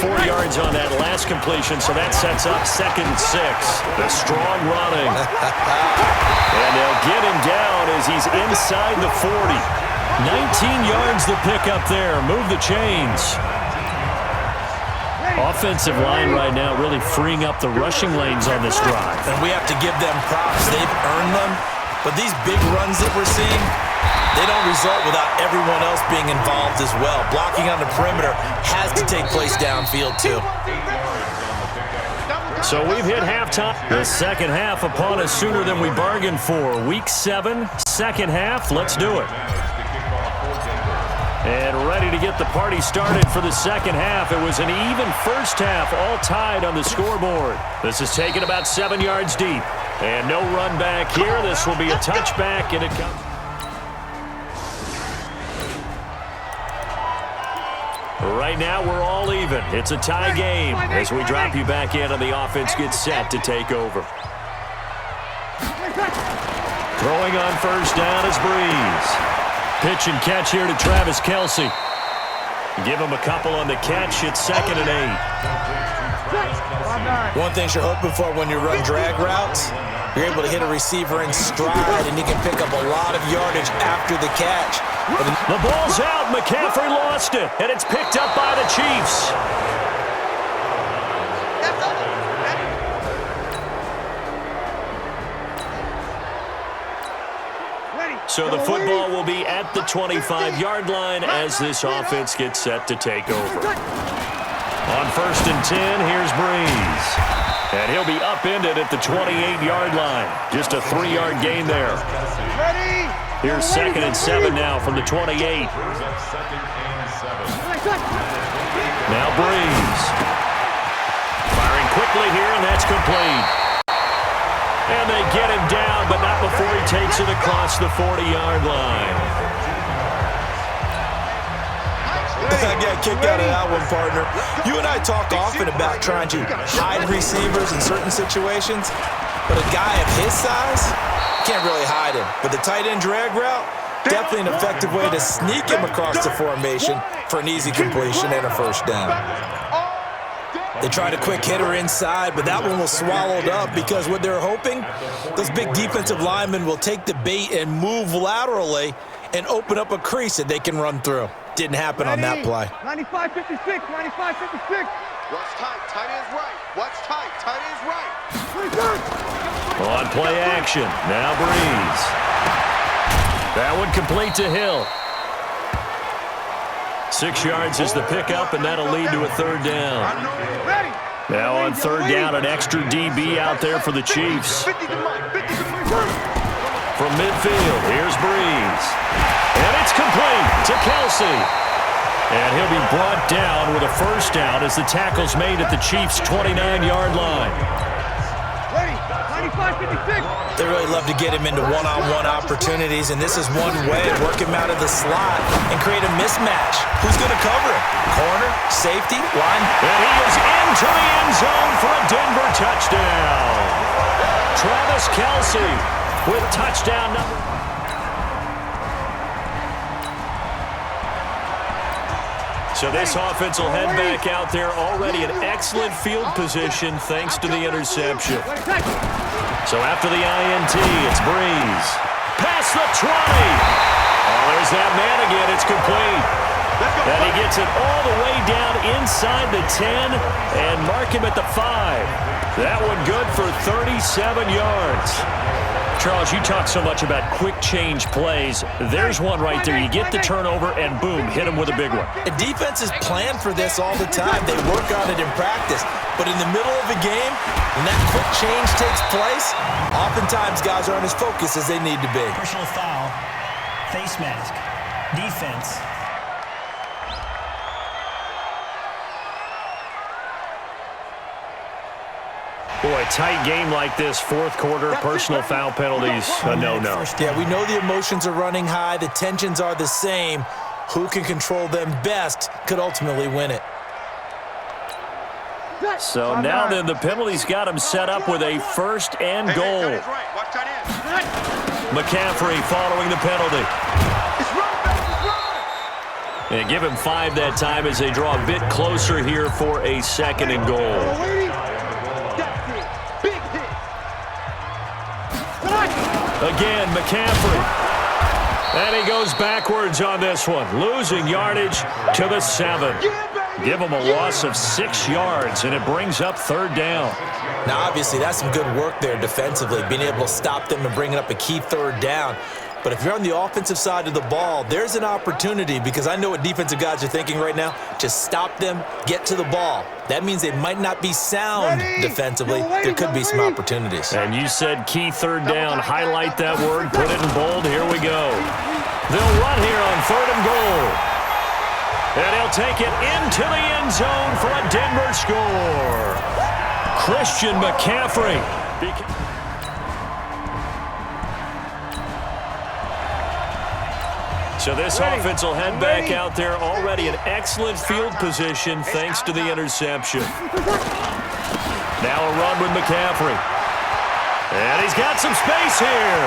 4 yards on that last completion, so that sets up 2nd and 6. The strong running. And they'll get him down as he's inside the 40. 19 yards the pick up there. Move the chains. Offensive line right now really freeing up the rushing lanes on this drive. And we have to give them props. They've earned them. But these big runs that we're seeing, they don't result without everyone else being involved as well. Blocking on the perimeter has to take place downfield too. So we've hit halftime. The second half upon us sooner than we bargained for. Week 7, second half. Let's do it. And ready to get the party started for the second half. It was an even first half, all tied on the scoreboard. This is taken about 7 yards deep. And no run back here. This will be a touchback, and it comes. Right now, we're all even. It's a tie game as we drop you back in and the offense gets set to take over. Throwing on first down is Breeze. Pitch and catch here to Travis Kelce. Give him a couple on the catch. It's 2nd and 8. One thing you're hoping for when you run drag routes, you're able to hit a receiver in stride, and you can pick up a lot of yardage after the catch. The ball's out. McCaffrey lost it, and it's picked up by the Chiefs. So the football will be at the 25-yard line as this offense gets set to take over. On 1st and 10, here's Breeze. And he'll be upended at the 28-yard line. Just a 3-yard gain there. Here's 2nd and 7 now from the 28. Now Breeze. Firing quickly here, and that's complete. And they get him down, but not before he takes it across the 40-yard line. I got a kick out of that one, partner. You and I talk often about trying to hide receivers in certain situations, but a guy of his size can't really hide him. But the tight end drag route, definitely an effective way to sneak him across the formation for an easy completion and a first down. They tried a quick hitter inside, but that one was swallowed up because what they're hoping, those big defensive linemen will take the bait and move laterally and open up a crease that they can run through. Didn't happen on that play. 95-56, 95-56. What's tight? Tight end's right. What's tight? Tight end's right. On play action. Now Breeze. That one complete to Hill. 6 yards is the pickup, and that'll lead to a 3rd down. Now on 3rd down, an extra DB out there for the Chiefs. From midfield, here's Breeze. And it's complete. complete to Kelsey. And he'll be brought down with a first down as the tackle's made at the Chiefs' 29-yard line. They really love to get him into one-on-one opportunities, and this is one way to work him out of the slot and create a mismatch. Who's going to cover him? Corner, safety, line? And he is into the end zone for a Denver touchdown. Travis Kelce with touchdown number. So this offense will head back out there already in excellent field position thanks to the interception. So after the INT, it's Breeze. Past the 20. Oh, there's that man again. It's complete. And he gets it all the way down inside the 10 and mark him at the 5. That one good for 37 yards. Charles, you talk so much about quick change plays. There's one right there. You get the turnover, and boom, hit him with a big one. And defenses plan for this all the time. They work on it in practice. But in the middle of the game, when that quick change takes place, oftentimes guys aren't as focused as they need to be. Personal foul, face mask, defense. Boy, tight game like this, fourth quarter, personal foul penalties, a no-no. Yeah, we know the emotions are running high. The tensions are the same. Who can control them best could ultimately win it. So now then, the penalties got him set up with a first and goal. McCaffrey following the penalty. And give him 5 that time as they draw a bit closer here for a second and goal. Again, McCaffrey. And he goes backwards on this one, losing yardage to the 7. Give him a loss of 6 yards, and it brings up third down. Now, obviously, that's some good work there defensively, being able to stop them and bringing up a key third down. But if you're on the offensive side of the ball, there's an opportunity, because I know what defensive guys are thinking right now. Just stop them, get to the ball. That means they might not be sound defensively. There could be some opportunities. And you said key third down. Highlight that word, put it in bold. Here we go. They'll run here on third and goal. And he'll take it into the end zone for a Denver score. Christian McCaffrey. So this offense will head back out there already in excellent field position thanks to the interception. Now a run with McCaffrey. And he's got some space here.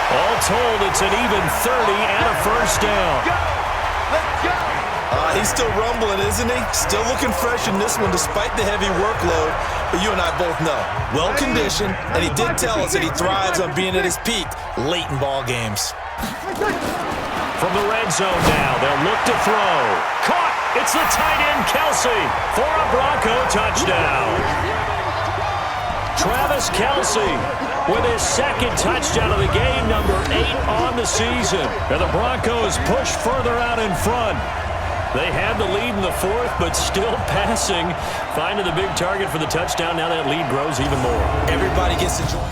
All told, it's an even 30 and a first down. He's still rumbling, isn't he? Still looking fresh in this one despite the heavy workload. But you and I both know, well-conditioned, and he did tell us that he thrives on being at his peak late in ball games. From the red zone now, they'll look to throw. Caught! It's the tight end, Kelce, for a Bronco touchdown. Travis Kelce with his second touchdown of the game, number 8 on the season. And the Broncos push further out in front. They had the lead in the fourth, but still passing. Finding the big target for the touchdown. Now that lead grows even more. Everybody gets to join.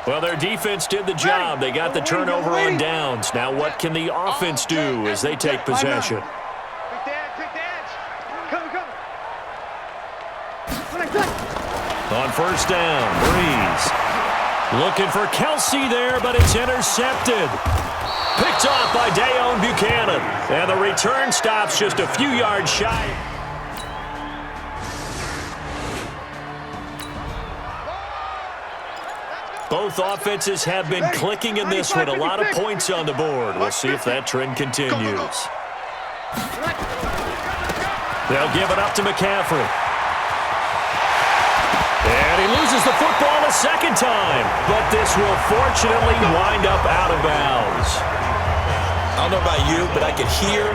Well, their defense did the job. They got the turnover on downs. Now what can the offense do as they take possession? On first down, Breeze. Looking for Kelce there, but it's intercepted. Picked off by Deone Bucannon. And the return stops just a few yards shy. Both offenses have been clicking in this one. A lot of points on the board. We'll see if that trend continues. They'll give it up to McCaffrey. And he loses the football a second time. But this will fortunately wind up out of bounds. I don't know about you, but I could hear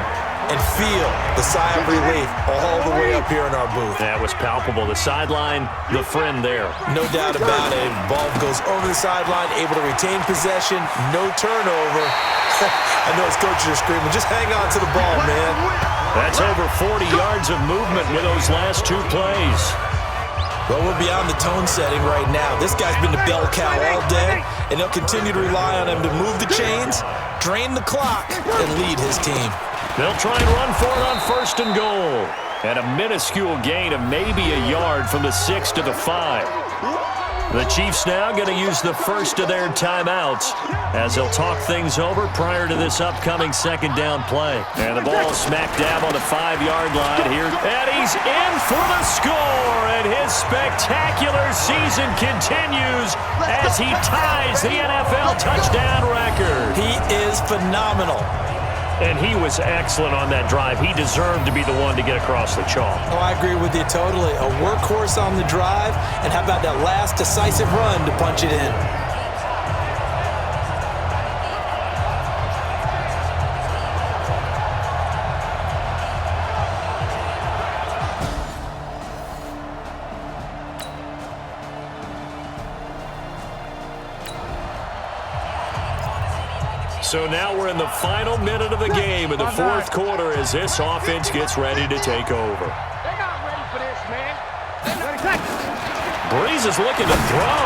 and feel the sigh of relief all the way up here in our booth. That was palpable. The sideline, the friend there. No doubt about it. Ball goes over the sideline, able to retain possession, no turnover. I know his coaches are screaming, just hang on to the ball, man. That's over 40 yards of movement with those last 2 plays. Well, we're beyond the tone setting right now. This guy's been the bell cow all day, and they'll continue to rely on him to move the chains, drain the clock, and lead his team. They'll try and run for it on 1st and goal. And a minuscule gain of maybe a yard from the 6 to the 5. The Chiefs now going to use the first of their timeouts as they'll talk things over prior to this upcoming 2nd down play. And the ball smack dab on the 5-yard line here. And he's in for the score. And his spectacular season continues as he ties the NFL touchdown record. He is phenomenal. And he was excellent on that drive. He deserved to be the one to get across the chalk. Oh, I agree with you totally. A workhorse on the drive, and how about that last decisive run to punch it in? So now we're in the final minute of the game in the 4th quarter as this offense gets ready to take over. They're not ready for this, man. Breeze is looking to throw.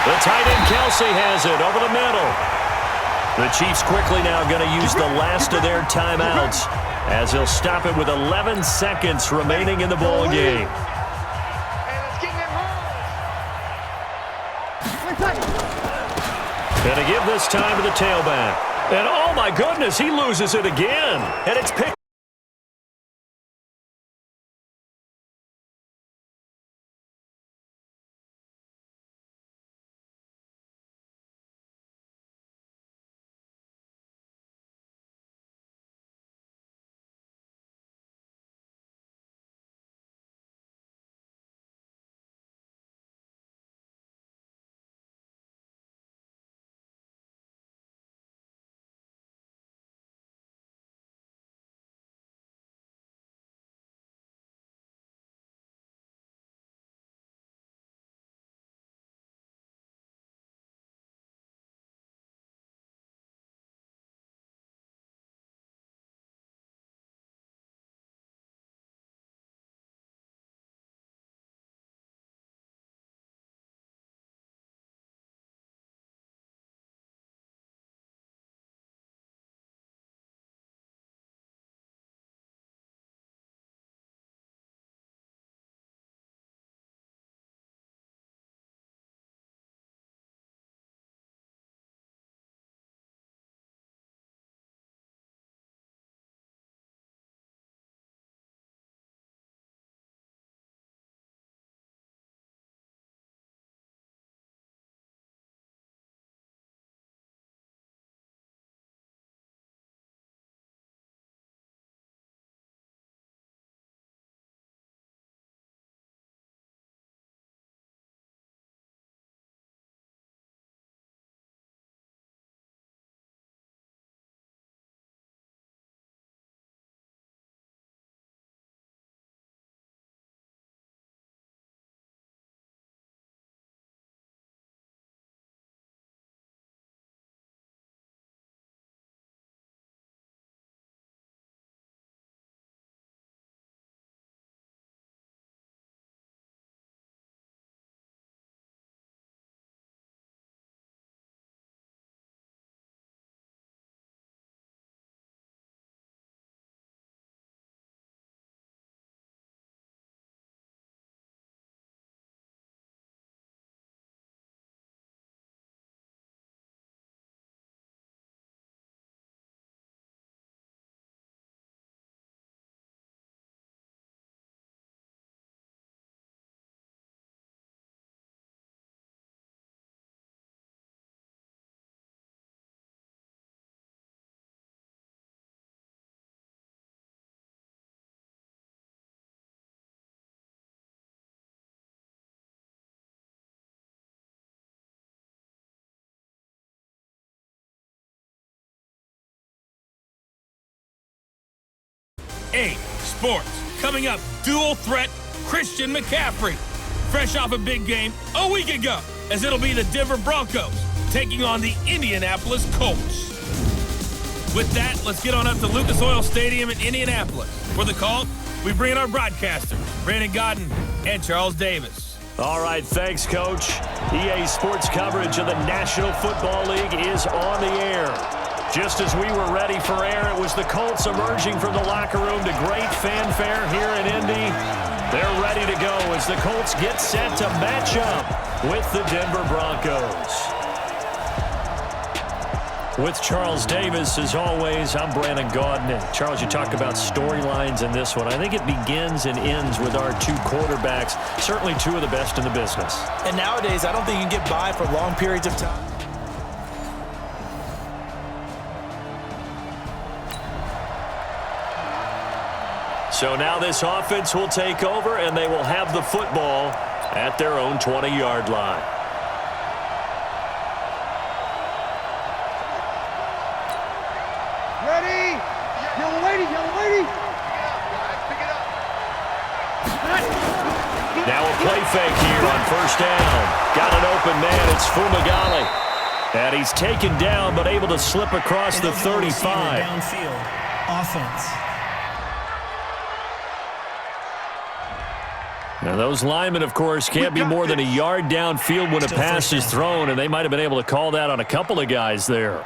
The tight end Kelsey has it over the middle. The Chiefs quickly now going to use the last of their timeouts as they'll stop it with 11 seconds remaining in the ball game. And to give this time to the tailback. And oh my goodness, he loses it again. And it's picked. EA Sports. Coming up, dual threat Christian McCaffrey. Fresh off a big game a week ago, as it'll be the Denver Broncos taking on the Indianapolis Colts. With that, let's get on up to Lucas Oil Stadium in Indianapolis. For the call, we bring in our broadcasters, Brandon Godden and Charles Davis. All right, thanks, Coach. EA Sports coverage of the National Football League is on the air. Just as we were ready for air, it was the Colts emerging from the locker room to great fanfare here in Indy. They're ready to go as the Colts get set to match up with the Denver Broncos. With Charles Davis, as always, I'm Brandon Gaudin. And Charles, you talk about storylines in this one. I think it begins and ends with our two quarterbacks, certainly two of the best in the business. And nowadays, I don't think you can get by for long periods of time. So now this offense will take over, and they will have the football at their own 20-yard line. Ready? Yellow lady, yellow lady. Now a play fake here on first down. Got an open man. It's Fumagalli. And he's taken down, but able to slip across the 35. Downfield. Offense. Now, those linemen, of course, can't be more than a yard downfield when a pass is thrown, and they might have been able to call that on a couple of guys there.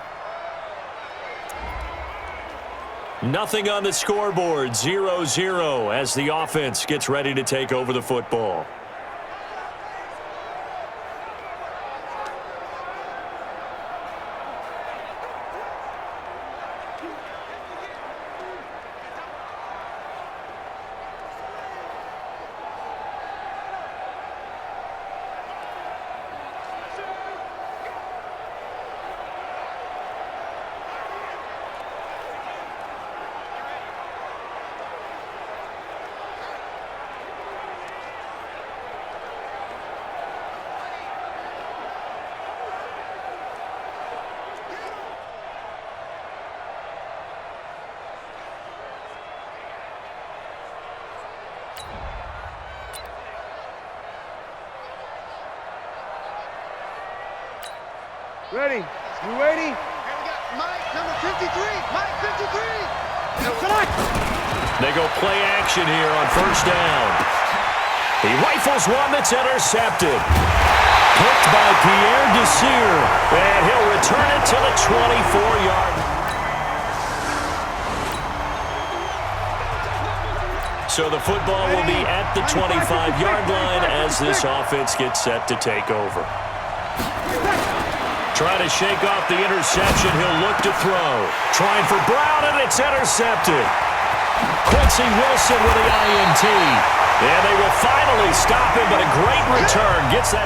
Nothing on the scoreboard, 0-0 as the offense gets ready to take over the football. Ready? You ready? Here we got Mike, number 53. Mike, 53. They go play action here on first down. He rifles one that's intercepted. Picked by Pierre Desir. And he'll return it to the 24-yard line. So the football will be at the 25-yard line as this offense gets set to take over. Trying to shake off the interception. He'll look to throw. Trying for Brown, and it's intercepted. Quincy Wilson with the INT. And they will finally stop him, but a great return. Gets that.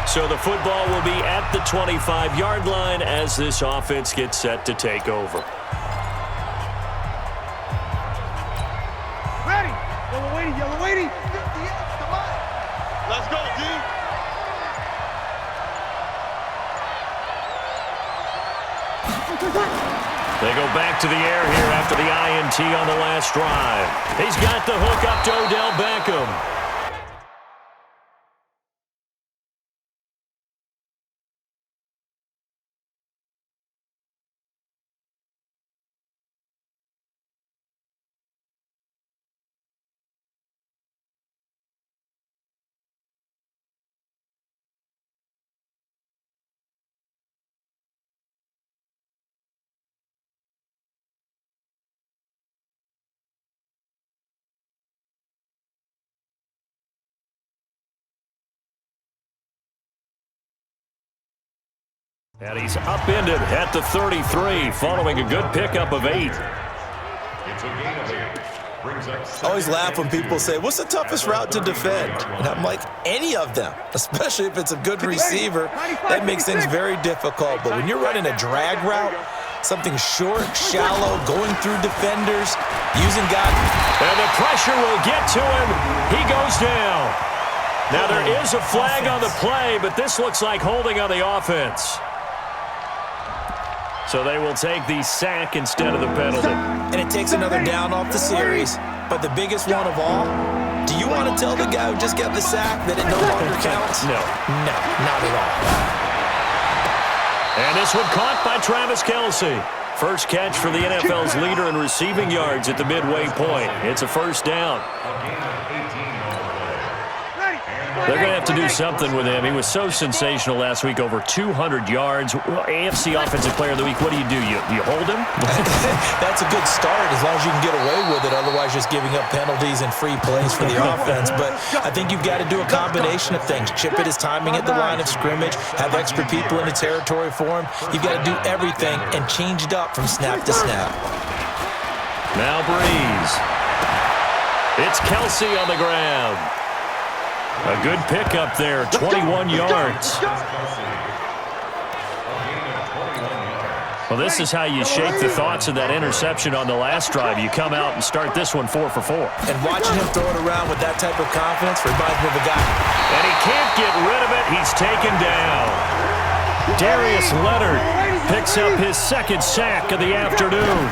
So the football will be at the 25-yard line as this offense gets set to take over. Ready? Yellow lady, yellow lady. Let's go, D. They go back to the air here after the INT on the last drive. He's got the hook up to Odell Beckham. And he's upended at the 33 following a good pickup of 8. It's a gain of 8. Brings up I always laugh when people say, what's the toughest route to defend? And I'm like, any of them, especially if it's a good receiver. That makes things very difficult. But when you're running a drag route, something short, shallow, going through defenders, using guys. And the pressure will get to him. He goes down. Now there is a flag on the play, but this looks like holding on the offense. So they will take the sack instead of the penalty. And it takes another down off the series. But the biggest one of all, do you want to tell the guy who just got the sack that it no longer counts? No. No, not at all. And this one caught by Travis Kelce. First catch for the NFL's leader in receiving yards at the midway point. It's a first down. They're going to have to do something with him. He was so sensational last week, over 200 yards. AFC Offensive Player of the Week, what do? You hold him? That's a good start as long as you can get away with it. Otherwise, just giving up penalties and free plays for the offense. But I think you've got to do a combination of things. Chip it his timing at the line of scrimmage, have extra people in the territory for him. You've got to do everything and change it up from snap to snap. Now Breeze. It's Kelce on the ground. A good pickup there, 21 yards. Well, this is how you shake the thoughts of that interception on the last drive. You come out and start this one 4 for 4. And watching him throw it around with that type of confidence reminds me of a guy. And he can't get rid of it. He's taken down. Darius Leonard picks up his second sack of the afternoon.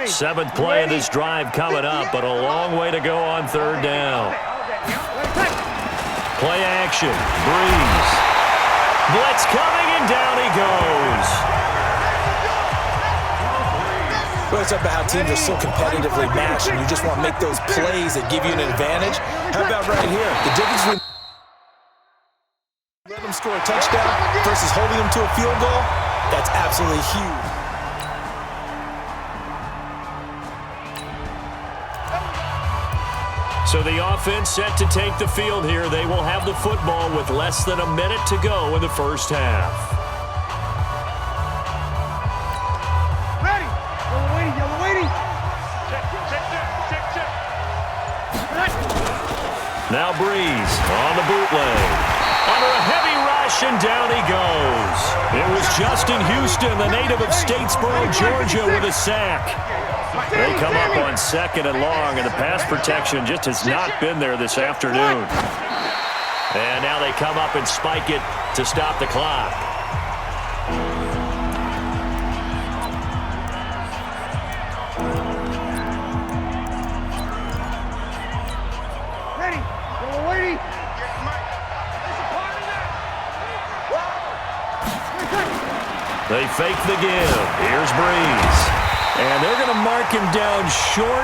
Seventh play of this drive coming up, but a long way to go on third down. Play action. Breeze. Blitz coming, and down he goes. Well, it's about how teams are so competitively matched, and you just want to make those plays that give you an advantage. How about right here? The difference between let them score a touchdown versus holding them to a field goal, that's absolutely huge. So the offense set to take the field here. They will have the football with less than a minute to go in the first half. Ready. Yellow waiting. Check. Now Breeze on the bootleg. Under a heavy rush, and down he goes. It was Justin Houston, the native of Statesboro, Georgia, with a sack. They come up on second and long, and the pass protection just has not been there this afternoon. And now they come up and spike it to stop the clock. Ready. Yellow waiting. They fake the give. Here's Breeze. And they're going to mark him down short,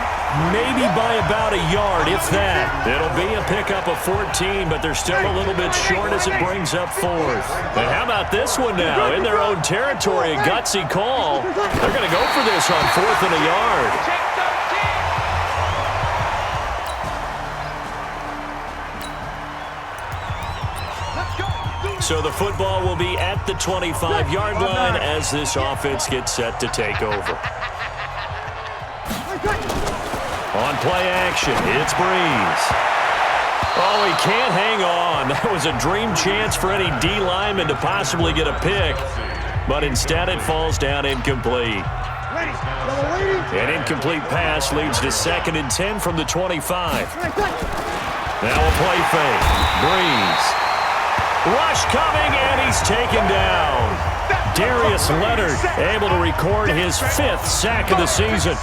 maybe by about a yard, if that. It'll be a pickup of 14, but they're still a little bit short as it brings up fourth. And how about this one now? In their own territory, a gutsy call. They're going to go for this on 4th and a yard. So the football will be at the 25-yard line as this offense gets set to take over. On play action, it's Breeze. Oh, he can't hang on. That was a dream chance for any D lineman to possibly get a pick, but instead it falls down incomplete. An incomplete pass leads to 2nd and 10 from the 25. Now a play fake. Breeze. Rush coming, and he's taken down. Darius Leonard able to record his 5th sack of the season.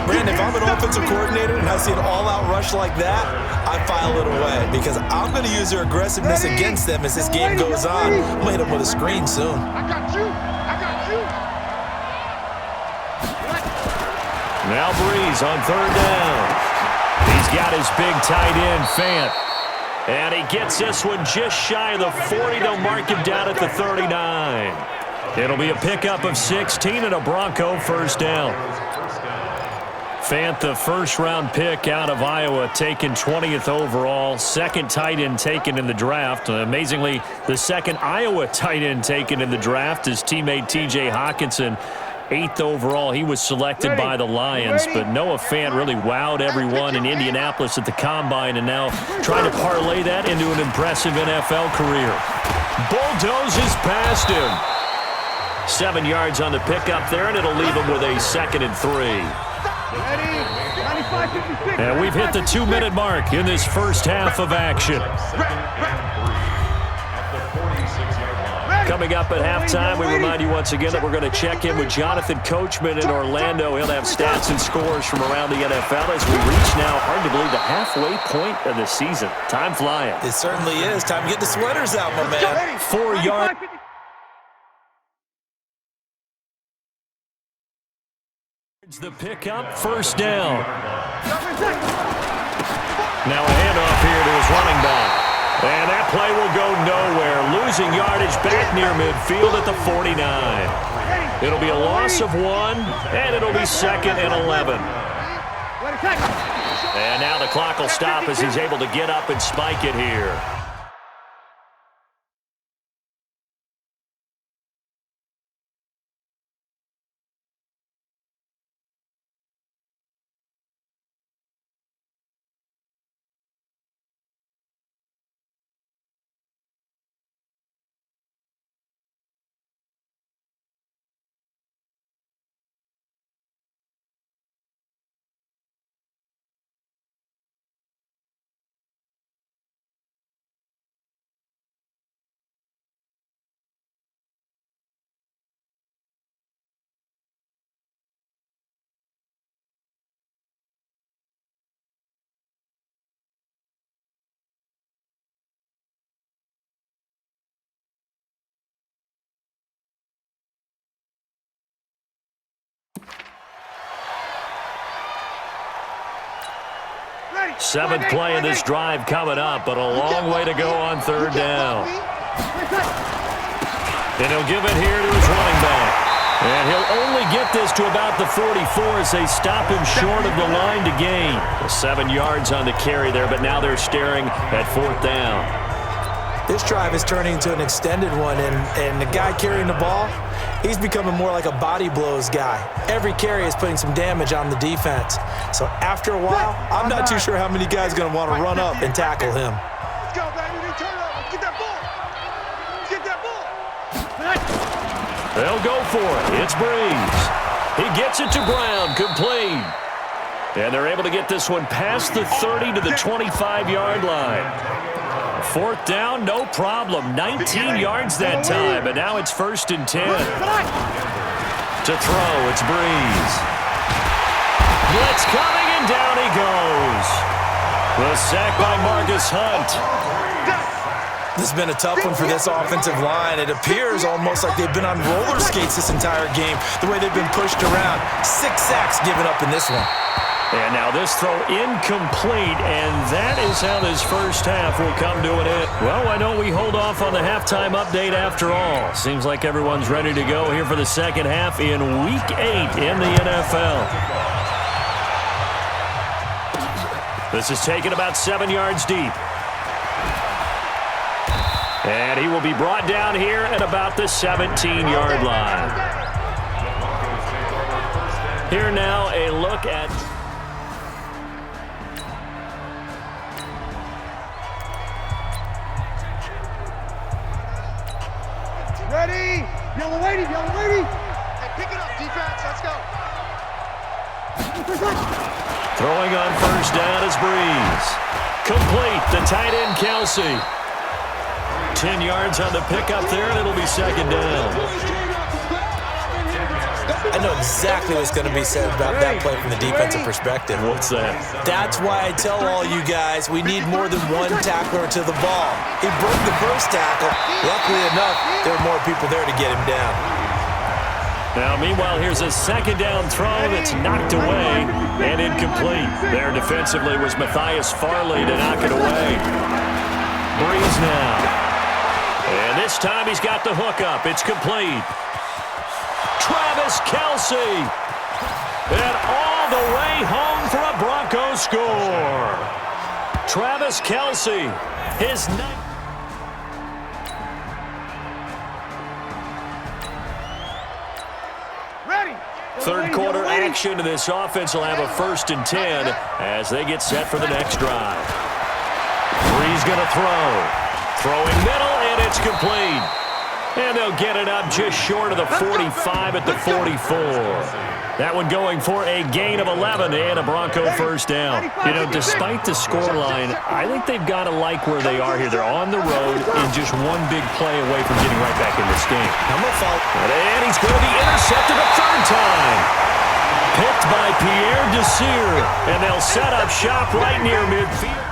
Brandon, if I'm an offensive coordinator and I see an all-out rush like that, I file it away because I'm going to use their aggressiveness against them as this game goes on. I'm going to hit them with a screen soon. I got you. I got you. Now Breeze on 3rd down. He's got his big tight end, Fant. And he gets this one just shy of the 40. They'll mark him down at the 39. It'll be a pickup of 16 and a Bronco first down. Fant, the first-round pick out of Iowa, taken 20th overall. 2nd tight end taken in the draft. Amazingly, the 2nd Iowa tight end taken in the draft is teammate T.J. Hawkinson. 8th overall, he was selected by the Lions, but Noah Fant really wowed everyone in Indianapolis at the Combine and now trying to parlay that into an impressive NFL career. Bulldozes past him. 7 yards on the pickup there, and it'll leave him with a 2nd and 3. And we've hit the 2-minute mark in this first half of action. Coming up at halftime, we remind you once again that we're going to check in with Jonathan Coachman in Orlando. He'll have stats and scores from around the NFL as we reach now, hard to believe, the halfway point of the season. Time flying. It certainly is. Time to get the sweaters out, my man. 4 yards. The pickup, first down. Now a handoff here to his running back. And that play will go nowhere. Losing yardage back near midfield at the 49. It'll be a loss of 1, and it'll be 2nd and 11. And now the clock will stop as he's able to get up and spike it here. Seventh play of this drive coming up, but a long way to go on 3rd down. And he'll give it here to his running back. And he'll only get this to about the 44 as they stop him short of the line to gain. 7 yards on the carry there, but now they're staring at 4th down. This drive is turning into an extended one, and the guy carrying the ball, he's becoming more like a body blows guy. Every carry is putting some damage on the defense. So after a while, I'm not too sure how many guys are going to want to run up and tackle him. Let's go, baby. Turn over. Get that ball. Get that ball. They'll go for it. It's Breeze. He gets it to Brown, complete. And they're able to get this one past the 30 to the 25-yard line. 4th down, no problem. 19 yards that time, and now it's 1st and 10. To throw, it's Breeze. Blitz coming, and down he goes. The sack by Marcus Hunt. This has been a tough one for this offensive line. It appears almost like they've been on roller skates this entire game, the way they've been pushed around. 6 sacks given up in this one. And now this throw incomplete, and that is how this first half will come to an end. Well, why don't we hold off on the halftime update after all? Seems like everyone's ready to go here for the second half in Week 8 in the NFL. This is taken about 7 yards deep. And he will be brought down here at about the 17-yard line. Here now, a look at... Ready? Yellow lady, yellow lady. Hey, pick it up, defense. Let's go. Throwing on first down is Breeze. Complete. The tight end, Kelsey. 10 yards on the pickup there, and it'll be second down. I know exactly what's going to be said about that play from the defensive perspective. What's that? That's why I tell all you guys we need more than one tackler to the ball. He broke the first tackle. Luckily enough, there were more people there to get him down. Now, meanwhile, here's a second down throw that's knocked away and incomplete. There defensively was Matthias Farley to knock it away. Breeze now. And this time he's got the hook up. It's complete. Travis Kelce. And all the way home for a Broncos score. Travis Kelce, his ninth. Third quarter action, and this offense will have a 1st and 10 as they get set for the next drive. Breeze going to throw. Throwing middle, and it's complete. And they'll get it up just short of the 45 at the 44. That one going for a gain of 11 and a Bronco first down. You know, despite the scoreline, I think they've got to like where they are here. They're on the road and just one big play away from getting right back in this game. And he's going to be intercepted a third time. Picked by Pierre Desir, and they'll set up shop right near midfield.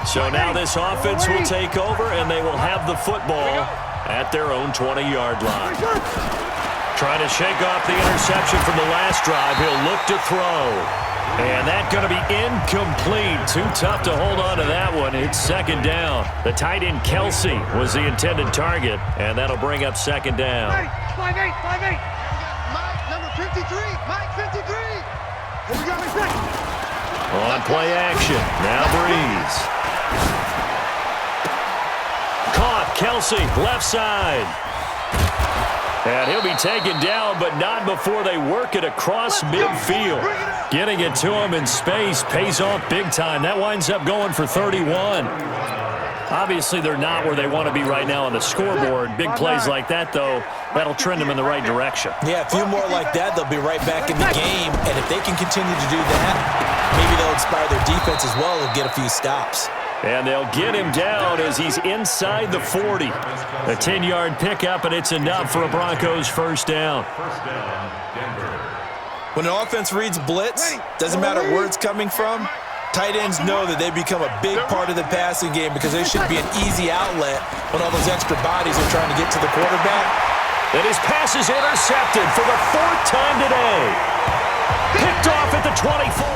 So now this offense will take over, and they will have the football at their own 20-yard line. Trying to shake off the interception from the last drive. He'll look to throw. And that's going to be incomplete. Too tough to hold on to that one. It's second down. The tight end, Kelsey, was the intended target, and that'll bring up second down. 5-8. Mike, number 53. Mike, 53. Here we go. On play action. Now Breeze. Caught. Kelsey, left side. And he'll be taken down, but not before they work it across midfield. Getting it to him in space pays off big time. That winds up going for 31. Obviously, they're not where they want to be right now on the scoreboard. Big plays like that, though, that'll trend them in the right direction. Yeah, a few more like that, they'll be right back in the game. And if they can continue to do that, maybe they'll inspire their defense as well and get a few stops. And they'll get him down as he's inside the 40. A 10-yard pickup, and it's enough for a Broncos first down. When an offense reads blitz, doesn't matter where it's coming from, tight ends know that they become a big part of the passing game because they should be an easy outlet when all those extra bodies are trying to get to the quarterback. And his pass is intercepted for the 4th time today. Picked off at the 24.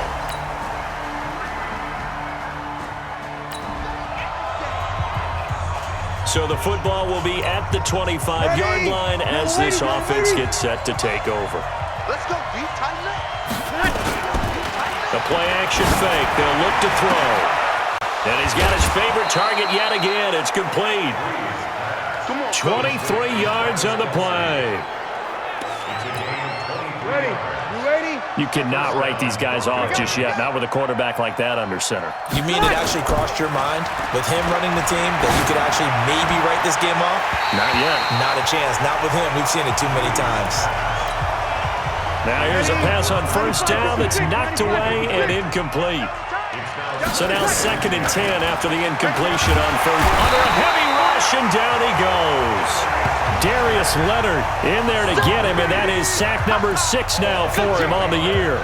So the football will be at the 25-yard line as this offense gets set to take over. Let's go deep, tight left. The play-action fake. They'll look to throw. And he's got his favorite target yet again. It's complete. 23 yards on the play. Ready? You ready? You cannot write these guys off just yet, not with a quarterback like that under center. You mean it actually crossed your mind with him running the team that you could actually maybe write this game off? Not yet. Not a chance. Not with him. We've seen it too many times. Now here's a pass on first down that's knocked away and incomplete. So now 2nd and 10 after the incompletion on first. Under a heavy rush, and down he goes. Darius Leonard in there to get him, and that is sack number 6 now for him on the year.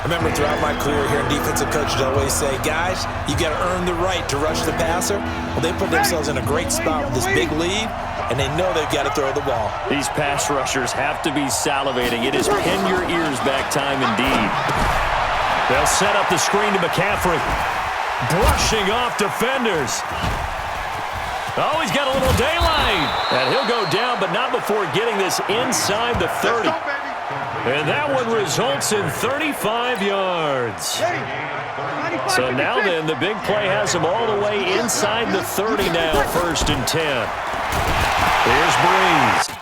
Remember, throughout my career here in defensive coaches, I always say, guys, you got to earn the right to rush the passer. Well, they put themselves in a great spot with this big lead, and they know they've got to throw the ball. These pass rushers have to be salivating. It is pin your ears back time indeed. They'll set up the screen to McCaffrey. Brushing off defenders. Oh, he's got a little daylight. And he'll go down, but not before getting this inside the 30. And that one results in 35 yards. So now then, the big play has him all the way inside the 30 now, 1st and 10. Here's Breeze.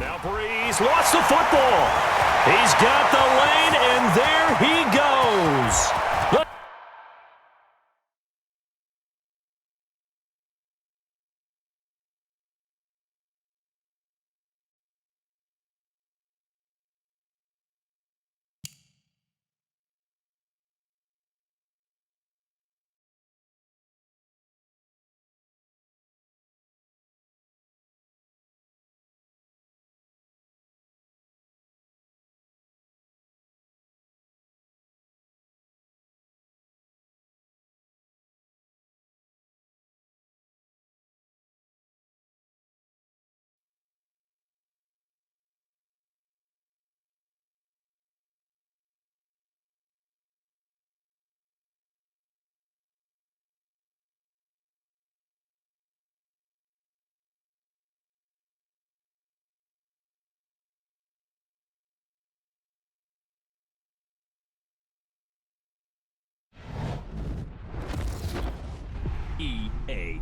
Now Breeze lost the football. He's got the lane, and there he goes.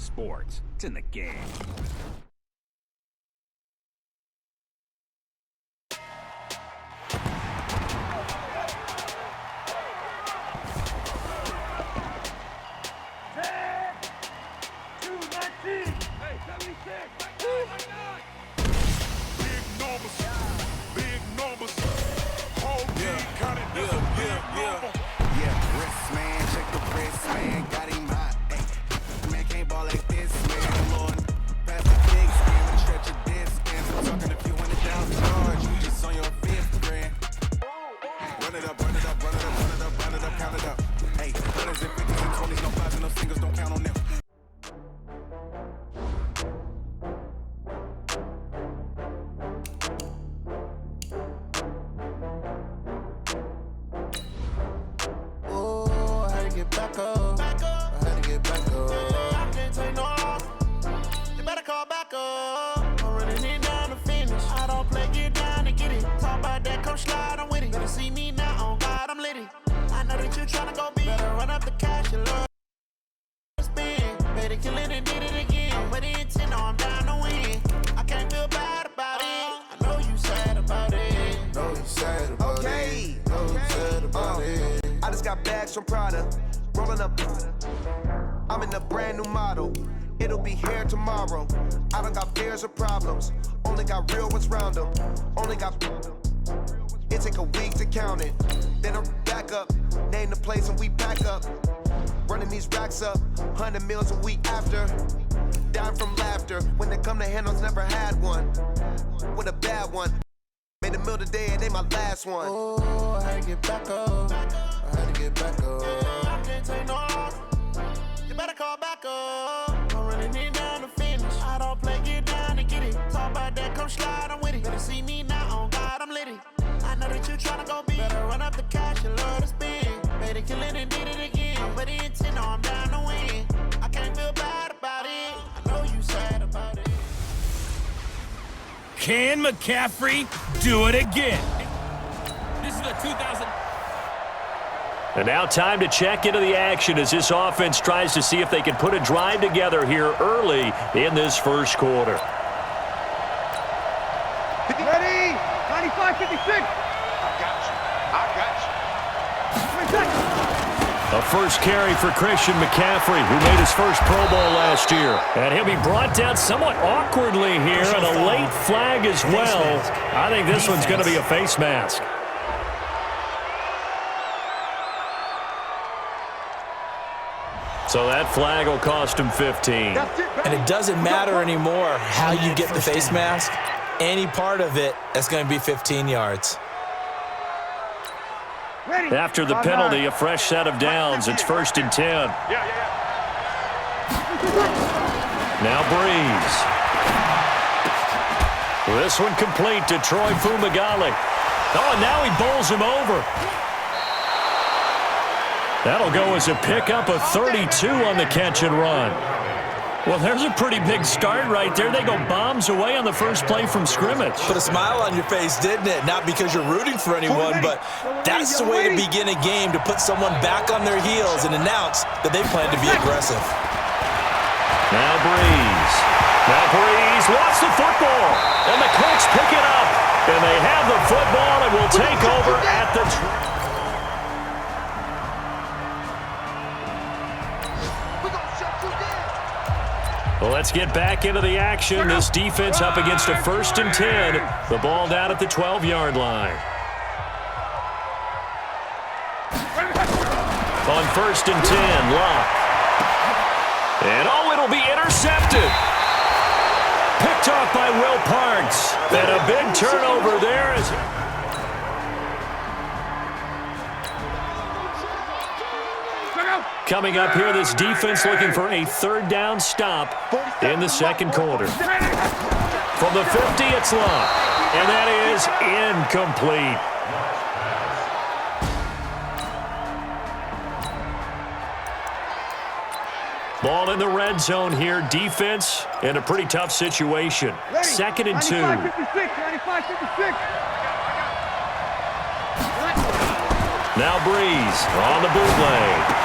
Sports. It's in the game. From Prada, rolling up. I'm in a brand new model. It'll be here tomorrow. I don't got fears or problems. Only got real ones round them. Only got. It take a week to count it. Then I'm back up. Name the place and we back up. Running these racks up. 100 meals a week after. Dying from laughter. When it come to handles, never had one. With a bad one. Made a meal today and ain't my last one. Oh, I had to get back up. I had to get back up. I can't take no loss. You better call back up. I'm really need down to finish. I don't play, get down and get it. Talk about that, come slide, I'm with it. Better see me now, on God, I'm litty. I know that you tryna go big. Better run up the cash, you love to spend. Made it, kill it, and did it again. But the intent, no, I'm down to win. I can't feel bad about it. I know you sad about it. Can McCaffrey do it again? This is the 2000. And now time to check into the action as this offense tries to see if they can put a drive together here early in this first quarter. Ready? 95-56. A first carry for Christian McCaffrey, who made his first Pro Bowl last year. And he'll be brought down somewhat awkwardly here, and a late flag as well. I think this one's going to be a face mask. So that flag will cost him 15. And it doesn't matter anymore how you get the face mask. Any part of it, that's going to be 15 yards. After the penalty, a fresh set of downs. It's 1st and 10. Now Breeze. This one complete to Troy Fumagalli. Oh, and now he bowls him over. That'll go as a pickup of 32 on the catch and run. Well, there's a pretty big start right there. They go bombs away on the first play from scrimmage. Put a smile on your face, didn't it? Not because you're rooting for anyone, but that's the way to begin a game, to put someone back on their heels and announce that they plan to be aggressive. Now Breeze. Now Breeze wants the football. And the Colts pick it up. And they have the football and will take over at the... Well, let's get back into the action. This defense up against a 1st and 10. The ball down at the 12-yard line. On 1st and 10, Locke. And it'll be intercepted. Picked off by Will Parks. And a big turnover there. Coming up here, this defense looking for a 3rd down stop in the second quarter. From the 50, it's Locke. And that is incomplete. Ball in the red zone here. Defense in a pretty tough situation. 2nd and 2. 95-56. Now Breeze on the bootleg.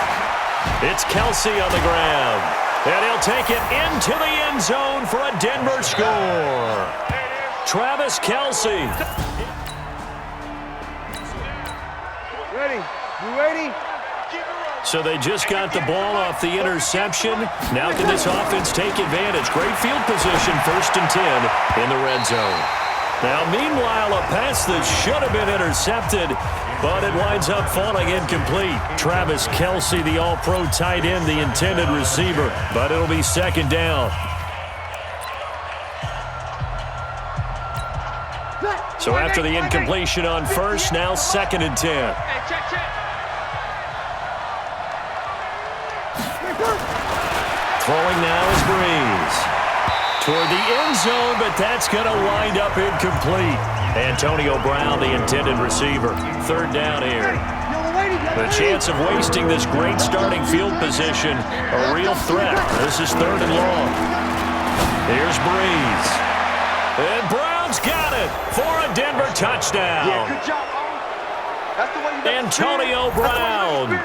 It's Kelsey on the ground. And he'll take it into the end zone for a Denver score. Travis Kelce. Ready? You ready? So they just got the ball off the interception. Now can this offense take advantage? Great field position, 1st and 10 in the red zone. Now, meanwhile, a pass that should have been intercepted, but it winds up falling incomplete. Travis Kelce, the all-pro tight end, the intended receiver, but it'll be 2nd down. So after the incompletion on 1st, now 2nd and 10. Throwing now is Breeze. Toward the end zone, but that's going to wind up incomplete. Antonio Brown, the intended receiver. 3rd down here. The chance of wasting this great starting field position, a real threat. This is 3rd and long. Here's Breeze. And Brown's got it for a Denver touchdown. Yeah, good job, That's the way you Antonio Brown,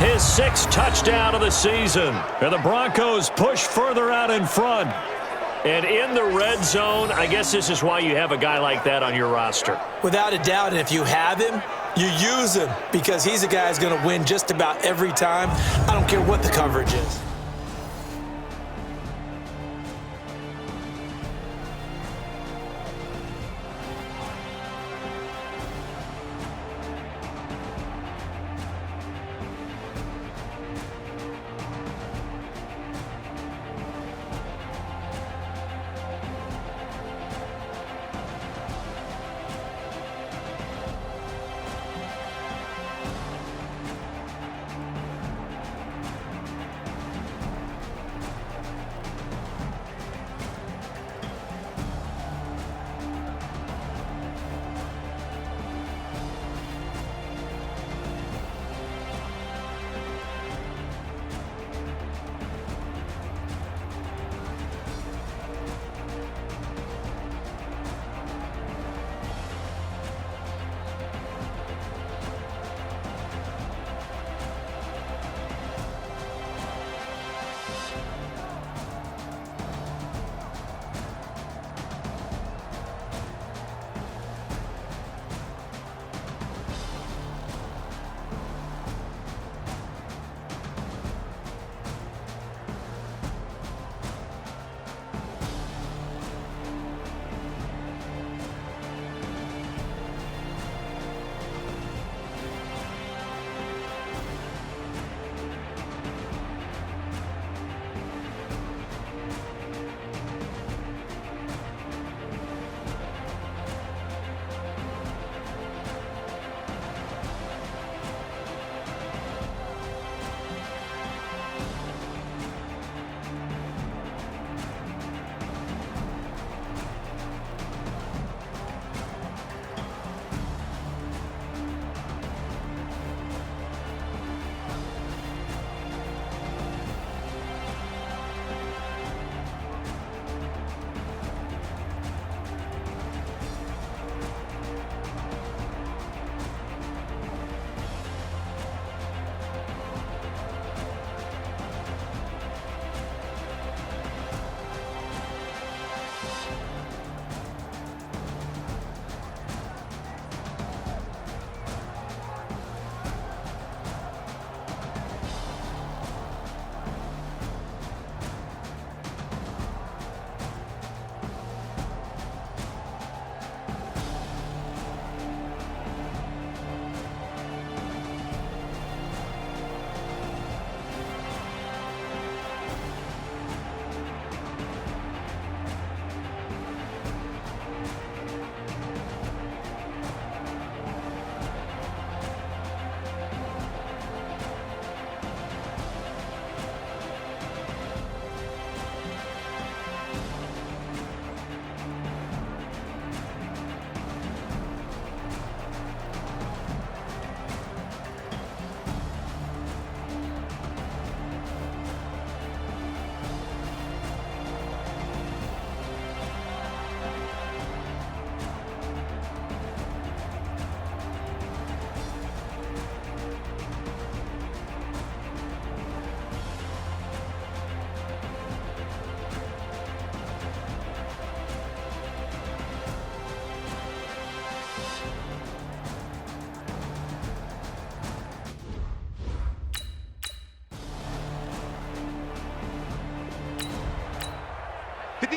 his 6th touchdown of the season. And the Broncos push further out in front. And in the red zone, I guess this is why you have a guy like that on your roster. Without a doubt, and if you have him, you use him because he's a guy who's going to win just about every time. I don't care what the coverage is.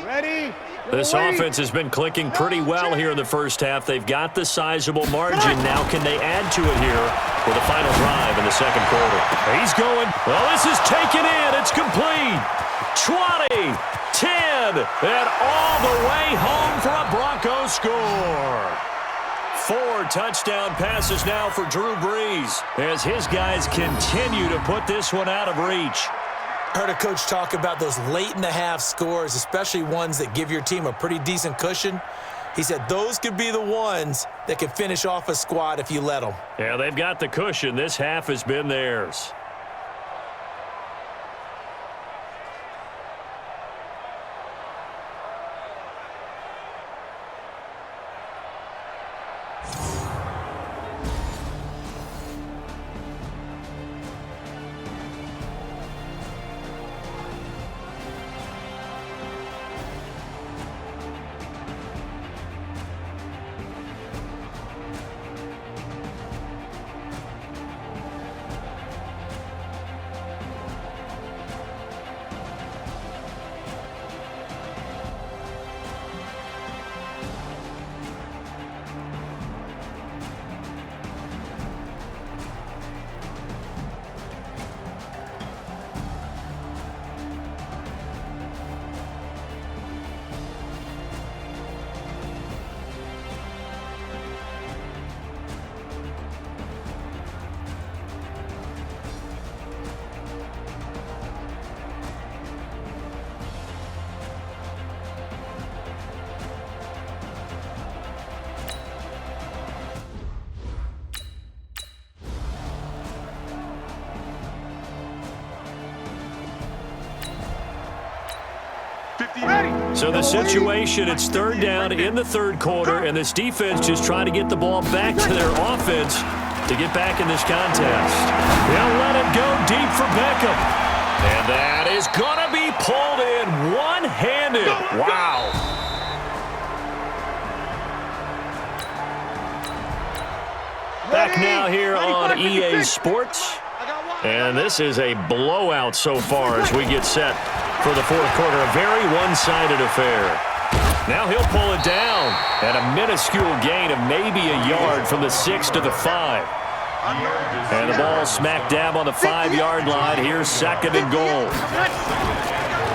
Ready? This offense has been clicking pretty well here in the first half. They've got the sizable margin. Now can they add to it here with a final drive in the second quarter? He's going. Well, this is taken in. It's complete. 20, 10, and all the way home for a Broncos score. 4 touchdown passes now for Drew Brees as his guys continue to put this one out of reach. Heard a coach talk about those late-in-the-half scores, especially ones that give your team a pretty decent cushion. He said those could be the ones that can finish off a squad if you let them. Yeah, they've got the cushion. This half has been theirs. So the situation, it's third down in the third quarter, and this defense just trying to get the ball back to their offense to get back in this contest. They'll let it go deep for Beckham. And that is going to be pulled in one-handed. Wow. Back now here on EA Sports. And this is a blowout so far as we get set for the fourth quarter. A very one-sided affair. Now he'll pull it down at a minuscule gain of maybe a yard from the 6 to the 5. And the ball smack dab on the 5-yard line. Here's second and goal.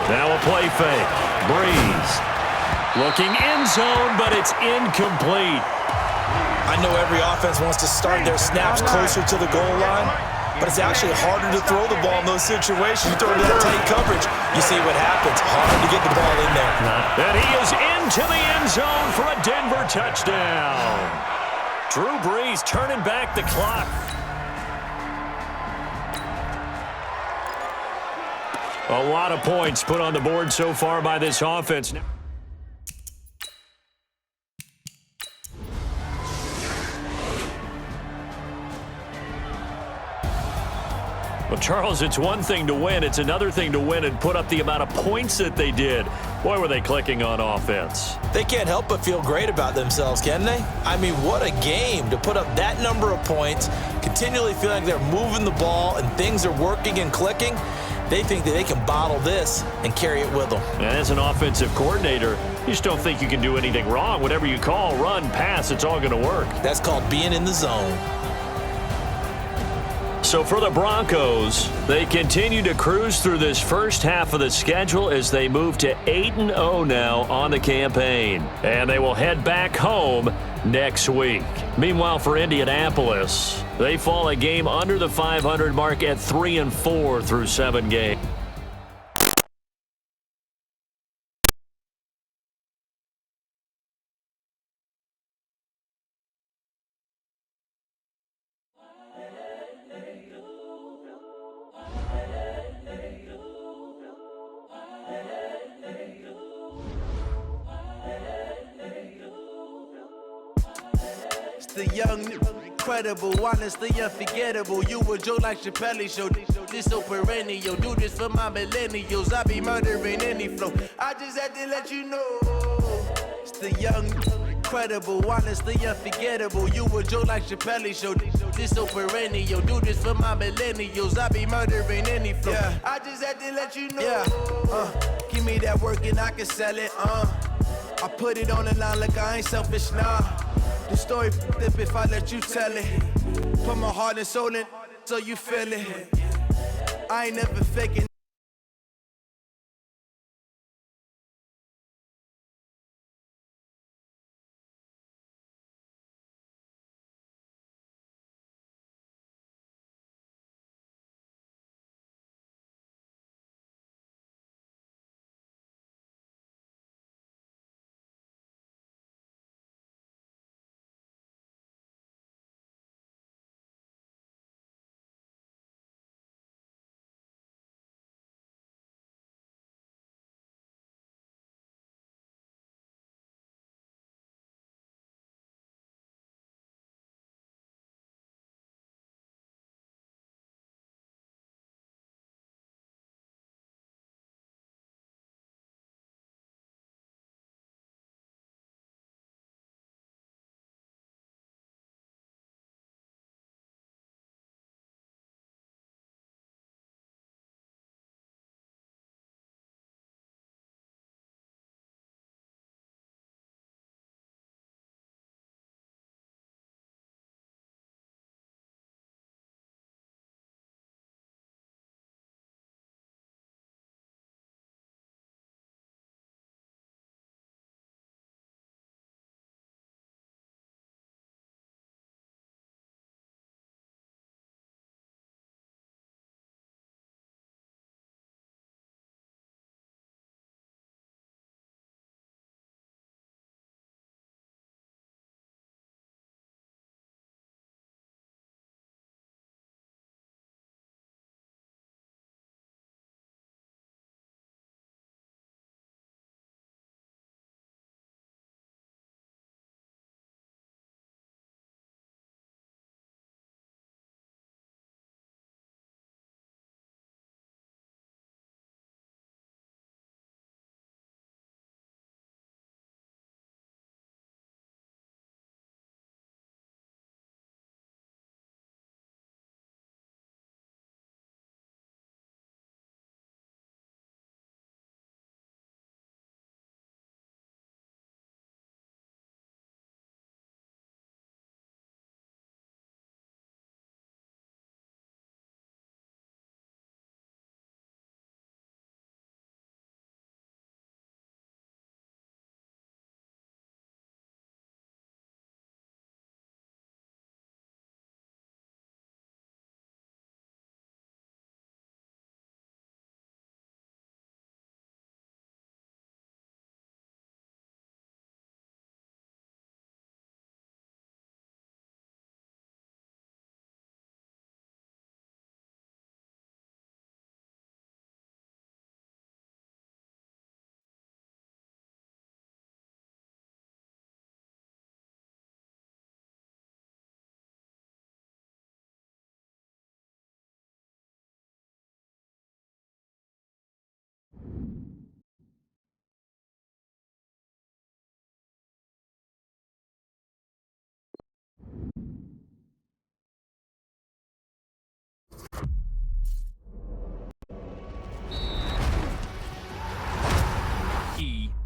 Now a play fake. Brees looking end zone, but it's incomplete. I know every offense wants to start their snaps closer to the goal line, but it's actually harder to throw the ball in those situations. You throw to that tight coverage, you see what happens. Hard to get the ball in there. And he is into the end zone for a Denver touchdown. Drew Brees turning back the clock. A lot of points put on the board so far by this offense. Well, Charles, it's one thing to win. It's another thing to win and put up the amount of points that they did. Boy, were they clicking on offense. They can't help but feel great about themselves, can they? I mean, what a game to put up that number of points, continually feeling like they're moving the ball and things are working and clicking. They think that they can bottle this and carry it with them. And as an offensive coordinator, you just don't think you can do anything wrong. Whatever you call, run, pass, it's all going to work. That's called being in the zone. So for the Broncos, they continue to cruise through this first half of the schedule as they move to 8-0 now on the campaign. And they will head back home next week. Meanwhile, for Indianapolis, they fall a game under the 500 mark at 3-4 through 7 games. The young, incredible, honestly unforgettable. You a joke like Chappelle Show. This so perennial. Do this for my millennials. I be murdering any flow. I just had to let you know. It's the young, incredible, honestly unforgettable. You a Joe like Chappelle show. This so perennial. Do this for my millennials. I be murdering any flow. Yeah. I just had to let you know. Yeah. Give me that work and I can sell it. I put it on the line like I ain't selfish, nah. The story flip if I let you tell it. Put my heart and soul in so you feel it. I ain't never faking.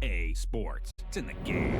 EA Sports. It's in the game.